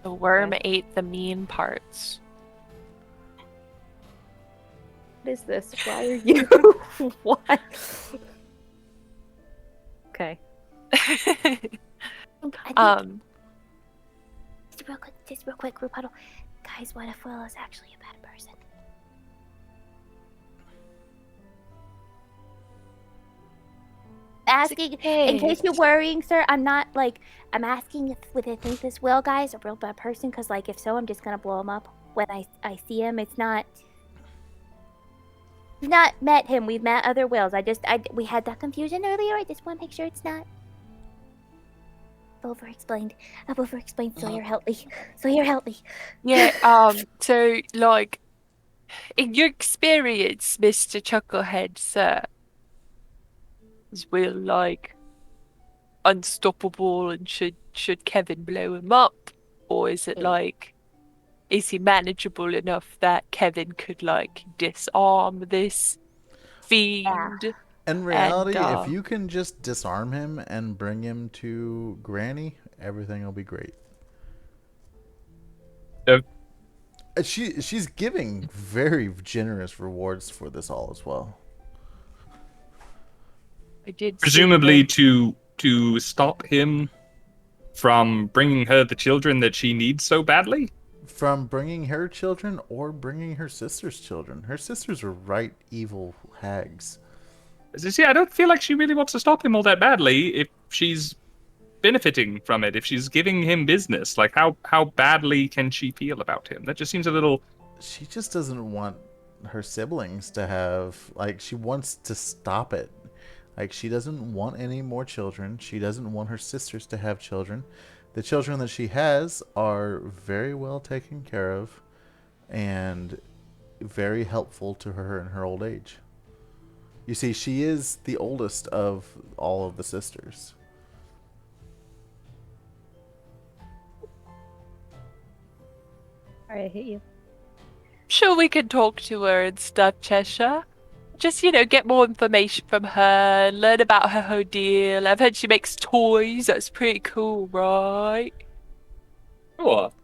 The worm ate the mean parts. What is this? Why are you? What? Okay. I think, just real quick, group huddle. Guys, what if Will is actually a bad person? Asking, in case you're worrying, sir, I'm not, like, I'm asking if I think this Will guy is a real bad person, because, like, if so, I'm just gonna blow him up when I see him. It's not... We've not met him, we've met other Wills. We had that confusion earlier, I just want to make sure it's not... I've over-explained, so you're healthy. Yeah, so, like, in your experience, Mr. Chucklehead, sir, is Will, like, unstoppable and should Kevin blow him up? Or is it, like, is he manageable enough that Kevin could, like, disarm this fiend? In reality, And, if you can just disarm him and bring him to Granny, everything will be great. She's giving very generous rewards for this all as well. I did Presumably to stop him from bringing her the children that she needs so badly? From bringing her children or bringing her sister's children. Her sisters are right evil hags. See, I don't feel like she really wants to stop him all that badly if she's benefiting from it, if she's giving him business. Like, how badly can she feel about him? That just seems a little... She just doesn't want her siblings to have... Like, she wants to stop it. Like, she doesn't want any more children. She doesn't want her sisters to have children. The children that she has are very well taken care of and very helpful to her in her old age. You see, she is the oldest of all of the sisters. Alright, I hate you. Sure, we can talk to her and stuff, Cheshire. Just, get more information from her, learn about her whole deal. I've heard she makes toys. That's pretty cool, right? What?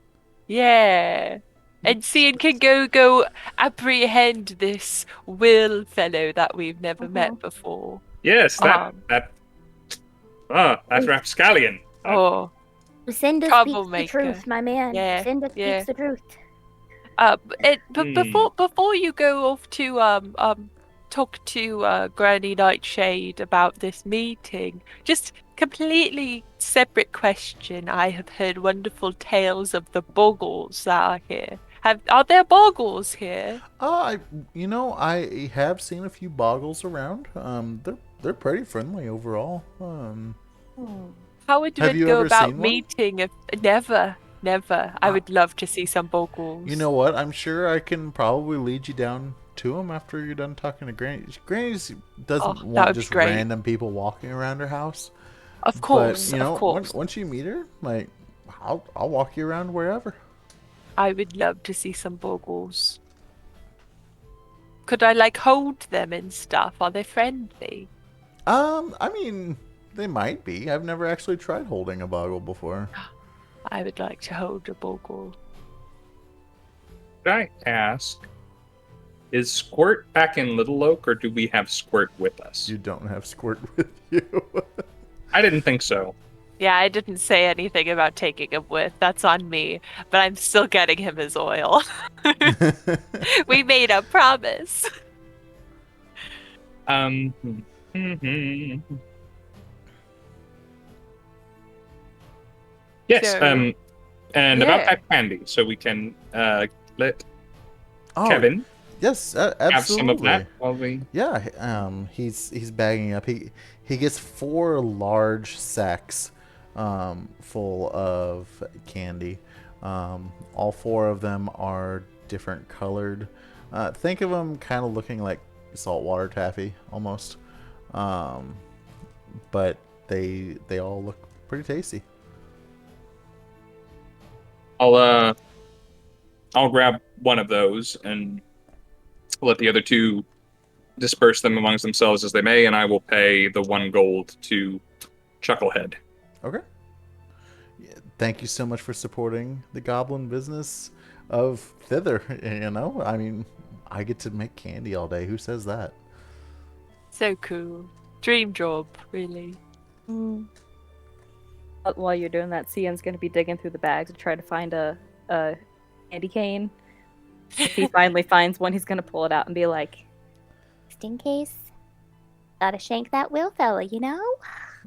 Yeah. And Scinn can go apprehend this Will fellow that we've never met before. Yes, that rapscallion. Oh, Lucinda speaks the troublemaker. truth, my man. Yeah, Lucinda yeah. speaks the truth. But before you go off to talk to Granny Nightshade about this meeting, just completely separate question. I have heard wonderful tales of the boggles that are here. Are there boggles here? I have seen a few boggles around. They're pretty friendly overall. How would Have it you go ever about seen one? meeting if never? I would love to see some boggles. You know what? I'm sure I can probably lead you down to them after you're done talking to Granny. Granny doesn't that want would be just great. random people walking around her house. Of course, But, of course. once you meet her, like, I'll walk you around wherever. I would love to see some boggles. Could I, like, hold them and stuff? Are they friendly? I mean, they might be. I've never actually tried holding a boggle before. I would like to hold a boggle. Could I ask, is Squirt back in Little Oak, or do we have Squirt with us? You don't have Squirt with you. I didn't think so. Yeah, I didn't say anything about taking him with. That's on me. But I'm still getting him his oil. We made a promise. Yes, So- And about Yeah. that candy, so we can let Oh, Kevin yes, have some of absolutely. that while we. Yeah, he's bagging up. He gets 4 large sacks, full of candy. All 4 of them are different colored. Think of them kind of looking like saltwater taffy almost, but they all look pretty tasty. I'll grab one of those and let the other 2 disperse them amongst themselves as they may, and I will pay the 1 gold to Chucklehead. Okay. Yeah, thank you so much for supporting the goblin business of Thither. You know, I mean, I get to make candy all day. Who says that? So cool. Dream job, really. But while you're doing that, Cian's gonna be digging through the bags to try to find a candy cane. If he finally finds one, he's gonna pull it out and be like, Just in case. Gotta shank that will fella, you know?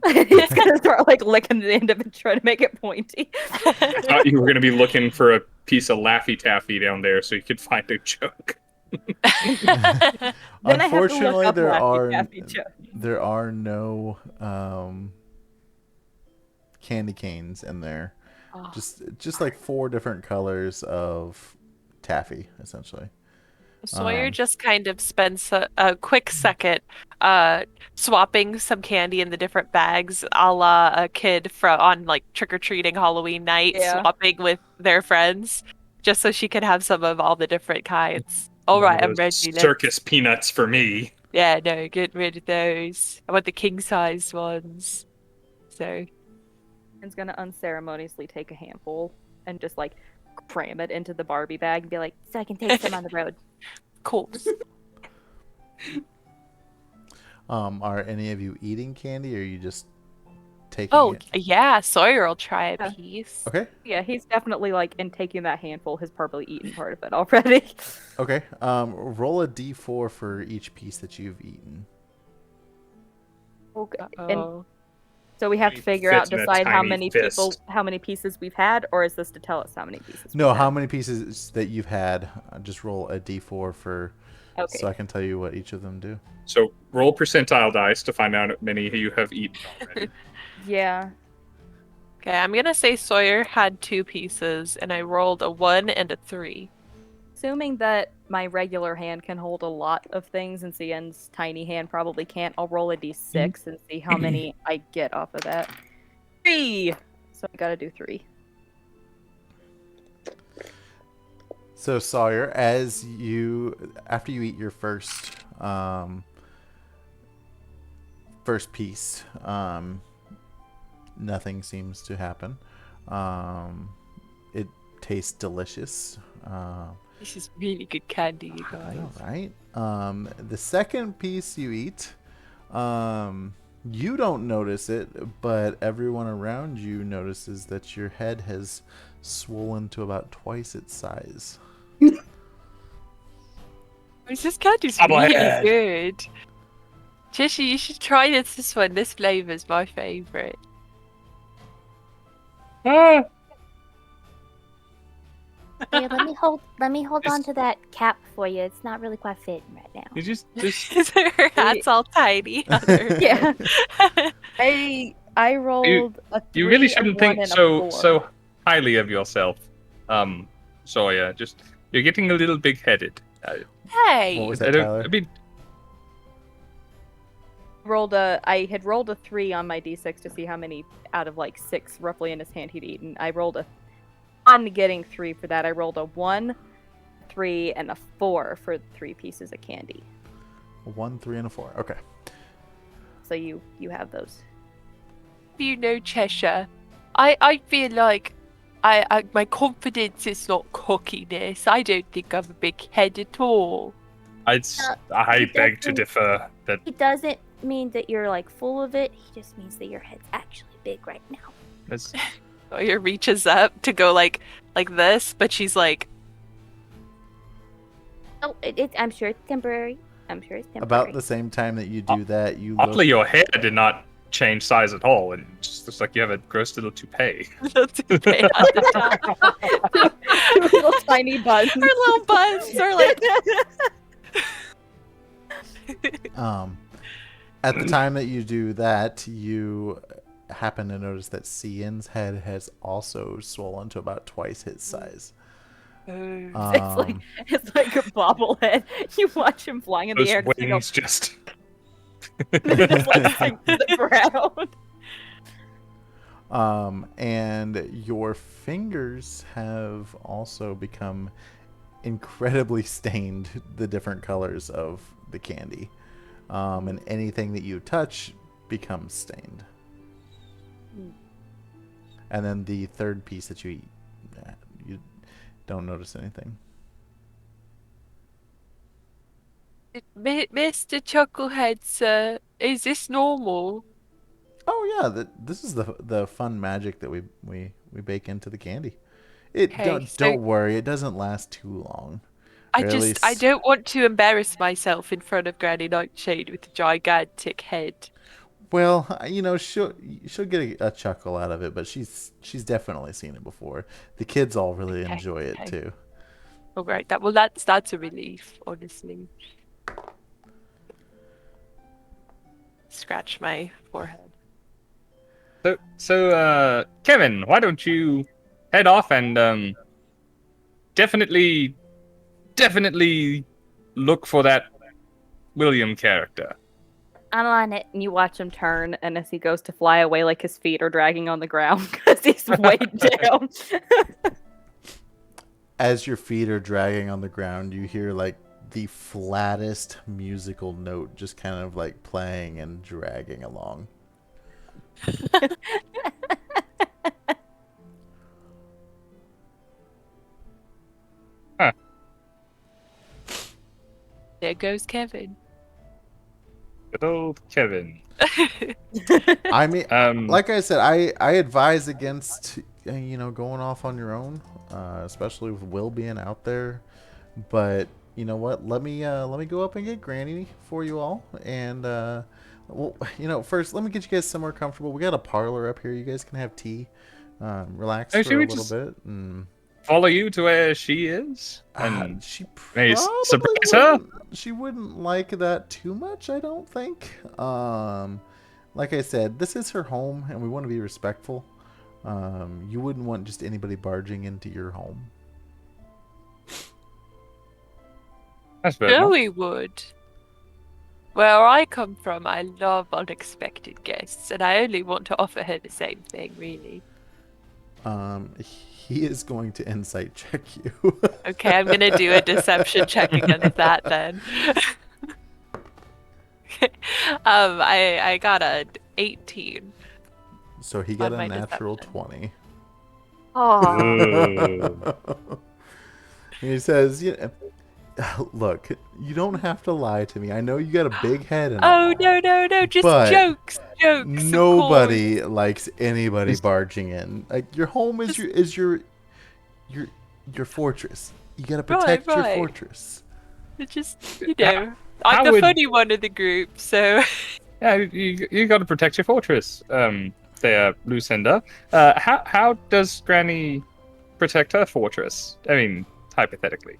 he's gonna start like licking the end of it and try to make it pointy. I thought you were going to be looking for a piece of Laffy Taffy down there so you could find a joke. Then I have to look Unfortunately, up there Laffy Taffy jokes. there are no candy canes in there. Oh. Just like 4 different colors of taffy, essentially. Sawyer just kind of spends a quick second swapping some candy in the different bags, a la a kid on like trick-or-treating Halloween night, Yeah. swapping with their friends, just so she could have some of all the different kinds. All right, I'm ready. Circus peanuts for me. Yeah, no, get rid of those. I want the king-sized ones. So, Cian's gonna unceremoniously take a handful and just like cram it into the Barbie bag and be like, So I can take some on the road. cool. Are any of you eating candy, or are you just taking Oh, it? yeah, Sawyer will try a Yeah. piece. Okay. yeah, he's definitely like in taking that handful has probably eaten part of it already. Okay. Roll a d4 for each piece that you've eaten. Okay. And Uh-oh. so we have to It figure out, fits in a decide how tiny many fist. how many pieces we've had, or is this to tell us how many pieces? No, we've how had? many pieces that you've had? Just roll a d4 for, Okay. so I can tell you what each of them do. So roll percentile dice to find out how many you have eaten already. Yeah. Okay, I'm gonna say Sawyer had 2 pieces, and I rolled a 1 and a 3. Assuming that my regular hand can hold a lot of things and Cian's tiny hand probably can't, I'll roll a d6 and see how many I get off of that. 3! So I gotta do 3. So Sawyer, after you eat your first piece, nothing seems to happen. It tastes delicious. This is really good candy, you guys. All right. The second piece you eat, you don't notice it, but everyone around you notices that your head has swollen to about twice its size. This candy's really good. Cheshire, you should try this one. This flavor is my favorite. Here, let me hold on to that cap for you. It's not really quite fitting right now. You just Her hat's all tiny. on her Yeah. head. I rolled a 3, you really a shouldn't 1, think and a so 4. highly of yourself, Sawyer. Just you're getting a little big-headed. Hey! What was I that, don't- Tyler? I mean, I had rolled a 3 on my d6 to see how many out of like 6 roughly in his hand he'd eaten. I rolled on getting 3 for that. I rolled a 1, 3, and a 4 for 3 pieces of candy. A 1, 3, and a 4. Okay. So you have those. You know, Cheshire, I feel like my confidence is not cockiness. I don't think I'm a big head at all. I it beg to doesn't- differ. That It doesn't mean that you're like full of it. He just means that your head's actually big right now. that's Sawyer reaches up to go like this, but she's like, Oh, I'm sure it's temporary. I'm sure it's temporary. About the same time that you do that, you oddly look, your hair did not change size at all, and it's just like you have a gross little toupee. Little toupee on the top. Two little tiny buns. Her little buns are like. At the time that you do that, you happen to notice that Cian's head has also swollen to about twice his size. It's like a bobblehead. You watch him flying in Those the air. wings just. Just like sink to the ground. And your fingers have also become incredibly stained the different colors of the candy. And anything that you touch becomes stained. And then the third piece that you eat, you don't notice anything. Mr. Chucklehead, sir, is this normal? Oh yeah, this is the fun magic that we bake into the candy. Don't worry, it doesn't last too long. I don't want to embarrass myself in front of Granny Nightshade with a gigantic head. Well, she'll get a chuckle out of it, but she's definitely seen it before. The kids all really enjoy it too. All right, that's a relief, honestly. Scratch my forehead. So, Kevin, why don't you head off and definitely look for that William character. I'm on it, and you watch him turn, and as he goes to fly away, like his feet are dragging on the ground because he's weighed down. As your feet are dragging on the ground, you hear like the flattest musical note just kind of like playing and dragging along. Huh. There goes Kevin. Good old Kevin. I mean, like I said, I advise against going off on your own, especially with Will being out there. But you know what? Let me go up and get Granny for you all, and first let me get you guys somewhere comfortable. We got a parlor up here. You guys can have tea, relax for a little bit, and follow you to where she is, and she may probably surprise her. She wouldn't like that too much, I don't think. Like I said, this is her home, and we want to be respectful. You wouldn't want just anybody barging into your home. That's fair Sure enough. we would. Where I come from, I love unexpected guests, and I only want to offer her the same thing, really. He is going to insight check you. Okay, I'm gonna do a deception check against that then. I got a 18. So he got On a my natural deception. 20. Oh, He says, look, you don't have to lie to me. I know you got a big head and Oh all, no, just but jokes. Of nobody likes anybody barging in. Like your home is your fortress. You gotta protect your right. fortress. course. Just How I'm the would- funny one of the group, so Yeah, you got to protect your fortress. There, Lucinda. How does Granny protect her fortress? I mean, hypothetically.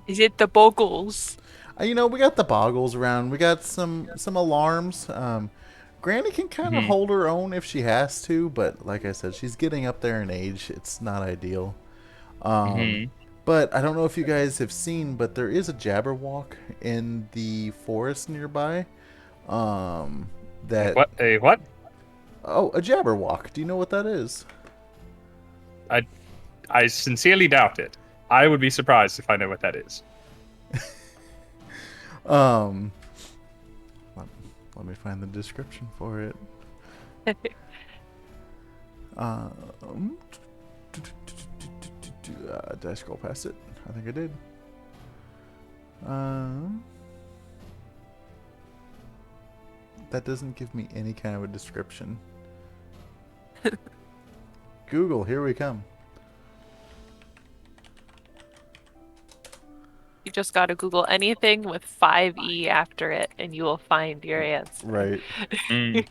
is it the boggles? We got the boggles around. We got some alarms. Granny can kind of hold her own if she has to, but like I said, she's getting up there in age. It's not ideal. But I don't know if you guys have seen, but there is a Jabberwock in the forest nearby. That What? A what? Oh, a Jabberwock. Do you know what that is? I sincerely doubt it. I would be surprised if I know what that is. Let me find the description for it. Did I scroll past it? I think I did. That doesn't give me any kind of a description. Google, here we come. just got to Google anything with 5E after it, and you will find your answer. Right. Mm.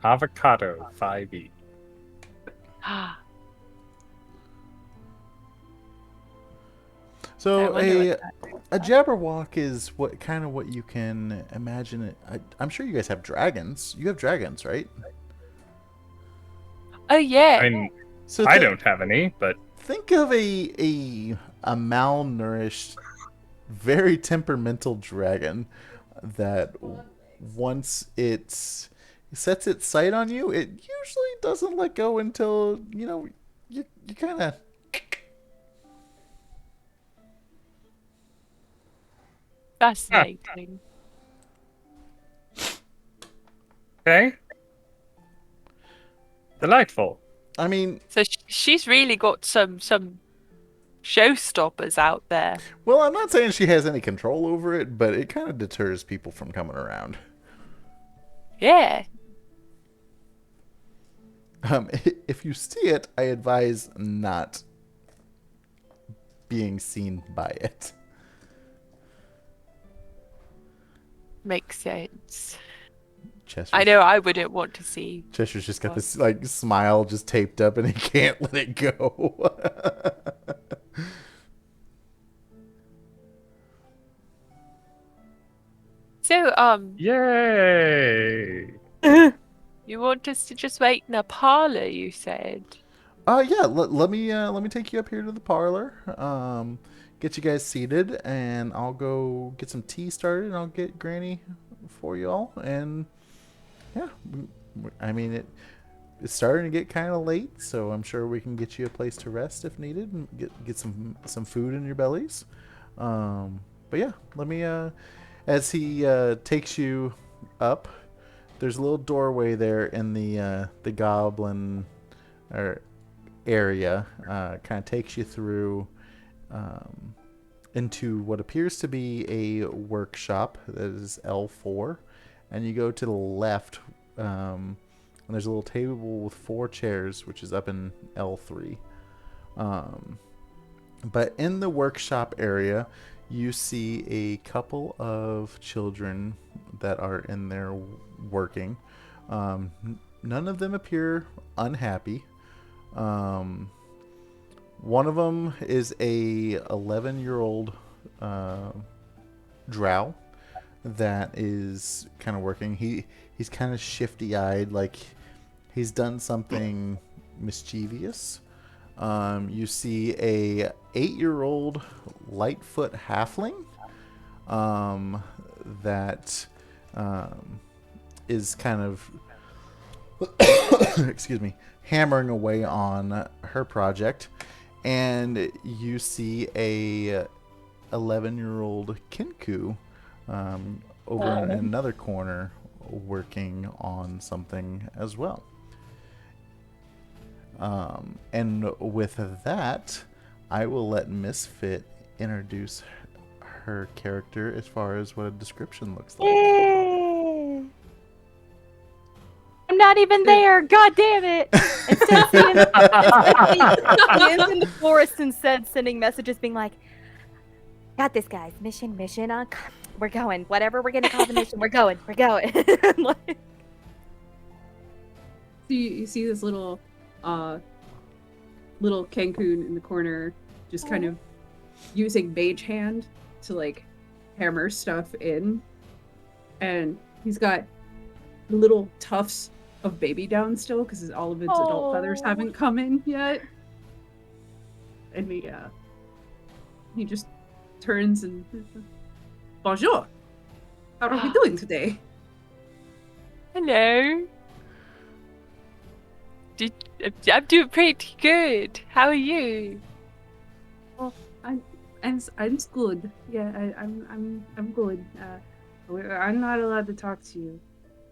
Avocado 5e. So wonder a what that a Jabberwock is what you can imagine it. I'm sure you guys have dragons. You have dragons, right? Oh yeah. I mean, So I don't have any, but think of a malnourished, very temperamental dragon that once it sets its sight on you, it usually doesn't let go until you kind of. Fascinating. okay. Delightful. I mean, So she's really got some showstoppers out there. well, I'm not saying she has any control over it, but it kind of deters people from coming around. Yeah. If you see it, I advise not being seen by it. Makes sense. Chester's, I know I wouldn't want to see. Chester's just got this like smile just taped up, and he can't let it go. So, Yay! you want us to just wait in a parlor, you said? Yeah. Let me take you up here to the parlor. Get you guys seated, and I'll go get some tea started, and I'll get Granny for you all. And yeah, I mean it's starting to get kind of late, so I'm sure we can get you a place to rest if needed, and get some food in your bellies. But yeah, let me as he takes you up, there's a little doorway there in the goblin area. Kind of takes you through into what appears to be a workshop that is L4, and you go to the left, and there's a little table with 4 chairs, which is up in L3. But in the workshop area, you see a couple of children that are in there working. None of them appear unhappy. One of them is a 11-year-old drow that is kind of working. He's kind of shifty-eyed, like he's done something mischievous. You see a 8-year-old Lightfoot halfling that is kind of excuse me, hammering away on her project. And you see a 11-year-old kenku over in another corner working on something as well. And with that, I will let Misfit introduce her character as far as what a description looks like. I'm not even there. God damn it! Instead, he ends in the forest instead, sending messages being like, "Got this, guys. Mission on. We're going. Whatever we're gonna call the mission, we're going. We're going." Like, So you see this little Cancun in the corner, just kind of using mage hand to like hammer stuff in, and he's got little tufts of baby down still because all of its adult feathers haven't come in yet. And he just turns and bonjour. How are we doing today? Hello. I'm doing pretty good. How are you? Oh, I'm good. Yeah, I'm good. I'm not allowed to talk to you.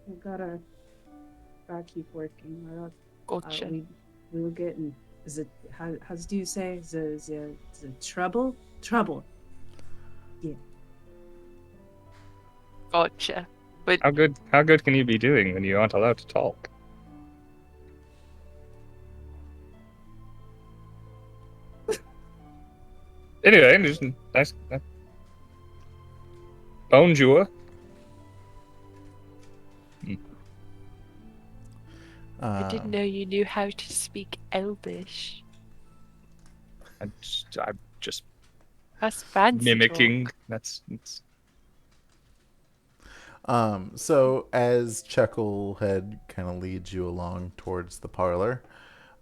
I gotta keep working. Gotcha. We'll get in. Is it how do you say? Is it trouble? Trouble. Yeah. Gotcha. But How good can you be doing when you aren't allowed to talk? Anyway, just nice. Bonjour. I didn't know you knew how to speak Elvish. I'm just That's fancy mimicking. talk. That's So as Chucklehead kind of leads you along towards the parlor,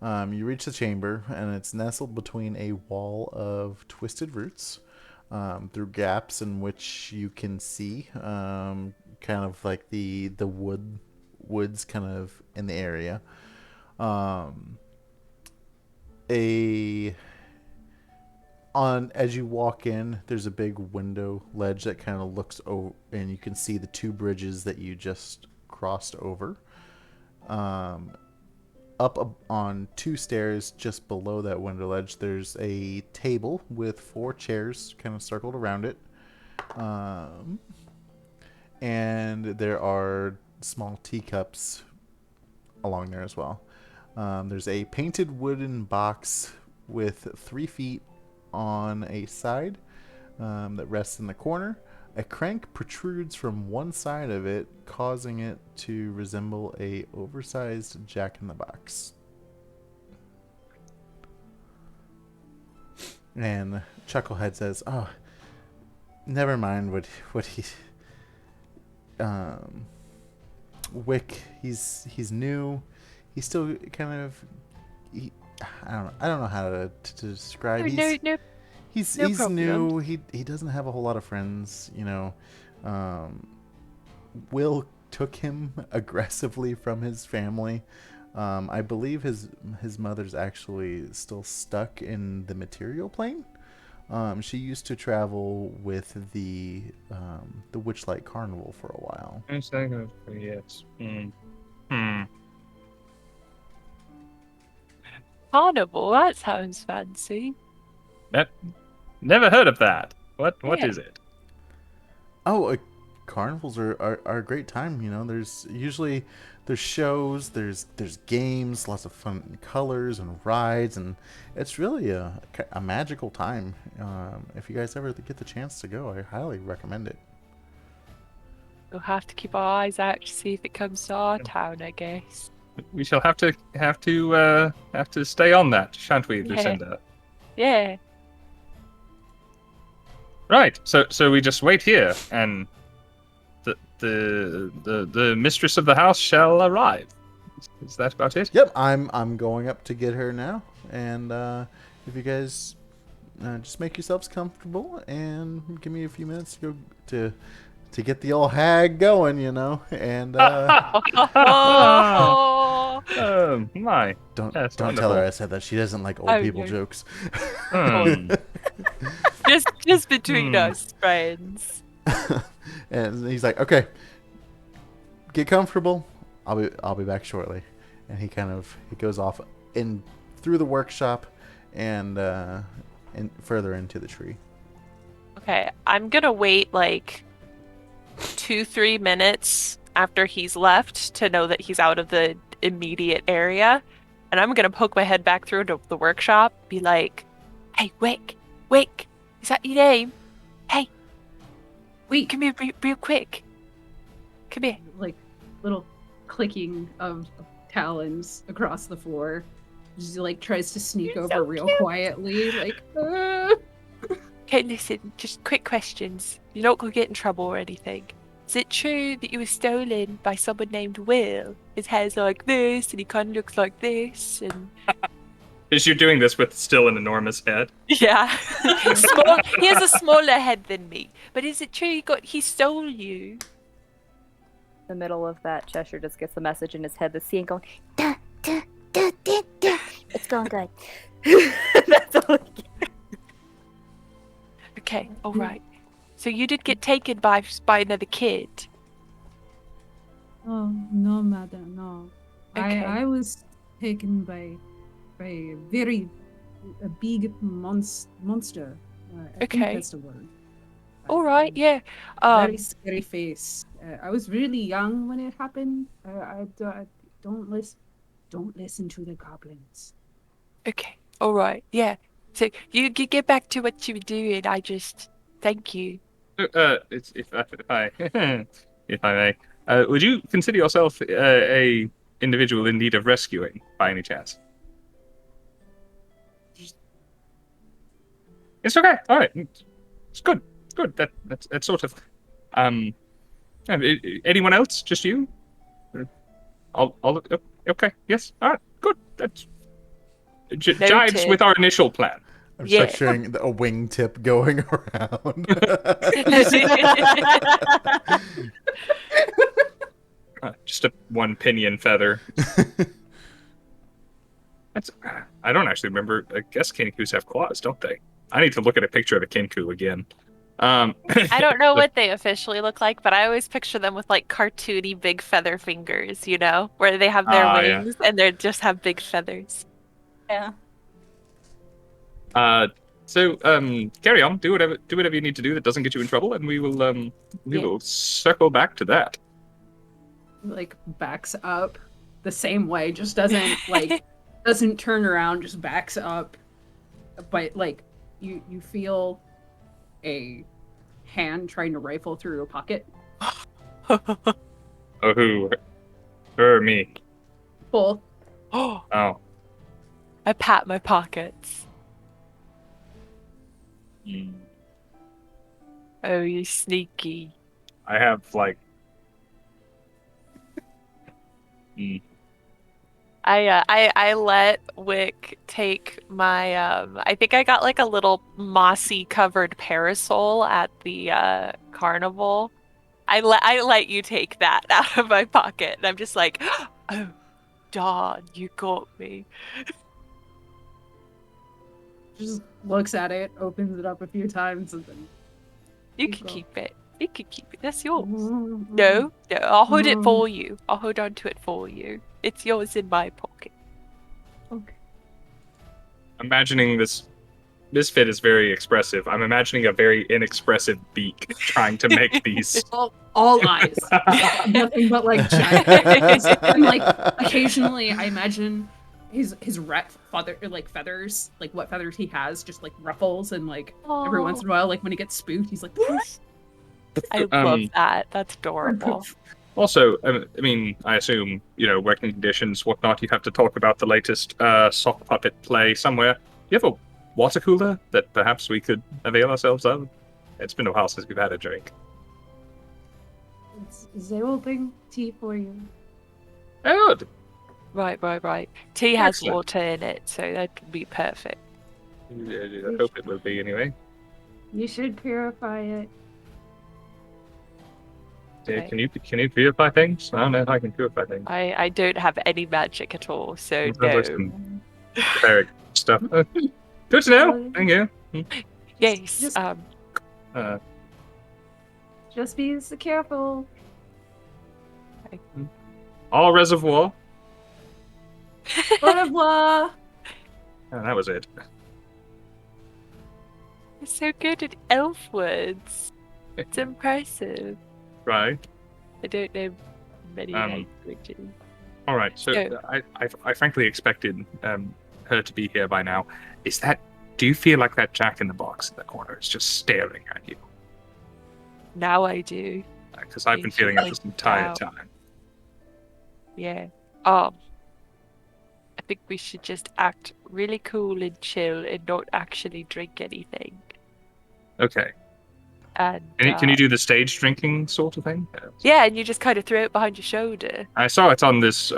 you reach the chamber, and it's nestled between a wall of twisted roots, through gaps in which you can see, kind of like the woods kind of in the area. As you walk in, there's a big window ledge that kind of looks over, and you can see the two bridges that you just crossed over. Up on two stairs just below that window ledge, there's a table with 4 chairs kind of circled around it. And there are small teacups along there as well. There's a painted wooden box with 3 feet on a side, that rests in the corner. A crank protrudes from one side of it, causing it to resemble a oversized jack-in-the-box. And Chucklehead says, "Oh, never mind what he Wick, he's new. He's still kind of I don't know how to describe. No He's problem. new. He doesn't have a whole lot of friends, Will took him aggressively from his family. I believe his mother's actually still stuck in the material plane. She used to travel with the Witchlight Carnival for a while. Yes. Carnival, that sounds fancy. Never heard of that. What Yeah. is it? Oh, carnivals are a great time. There's usually shows, there's games, lots of fun colors and rides, and it's really a magical time. If you guys ever get the chance to go, I highly recommend it. We'll have to keep our eyes out to see if it comes to our town, I guess. We shall have to stay on that, shan't we, Lucinda? Yeah. Right. So we just wait here, and the mistress of the house shall arrive. Is that about it? Yep, I'm going up to get her now, and if you guys just make yourselves comfortable and give me a few minutes to go to get the old hag going, and Oh. My. don't That's tell wonderful. her I said that. She doesn't like old Oh, people no. jokes. Just between us, friends. And he's like, "Okay, get comfortable. I'll be back shortly." And he goes off in through the workshop and further into the tree. Okay, I'm gonna wait like 2-3 minutes after he's left to know that he's out of the immediate area, and I'm gonna poke my head back through to the workshop, be like, "Hey, Wick, is that your name? Hey, Wait, come here real quick. Come here." like little clicking of talons across the floor. She like tries to sneak You're over so real cute. quietly, like. Okay, listen, just quick questions. You're not gonna get in trouble or anything. Is it true that you were stolen by someone named Will? His hair's like this, and he kind of looks like this, and Is you doing this with still an enormous head? yeah, he has a smaller head than me. But is it true he stole you? The middle of that, Cheshire just gets the message in his head, the scene going, Duh, duh, duh, duh, duh. It's going good. that's all he gets. Okay, all right. So you did get taken by another kid. Oh no, madam, no. Okay. I was taken by a big monster. I think Okay. that's the word. All right, yeah. Very scary face. I was really young when it happened. I don't listen to the goblins. Okay, all right, yeah. So you get back to what you were doing. I just thank you. If I if I may, would you consider yourself a individual in need of rescuing by any chance? It's okay. All right. It's good. Good. That's sort of. Anyone else? Just you? I'll look. Okay. Yes. All right. Good. That's jives with our initial plan. I'm picturing a wingtip going around. Just a one pinion feather. That's. I don't actually remember. I guess kenkus have claws, don't they? I need to look at a picture of a kenku again. I don't know what they officially look like, but I always picture them with like cartoony big feather fingers, you know, where they have their wings and they just have big feathers. Yeah. So carry on. Do whatever you need to do that doesn't get you in trouble, and we will circle back to that. Like backs up the same way, just doesn't doesn't turn around, just backs up. But like you feel a hand trying to rifle through your pocket. Oh, who? Her or me? Both. Oh. I pat my pockets. Oh, you sneaky. I have like. I let Wick take my I think I got like a little mossy covered parasol at the carnival. I let you take that out of my pocket, and I'm just like, oh, Dawn, you got me. Just looks at it, opens it up a few times, and then you can keep it. You can keep it. That's yours. No, I'll hold it for you. I'll hold on to it for you. It's yours in my pocket. Okay. Imagining this misfit is very expressive. I'm imagining a very inexpressive beak trying to make these. All eyes. Nothing but like giant. And like occasionally I imagine his feathers, like what feathers he has, just like ruffles, and like every once in a while, like when he gets spooked, he's like I love that. That's adorable. Also, I mean, I assume, working conditions, whatnot, you have to talk about the latest sock puppet play somewhere. Do you have a water cooler that perhaps we could avail ourselves of? It's been a while since we've had a drink. They will bring tea for you. Oh, good. Right. Tea has Excellent. water in it, so that would be perfect. I hope it will be anyway. You should purify it. Okay. Can you purify things? I don't know if I can purify things. I don't have any magic at all, so It sounds like no. some cleric stuff. Good to know. Thank you. Yes. Just be so careful. All reservoir. Au revoir. Oh, that was it. You're so good at elf words. It's impressive. Right. I don't know many languages. All right. So I frankly expected her to be here by now. Do you feel like that Jack in the Box in the corner is just staring at you? Now I do. Because I've been feeling it this entire time. Yeah. I think we should just act really cool and chill and not actually drink anything. Okay. And Can you do the stage drinking sort of thing? Yeah, and you just kind of throw it behind your shoulder. I saw it on this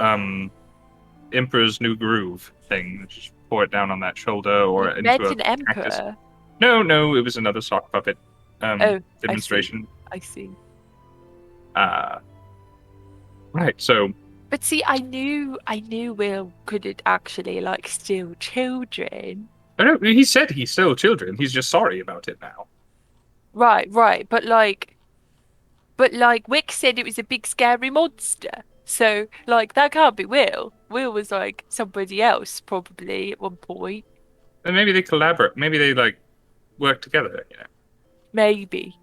Emperor's New Groove thing. Just pour it down on that shoulder or You into meant a an emperor. cactus. No, it was another sock puppet demonstration. I see. Right. So. But see, I knew Will couldn't actually like steal children. I know he said he stole children. He's just sorry about it now. Right. But like, Wick said it was a big scary monster. So like that can't be Will. Will was like somebody else probably at one point. And maybe they collaborate. Maybe they like work together. Maybe.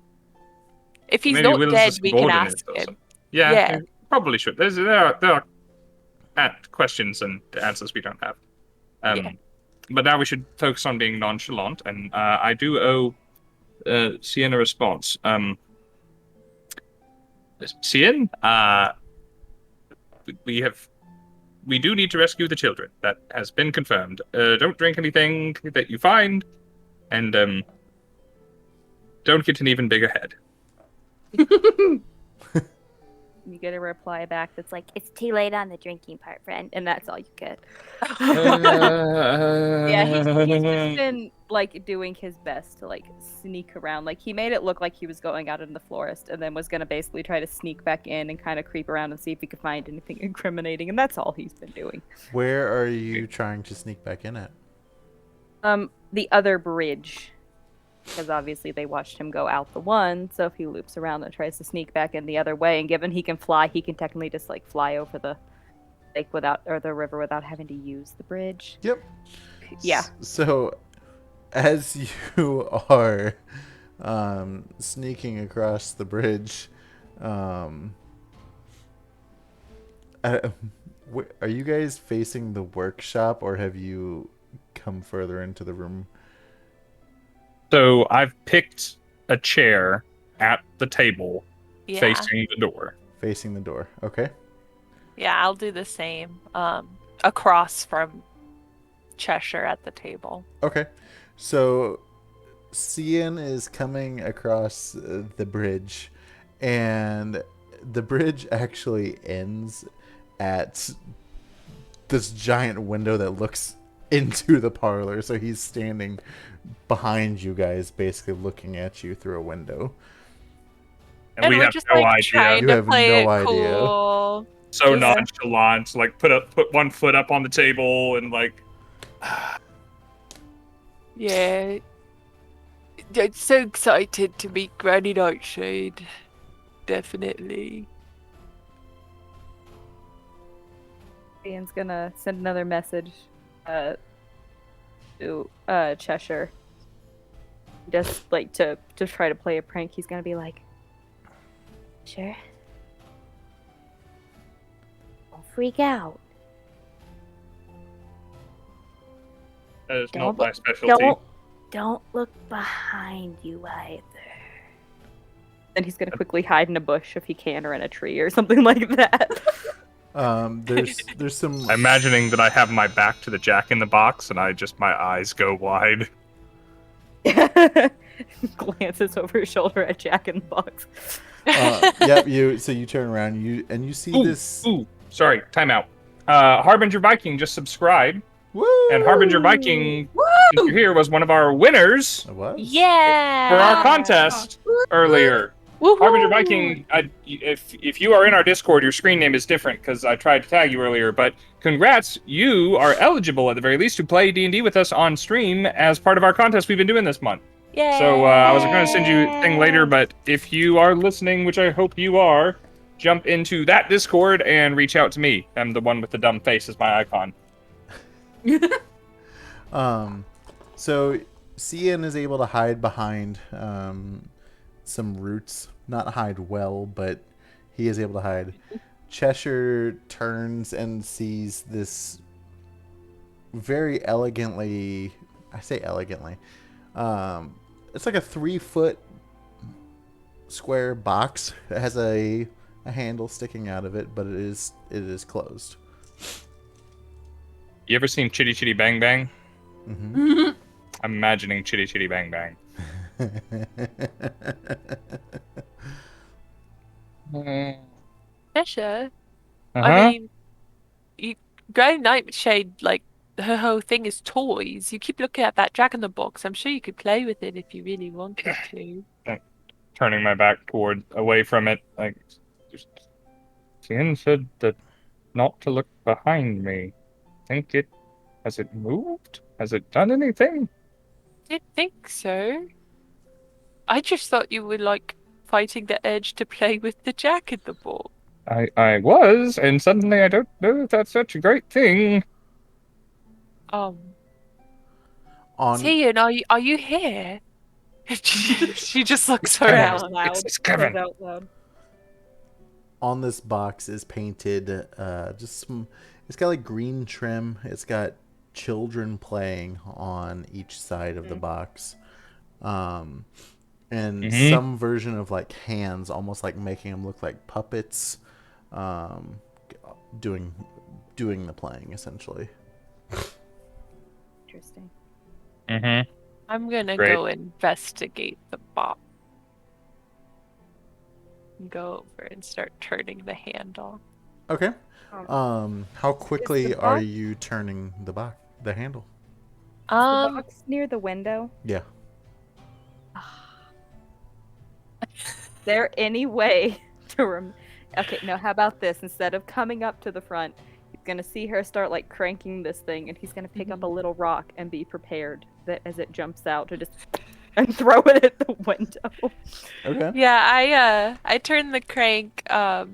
If he's maybe not Will's dead, a we can subordinate ask or him. something. Yeah. Yeah. Probably should. There are questions and answers we don't have. but now we should focus on being nonchalant, and I do owe Scinn a response. Scinn, we do need to rescue the children. That has been confirmed. Don't drink anything that you find, and don't get an even bigger head. You get a reply back that's like, "It's too late on the drinking part, friend," and that's all you get. Yeah, he's just been like doing his best to like sneak around. Like he made it look like he was going out in the forest, and then was gonna basically try to sneak back in and kind of creep around and see if he could find anything incriminating, and that's all he's been doing. Where are you trying to sneak back in at? The other bridge. Because obviously they watched him go out the one, so if he loops around and tries to sneak back in the other way, and given he can fly, he can technically just like fly over the lake or the river without having to use the bridge. Yep. Yeah. So, as you are sneaking across the bridge, are you guys facing the workshop, or have you come further into the room? So I've picked a chair at the table facing the door. Facing the door. Okay. Yeah, I'll do the same. Across from Cheshire at the table. Okay. So Scinn is coming across the bridge, and the bridge actually ends at this giant window that looks into the parlor. So he's standing behind you guys, basically looking at you through a window. And we we're have just no like idea. trying You to have play no it idea. cool. So Just- nonchalant, like put one foot up on the table and like. Yeah. I'm so excited to meet Granny Nightshade. Definitely. Ian's gonna send another message to Cheshire. Just like to try to play a prank. He's gonna be like, Sure. Don't freak out. That is Don't not my look- specialty. Don't look behind you either. then he's gonna quickly hide in a bush if he can, or in a tree or something like that. There's some. I'm imagining that I have my back to the Jack in the Box and my eyes go wide. Glances over his shoulder at Jack in the Box. Yep. You turn around. You see this. Ooh, sorry, timeout. Harbinger Viking just subscribed, Woo! and Harbinger Viking, if you're here, was one of our winners What? Yeah. for our contest earlier. Woohoo! Harbinger Viking, if you are in our Discord, your screen name is different because I tried to tag you earlier. But congrats, you are eligible at the very least to play D&D with us on stream as part of our contest we've been doing this month. Yay. So I was going to send you a thing later, but if you are listening, which I hope you are, jump into that Discord and reach out to me. I'm the one with the dumb face as my icon. So Scinn is able to hide behind some roots. Not hide well, but he is able to hide. Cheshire turns and sees this very elegantly. I say elegantly. It's like a 3-foot square box. It has a handle sticking out of it, but it is closed. You ever seen Chitty Chitty Bang Bang? Mm-hmm. I'm imagining Chitty Chitty Bang Bang. Cheshire. Uh-huh. I mean, Granny Nightshade, like, her whole thing is toys. You keep looking at that Jack in the Box. I'm sure you could play with it if you really wanted to. Turning my back away from it, like, Scinn said that not to look behind me. Has it moved? Has it done anything? Didn't think so. I just thought you were, like, fighting the urge to play with the Jack in the Box. I was, and suddenly I don't know if that's such a great thing. On Tian, are you here? she just looks Kevin. around. Out loud. It's Kevin. Says out loud. on this box is painted just some. It's got like green trim. It's got children playing on each side of the box. And some version of like hands, almost like making them look like puppets, doing the playing essentially. Interesting. I'm gonna Great. go investigate the box. Go over and start turning the handle. Okay. How quickly the are box- you turning the handle? The box near the window. Yeah. Is there any way to Okay, no, how about this? Instead of coming up to the front, he's gonna see her start like cranking this thing, and he's gonna pick up a little rock and be prepared that as it jumps out to just and throw it at the window. Okay. Yeah, I turn the crank. I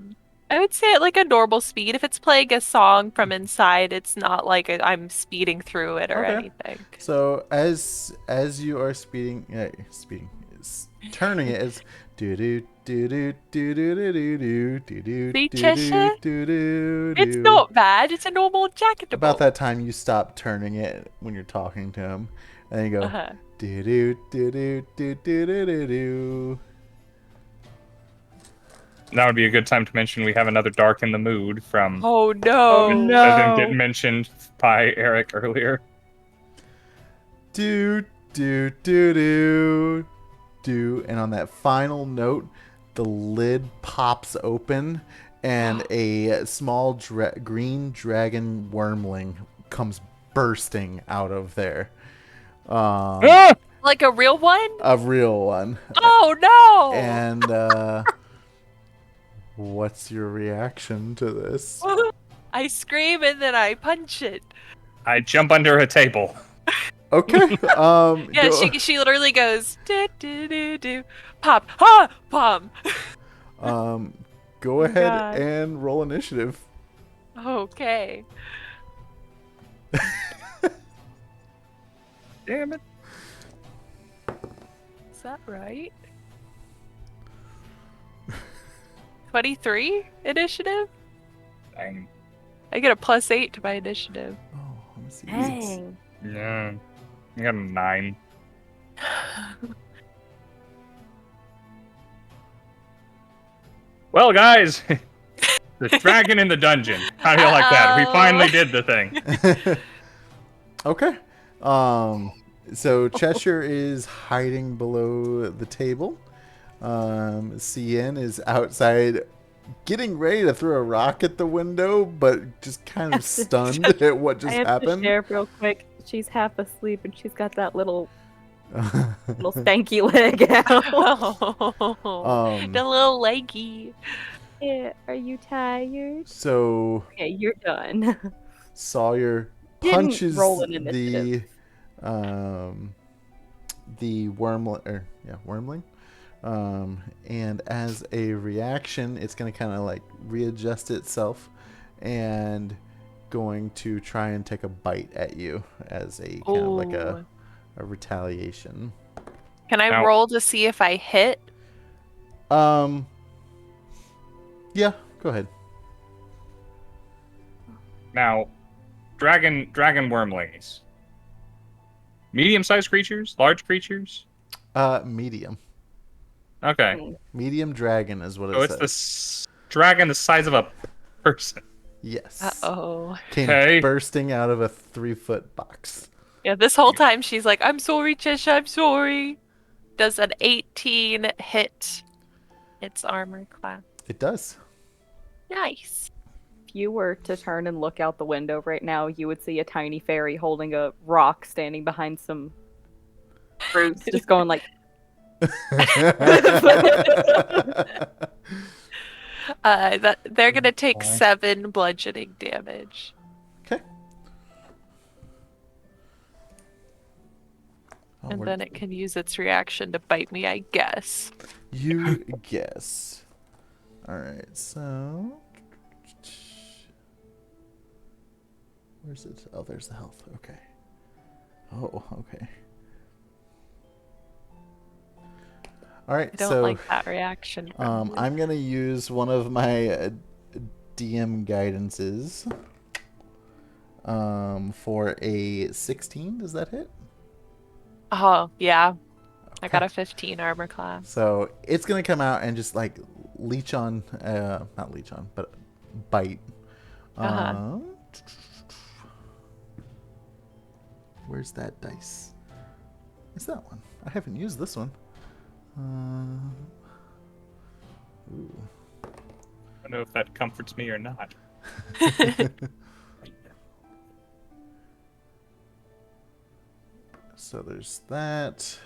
would say at like a normal speed. If it's playing a song from inside, it's not like I'm speeding through it or Okay. anything. So as you are turning it, it's do do do do do do do do do do. See, Cheshire? It's not bad. It's a normal jacket. About that time, you stop turning it when you're talking to him, and you go Uh-huh. do do do do do do do do do. That would be a good time to mention we have another Dark in the Mood from Oh no! that didn't get mentioned by Eric earlier. Do do do do do, and on that final note, the lid pops open, and a small green dragon wormling comes bursting out of there. Like a real one? A real one. Oh no! And what's your reaction to this? I scream and then I punch it. I jump under a table. Okay. Yeah, she literally goes do do do do, pop, ha, pom. Go ahead God. and roll initiative. Okay. Damn it. Is that right? 23 initiative? Dang. I get a +8 to my initiative. Oh, let me see. Dang. Yeah. I got a 9. Well, guys, the dragon in the dungeon. How do you like that? We finally did the thing. Okay. So Cheshire is hiding below the table. Scinn is outside getting ready to throw a rock at the window, but just kind of stunned at what just I have happened. to share real quick. She's half asleep and she's got that little stanky leg out. The little leggy. Yeah, are you tired? So Okay, you're done. Sawyer Didn't punches roll an the initiative. wormling. And as a reaction, it's going to kind of like readjust itself and going to try and take a bite at you as a kind of like a retaliation. Can I Now- roll to see if I hit? Yeah, go ahead. Now, dragon wormlings. Medium-sized creatures? Large creatures? Medium. Okay. Medium dragon is what it So it's says. the dragon the size of a person. Yes. Uh-oh. Came Okay. bursting out of a 3-foot box. Yeah, this whole time she's like, I'm sorry, Cheshire, I'm sorry. Does an 18 hit its armor class? It does. Nice. If you were to turn and look out the window right now, you would see a tiny fairy holding a rock standing behind some fruits, just going like, They're gonna take Okay. 7 bludgeoning damage. Okay. Oh, And where- then it can use its reaction to bite me, I guess. You guess. Alright, so. Where's it? Oh, there's the health. Okay. Oh, okay. Alright, I don't so like that reaction. from you. I'm going to use one of my DM guidances. for a 16. Does that hit? Oh, yeah. I Okay. got a 15 armor class. So it's gonna come out and just like leech on, not leech on, but bite. Uh-huh. Where's that dice? It's that one. I haven't used this one. Ooh. I don't know if that comforts me or not. So there's that.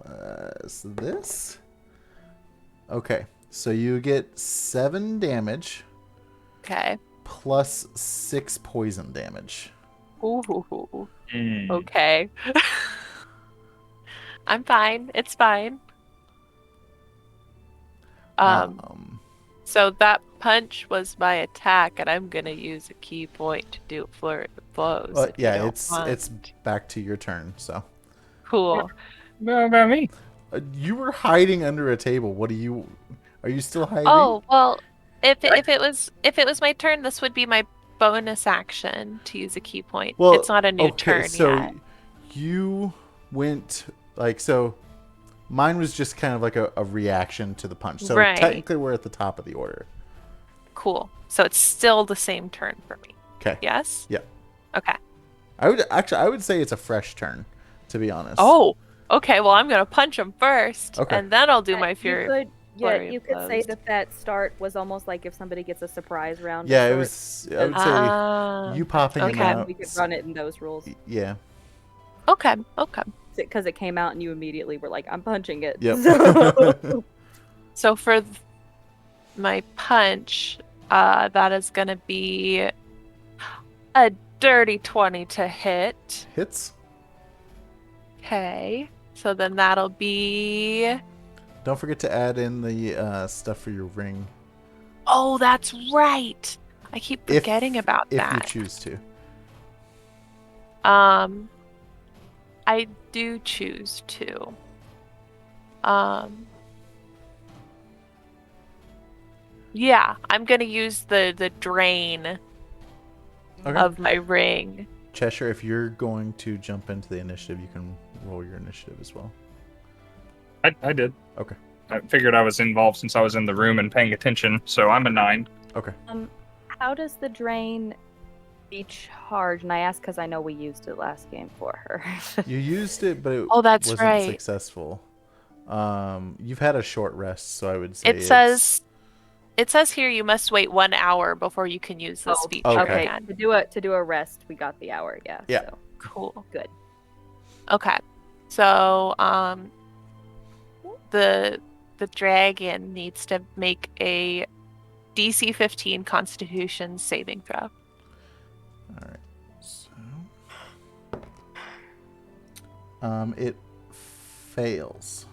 Plus this. Okay. So you get 7 damage Okay. plus 6 poison damage. Ooh. Mm. Okay. I'm fine. It's fine. So that punch was my attack, and I'm gonna use a key point to do a flurry of blows. Well, if you yeah, don't it's mind. back to your turn. So Cool. What about me? you were hiding under a table. What are you still hiding? Oh well, if it was my turn, this would be my bonus action to use a key point. Well, It's not a new okay, turn so yet. you went like so. Mine was just kind of like a reaction to the punch. So Right. technically, we're at the top of the order. Cool. So it's still the same turn for me. Okay. Yes? Yeah. Okay. I would say it's a fresh turn, to be honest. Oh, okay. Well, I'm gonna punch him first, Okay. and then I'll do my You fury. could, flurry you of could say blows. that start was almost like if somebody gets a surprise round. Yeah, of it sorts, was. I would say Ah, you popping okay. him out. we could run it in those rules Yeah. okay. Okay. because it came out and you immediately were like, "I'm punching it." Yep. So- So for my punch, that is gonna be a dirty 20 to hit. Hits. Okay. So then that'll be. Don't forget to add in the stuff for your ring Oh, that's right. I keep forgetting about if that. you choose to. I do choose to. Yeah, I'm gonna use the drain Okay. of my ring. Cheshire, if you're going to jump into the initiative, you can roll your initiative as well. I did. Okay. I figured I was involved since I was in the room and paying attention, so I'm a 9. Okay. How does the drain recharge? And I ask because I know we used it last game for her. You used it, but it Oh, that's wasn't right. successful. You've had a short rest, so I would say It says here you must wait 1 hour before you can use this Oh, feature okay. again. To do a rest, we got the hour. Yeah. Yeah. So. Cool. Good. Okay. So the dragon needs to make a DC 15 Constitution saving throw. All right. So, it fails.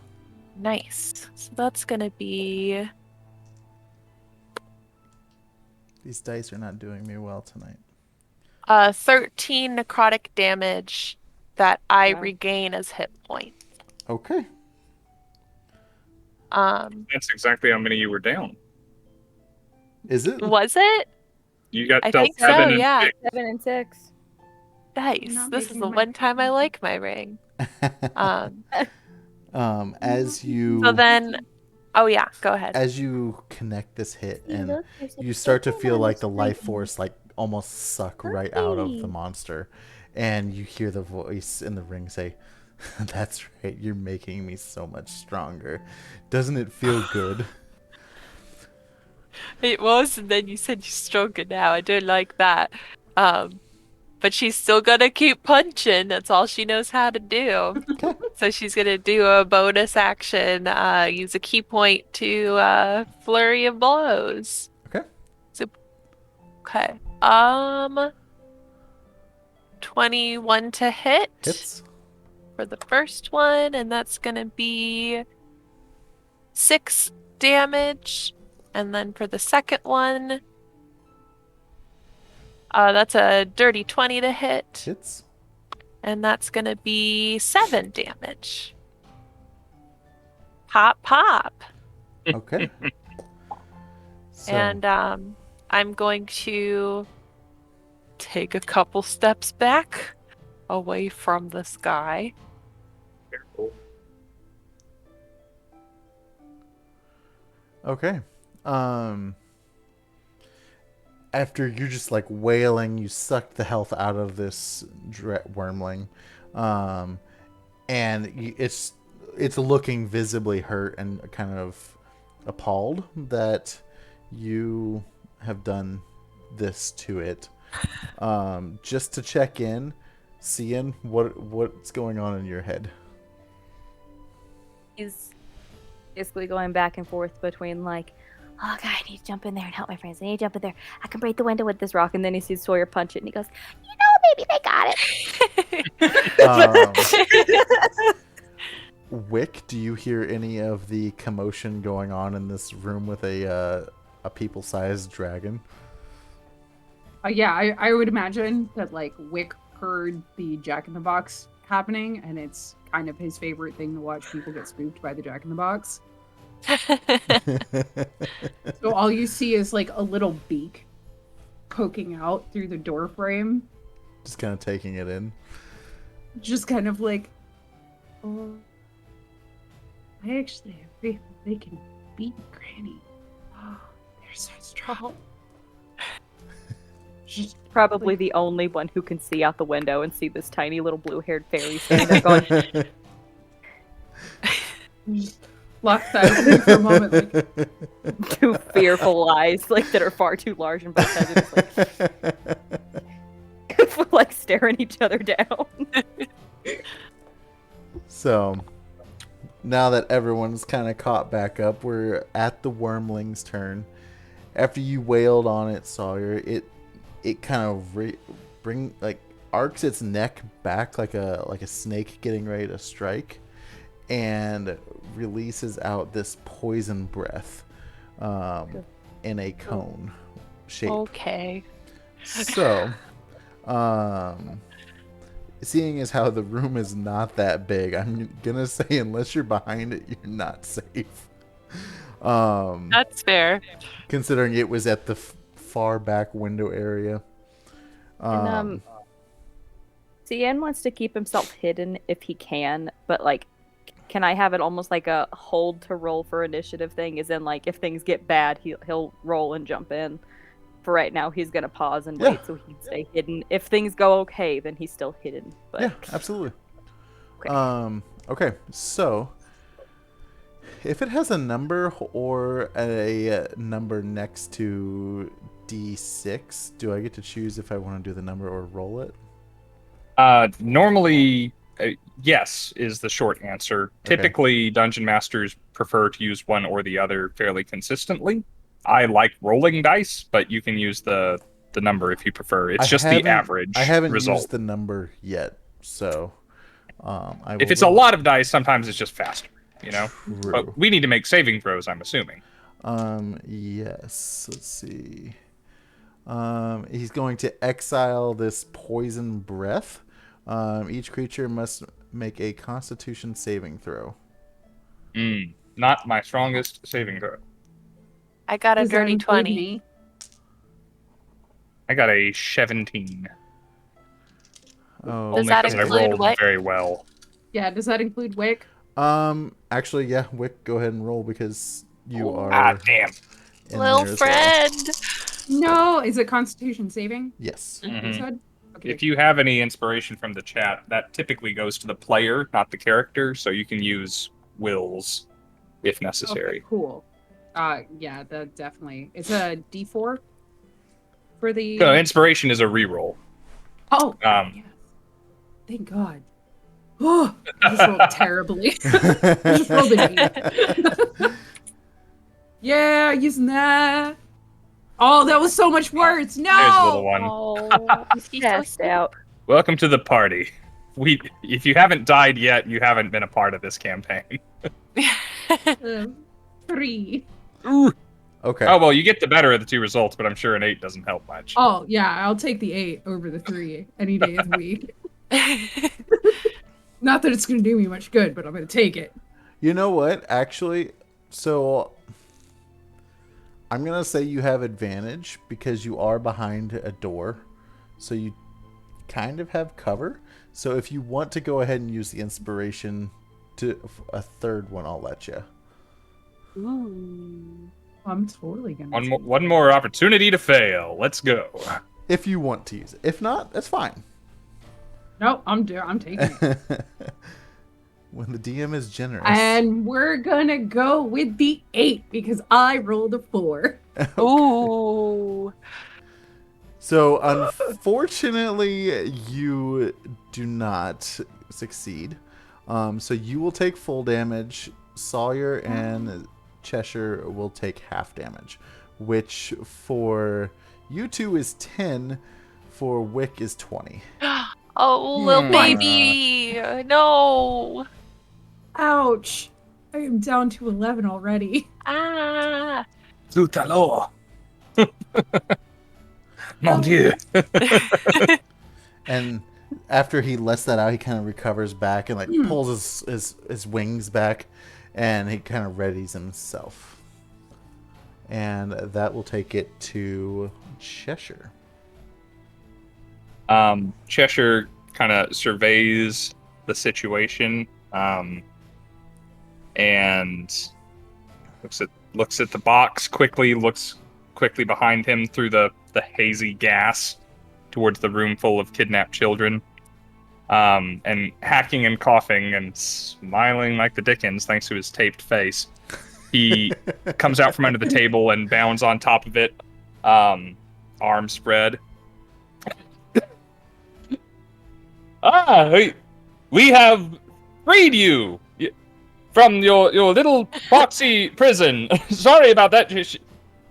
Nice. So that's gonna be These dice are not doing me well tonight. 13 necrotic damage that I Wow. regain as hit points. Okay. That's exactly how many you were down. Is it? Was it? You got I dealt think so, 7 and yeah. 6. 7 and 6. Nice. not This is making the my one time I like my ring. As you So then, oh yeah, go ahead. as you connect this hit and you start to feel like the life force like almost suck right out of the monster, and you hear the voice in the ring say, "That's right, you're making me so much stronger. Doesn't it feel good?" It was, and then you said you're stronger now. I don't like that. But she's still gonna keep punching. That's all she knows how to do. So she's gonna do a bonus action, use a key point to flurry of blows. Okay. So, okay. 21 to hit Hits. for the first one, and that's gonna be 6 damage. And then for the second one, that's a dirty 20 to hit, Hits. and that's gonna be 7 damage. Pop, pop. Okay. So, And I'm going to take a couple steps back away from this guy. Careful. Okay. After you're just like wailing, you suck the health out of this wormling, and it's looking visibly hurt and kind of appalled that you have done this to it. Just to check in, Scinn, what's going on in your head? He's basically going back and forth between like, oh god, I need to jump in there and help my friends. I need to jump in there. I can break the window with this rock. And then he sees Sawyer punch it and he goes, maybe they got it. Wick, do you hear any of the commotion going on in this room with a people-sized dragon? Yeah, I would imagine that like Wick heard the Jack in the Box happening, and it's kind of his favorite thing to watch people get spooked by the Jack in the Box. So all you see is like a little beak poking out through the door frame. Just kind of taking it in. Just kind of like, oh, I actually feel they can beat Granny. Oh, they're so strong. Just Probably the only one who can see out the window and see this tiny little blue-haired fairy standing there going, just locked eyes for a moment, like, two fearful eyes like that are far too large and both heads like, like staring each other down. So, now that everyone's kind of caught back up, we're at the wormling's turn. After you wailed on it, Sawyer, it kind of arcs its neck back like a snake getting ready to strike, and releases out this poison breath in a cone shape. Okay. So, seeing as how the room is not that big, I'm gonna say unless you're behind it, you're not safe. That's fair. Considering it was at the far back window area. And Scinn wants to keep himself hidden if he can, but like, can I have it almost like a hold to roll for initiative thing? As in, like, if things get bad, he'll roll and jump in. For right now, he's gonna pause and wait so he can stay hidden. If things go okay, then he's still hidden. But... Yeah, absolutely. Okay. Okay, so if it has a number or a number next to D6, do I get to choose if I want to do the number or roll it? Normally, yes is the short answer. Okay. Typically, dungeon masters prefer to use one or the other fairly consistently. I like rolling dice, but you can use the number if you prefer. It's just the average I haven't result. used the number yet, so If it's a lot of dice, sometimes it's just faster, you know? True. But we need to make saving throws, I'm assuming. Yes. Let's see. He's going to exile this poison breath. Each creature must make a Constitution saving throw. Not my strongest saving throw. I got a does that dirty include 20. me? I got a 17. Oh, Does that because I include rolled what? very well. Yeah, does that include Wick? Actually, yeah, Wick, go ahead and roll because you are. Ah, damn. in Little there as well. friend. No, is it Constitution saving? Yes. You Mhm. said? Okay. If you have any inspiration from the chat, that typically goes to the player, not the character, so you can use wills if necessary. Okay, cool. Yeah, that definitely. It's a D4 for the. So inspiration is a reroll. Oh, Um, yes. Thank God. Oh, I just rolled terribly. I just rolled an 8. Yeah, using that. Oh, that was so much worse. No. There's a little one. Oh, he's passed out. Welcome to the party. If you haven't died yet, you haven't been a part of this campaign. 3. Okay. Oh well, you get the better of the two results, but I'm sure an 8 doesn't help much. Oh yeah, I'll take the 8 over the 3 any day of the week. Not that it's gonna do me much good, but I'm gonna take it. You know what? Actually, so I'm gonna say you have advantage because you are behind a door. so you kind of have cover. So if you want to go ahead and use the inspiration to a third one, I'll let you. Ooh. I'm totally gonna. One more opportunity to fail. Let's go. If you want to use it. If not, that's fine. No, I'm taking it. When the DM is generous. And we're gonna go with the 8 because I rolled a 4. Ooh. So unfortunately, you do not succeed. So you will take full damage. Sawyer and Cheshire will take half damage, which for you two is 10. For Wick is 20. Oh, little baby. No. Ouch! I am down to 11 already. Ah. Zut alors. Mon Dieu. And after he lets that out, he kind of recovers back and like pulls his wings back, and he kind of readies himself. And that will take it to Cheshire. Cheshire kind of surveys the situation, and looks at the box quickly. Looks quickly behind him through the hazy gas towards the room full of kidnapped children, and hacking and coughing and smiling like the Dickens thanks to his taped face. He comes out from under the table and bounds on top of it, arms spread. We have freed you from your little boxy prison. Sorry about that.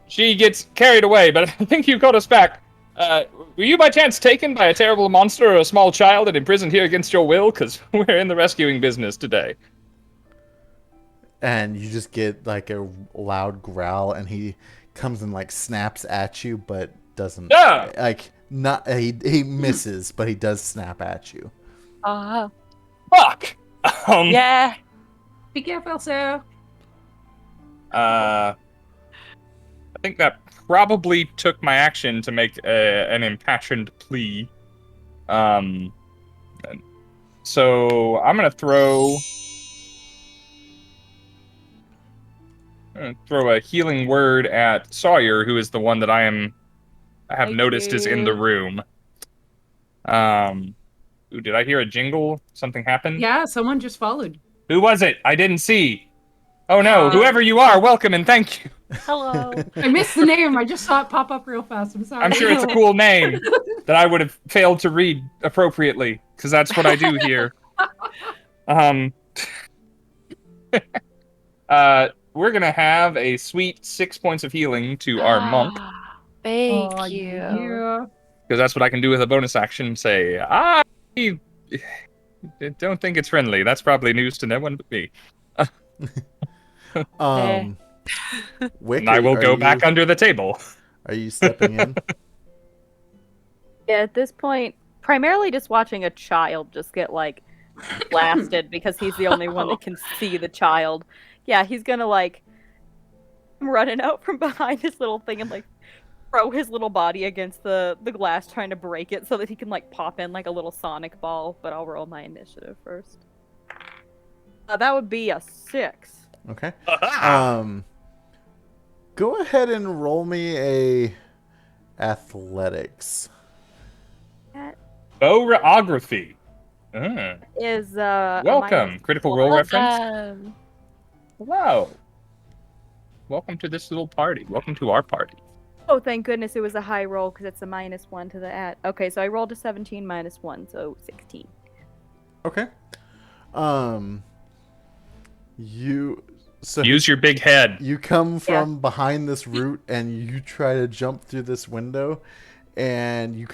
She gets carried away, but I think you got us back. Were you by chance taken by a terrible monster or a small child and imprisoned here against your will? Because we're in the rescuing business today. And you just get like a loud growl, and he comes and like snaps at you, but doesn't. Yeah. Like not he misses, but he does snap at you. Fuck. Yeah. Be careful, sir. I think that probably took my action to make an impassioned plea. So I'm gonna throw a healing word at Sawyer, who is the one that I have Thank noticed is in the you. room. Ooh, did I hear a jingle? Something happened? Yeah, someone just followed. Who was it? I didn't see. Oh no, whoever you are, welcome and thank you. Hello. I missed the name. I just saw it pop up real fast. I'm sorry. I'm sure it's a cool name that I would have failed to read appropriately, because that's what I do here. We're gonna have a sweet 6 points of healing to our monk, Thank you. Yeah. because that's what I can do with a bonus action. Say, I don't think it's friendly. That's probably news to no one but me. Wick, And I will go back under the table. Are you stepping in? Yeah, at this point, primarily just watching a child just get like blasted because he's the only one that can see the child. Yeah, he's gonna like running out from behind his little thing and like throw his little body against the glass, trying to break it so that he can like pop in like a little sonic ball. But I'll roll my initiative first. That would be a 6. Okay. Go ahead and roll me a athletics. Biography. Is Welcome. Critical role reference. Welcome. Hello. Welcome to this little party. Welcome to our party. Oh, thank goodness it was a high roll because it's a -1 to the at. Okay, so I rolled a 17 -1, so 16. Okay. Use your big head. You come from behind this root and you try to jump through this window, and you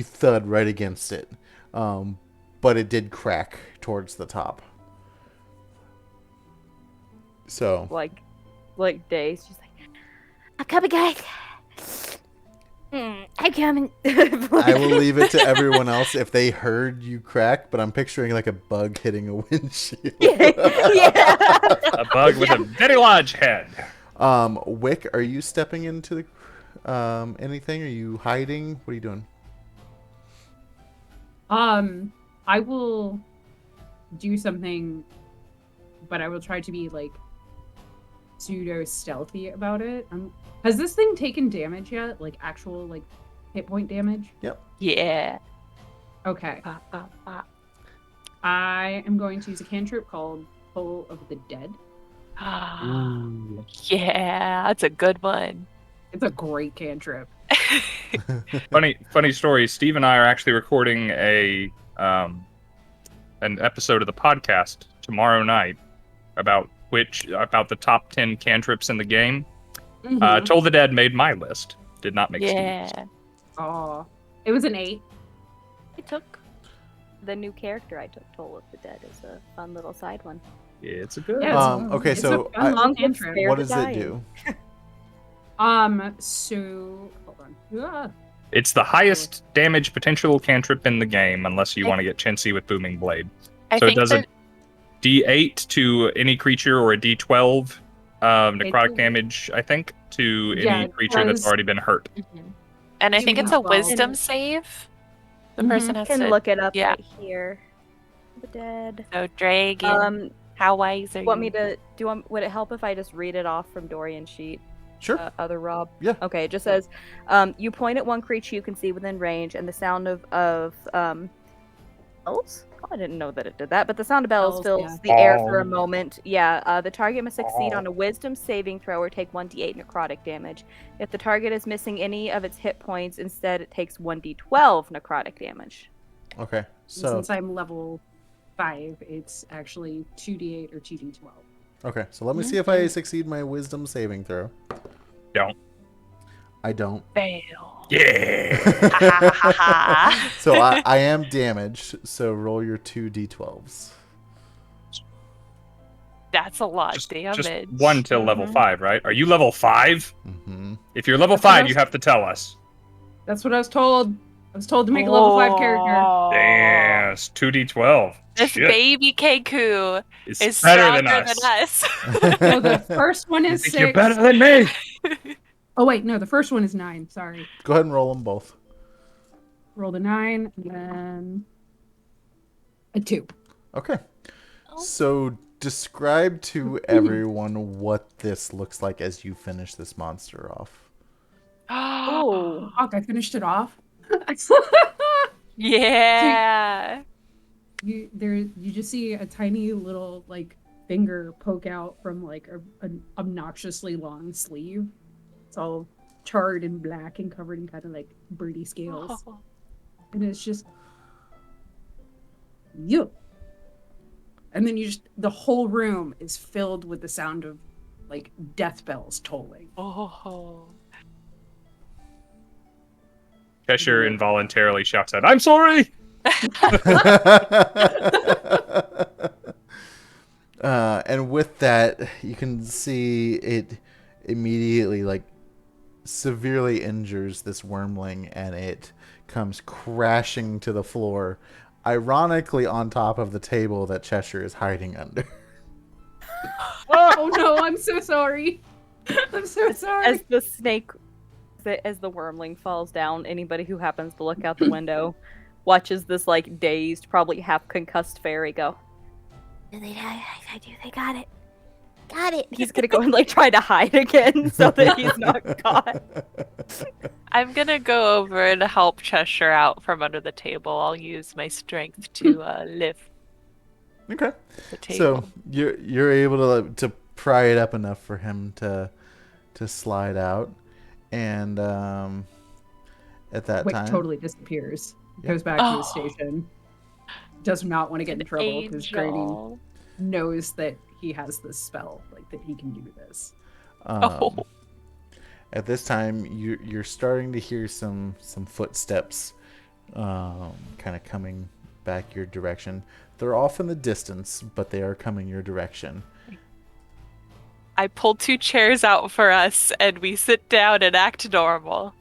thud right against it, but it did crack towards the top. So Like dazed. She's like, I'm coming, guys. I'm coming. I will leave it to everyone else if they heard you crack, but I'm picturing like a bug hitting a windshield. Yeah. A bug with a very large head. Wick, are you stepping into the anything? Are you hiding? What are you doing? I will do something, but I will try to be like pseudo stealthy about it. Has this thing taken damage yet? Like actual like hit point damage? Yeah. Okay. I am going to use a cantrip called Pull of the Dead. Yeah, that's a good one. It's a great cantrip. Funny story. Steve and I are actually recording an episode of the podcast tomorrow night about the top 10 cantrips in the game. Toll the Dead made my list. Did not make Steve's. Oh, it was an 8. I took the new character. I took Toll of the Dead as a fun little side one. Yeah, it's a good. Yeah, Okay, it's so a fun little cantrip. what does it do? So hold on. It's the highest damage potential cantrip in the game, unless you want to get chintzy with Booming Blade. So it does a D8 to any creature or a D12 necrotic damage, I think, to any creature that's already been hurt. And I think it's a wisdom save. The person has can to look it up right here. The Dead. So dragon. How wise are you? Would it help if I just read it off from Dorian's sheet? Sure. Other Rob? Yeah. Okay, it just says, you point at one creature you can see within range, and the sound of bells? Oh, I didn't know that it did that, but the sound of bells fills the air for a moment. Yeah, the target must succeed on a wisdom saving throw or take 1d8 necrotic damage. If the target is missing any of its hit points, instead it takes 1d12 necrotic damage. Okay, so... Since I'm level 5, it's actually 2d8 or 2d12. Okay, so let me see if I succeed my wisdom saving throw. Don't. I don't. Fail. Yeah. So I am damaged, so roll your 2d12s. That's a lot of damage. Just 1 till level 5, right? Are you level 5? Mm-hmm. If you're level 5, you have to tell us. That's what I was told. I was told to make a level 5 character. Damn, it's 2d12. This Shit. baby kenku It's is better stronger than than us. No, the first one is 6. You're better than me. Oh wait, no, the first one is 9. Sorry. Go ahead and roll them both. Roll the 9 and then a 2. Okay. So describe to everyone what this looks like as you finish this monster off. Oh, fuck! I finished it off. Yeah. You just see a tiny little like finger poke out from like an obnoxiously long sleeve. It's all charred and black and covered in kind of like birdie scales, and it's just you. And then the whole room is filled with the sound of like death bells tolling. Cheshire involuntarily shouts out, "I'm sorry!" And with that, you can see it immediately like severely injures this wormling, and it comes crashing to the floor, ironically on top of the table that Cheshire is hiding under. Oh no, I'm so sorry. I'm so sorry. As the snake, as the wormling falls down, anybody who happens to look out the window watches this like dazed, probably half concussed fairy go, They got it. Got it. he's gonna go and like try to hide again so that he's not caught. I'm gonna go over and help Cheshire out from under the table. I'll use my strength to lift Okay. the table. So you're able to pry it up enough for him to slide out, and at that Wick time, totally disappears. Yeah. Goes back to the station. Does not want to get in trouble because Grady Angel. knows that he has this spell, like that he can do this. At this time, you're starting to hear some footsteps, kind of coming back your direction. They're off in the distance, but they are coming your direction. I pull 2 chairs out for us, and we sit down and act normal.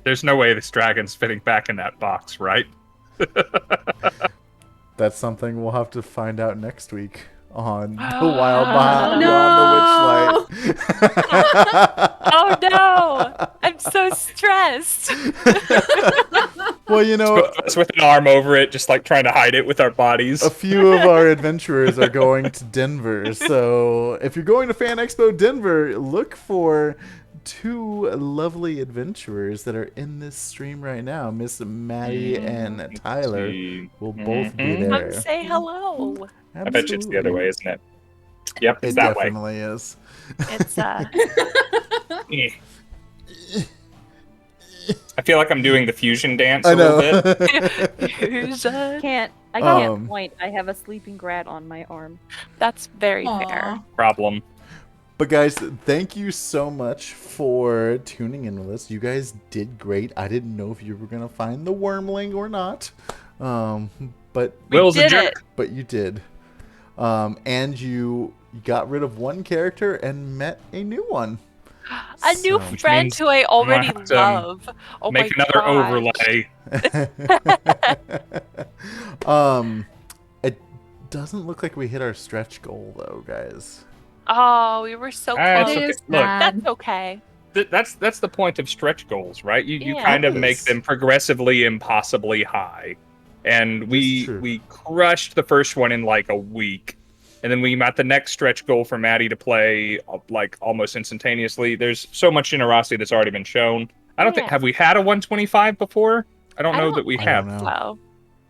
There's no way this dragon's fitting back in that box, right? That's something we'll have to find out next week on the Wild Beyond the Witchlight. Oh no! I'm so stressed. Well, you know, Both of us with an arm over it, just like trying to hide it with our bodies. a few of our adventurers are going to Denver, so if you're going to Fan Expo Denver, look for 2 lovely adventurers that are in this stream right now. Miss Maddie and Tyler will both be Mhm. there. Come say hello. I bet you it's the other way, isn't it? Yep, it's It that way. definitely is. It's Eh. I feel like I'm doing the fusion dance I a know. little bit. Who's I can't Um, point. I have a sleeping grat on my arm. That's very Aw. fair. Problem. But guys, thank you so much for tuning in with us. You guys did great. I didn't know if you were gonna find the wormling or not, but Will's a did jerk. it. but you did. And you got rid of one character and met a new one. A new So- friend means who I already have to, love. Oh Make my another gosh. overlay. It doesn't look like we hit our stretch goal though, guys. Oh, we were so That's close. okay. It is Look, sad. That's okay. That's the point of stretch goals, right? You Yeah. kind of It make is. them progressively impossibly high. And It's true. we crushed the first one in like a week. And then we met the next stretch goal for Maddie to play like almost instantaneously. There's so much generosity that's already been shown. I don't think Yeah. have we had a 125 before? I don't I know don't that we I have. don't know.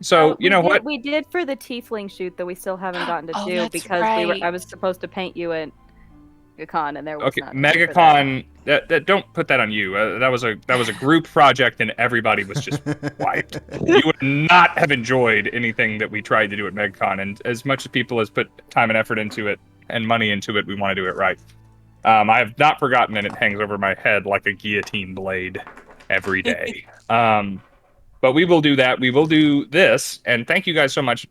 So, So you know we did, what? We did for the tiefling shoot that we still haven't gotten to Oh, do that's because right. I was supposed to paint you at MegaCon and there was Okay, not time for that. MegaCon. That don't put that on you. That was a group project, and everybody was just wiped. You would not have enjoyed anything that we tried to do at MegaCon, and as much as people has put time and effort into it and money into it, we want to do it right. I have not forgotten, and it hangs over my head like a guillotine blade every day. But we will do that. We will do this, and thank you guys so much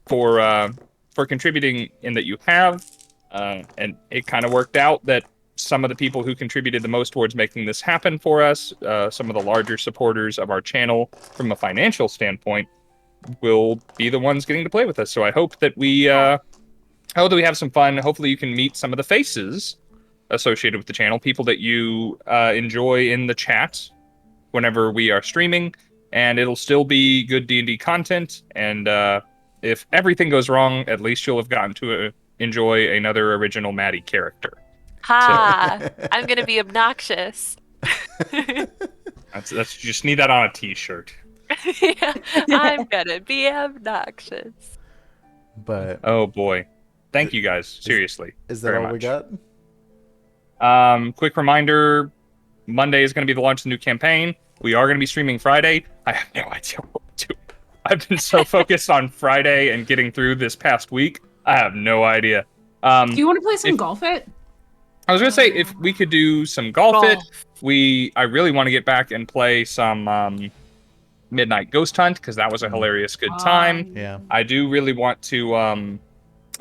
for contributing in that you have. And it kind of worked out that some of the people who contributed the most towards making this happen for us, some of the larger supporters of our channel from a financial standpoint, will be the ones getting to play with us. So I hope that we have some fun. Hopefully you can meet some of the faces associated with the channel, people that you enjoy in the chat whenever we are streaming, and it'll still be good D&D content. And if everything goes wrong, at least you'll have gotten to enjoy another original Maddie character. ha! I'm gonna be obnoxious. That's you just need that on a t-shirt. Yeah, I'm gonna be obnoxious. But Oh boy. Thank you guys. Seriously. is that very all we much. got? Quick reminder, Monday is going to be the launch of the new campaign. We are going to be streaming Friday. I have no idea what to do. I've been so focused on Friday and getting through this past week. I have no idea. Do you want to play some if- golf it? I was going to say, if we could do some golf it, I really want to get back and play some Midnight Ghost Hunt, because that was a hilarious good time. Yeah. I do really want to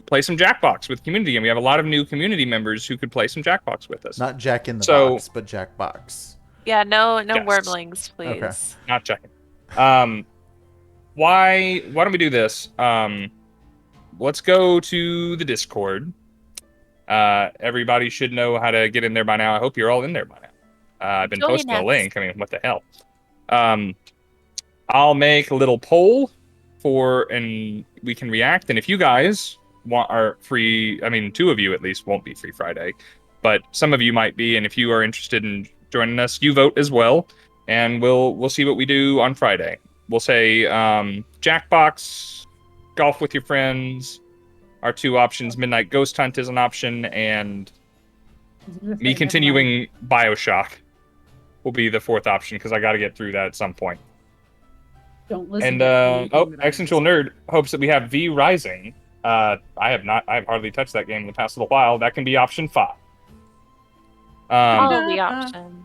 play some Jackbox with community, and we have a lot of new community members who could play some Jackbox with us. Not Jack in the So- Box, but Jackbox. Yeah, no Yes. wormlings, please. Okay. Not checking. Why don't we do this? Let's go to the Discord. Everybody should know how to get in there by now. I hope you're all in there by now. I've been Join posting a us. link. I mean, what the hell? I'll make a little poll and we can react. And if you guys are free, I mean, 2 of you at least won't be free Friday, but some of you might be. And if you are interested in joining us, you vote as well, and we'll see what we do on Friday. We'll say Jackbox, golf with your friends, our 2 options. Midnight Ghost Hunt is an option, and me continuing BioShock will be the 4th option, because I got to get through that at some point. Don't listen. And to anything that I Existential say. Nerd hopes that we have V Rising. I have hardly touched that game in the past little while. That can be option 5. All the options.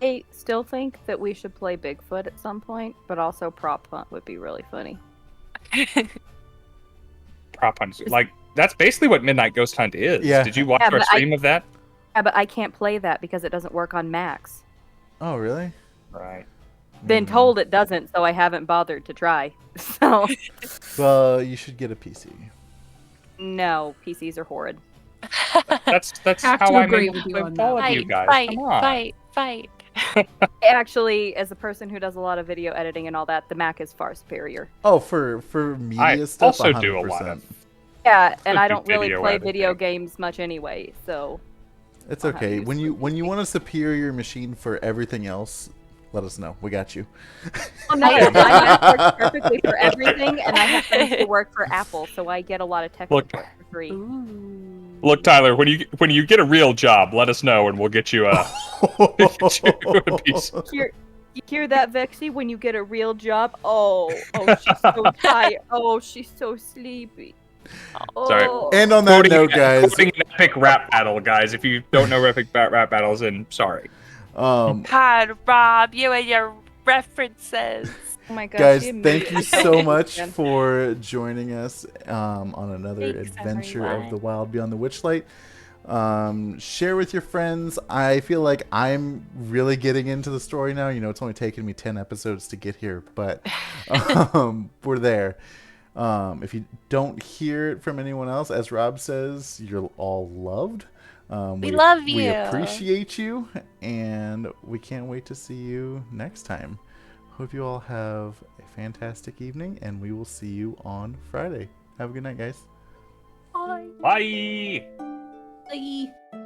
I still think that we should play Bigfoot at some point, but also Prop Hunt would be really funny. Prop Hunt, like that's basically what Midnight Ghost Hunt is. Yeah. Did you watch Yeah, our but stream of that? Yeah, but I can't play that because it doesn't work on Max. Oh, really? Right. Been told it doesn't, so I haven't bothered to try. So Well, you should get a PC. no, PCs are horrid. That's Have how to I agree make with you with on all that. of you Fight, guys. fight, Come on. fight. Actually, as a person who does a lot of video editing and all that, the Mac is far superior. Oh, for media I stuff, also 100%. do a lot of. Yeah, and I I do don't really video play editing. video games much anyway, so It's I'll have okay. to When use you want a superior machine for everything else, let us know. We got you. Oh, no, my Mac works perfectly for everything, and I have friends who work for Apple, so I get a lot of tech Look. support for free. Look, Tyler, when you get a real job, let us know and we'll get you a, get you a piece. You hear that, Vexy? When you get a real job, oh, she's so tired. Oh, she's so sleepy. Sorry. Oh. And on that note, guys, Quoting an epic rap battle, guys. If you don't know epic rap battles, then sorry. God, Rob, you and your references. Oh my gosh, guys, she thank you immediately so told me much again. for joining us on another Thanks, adventure of everyone. the Wild Beyond the Witchlight. Share with your friends. I feel like I'm really getting into the story now. You know, it's only taken me 10 episodes to get here, but we're there. If you don't hear it from anyone else, as Rob says, you're all loved. We love We you. appreciate you, and we can't wait to see you next time. Hope you all have a fantastic evening, and we will see you on Friday. Have a good night, guys. Bye. Bye. Bye.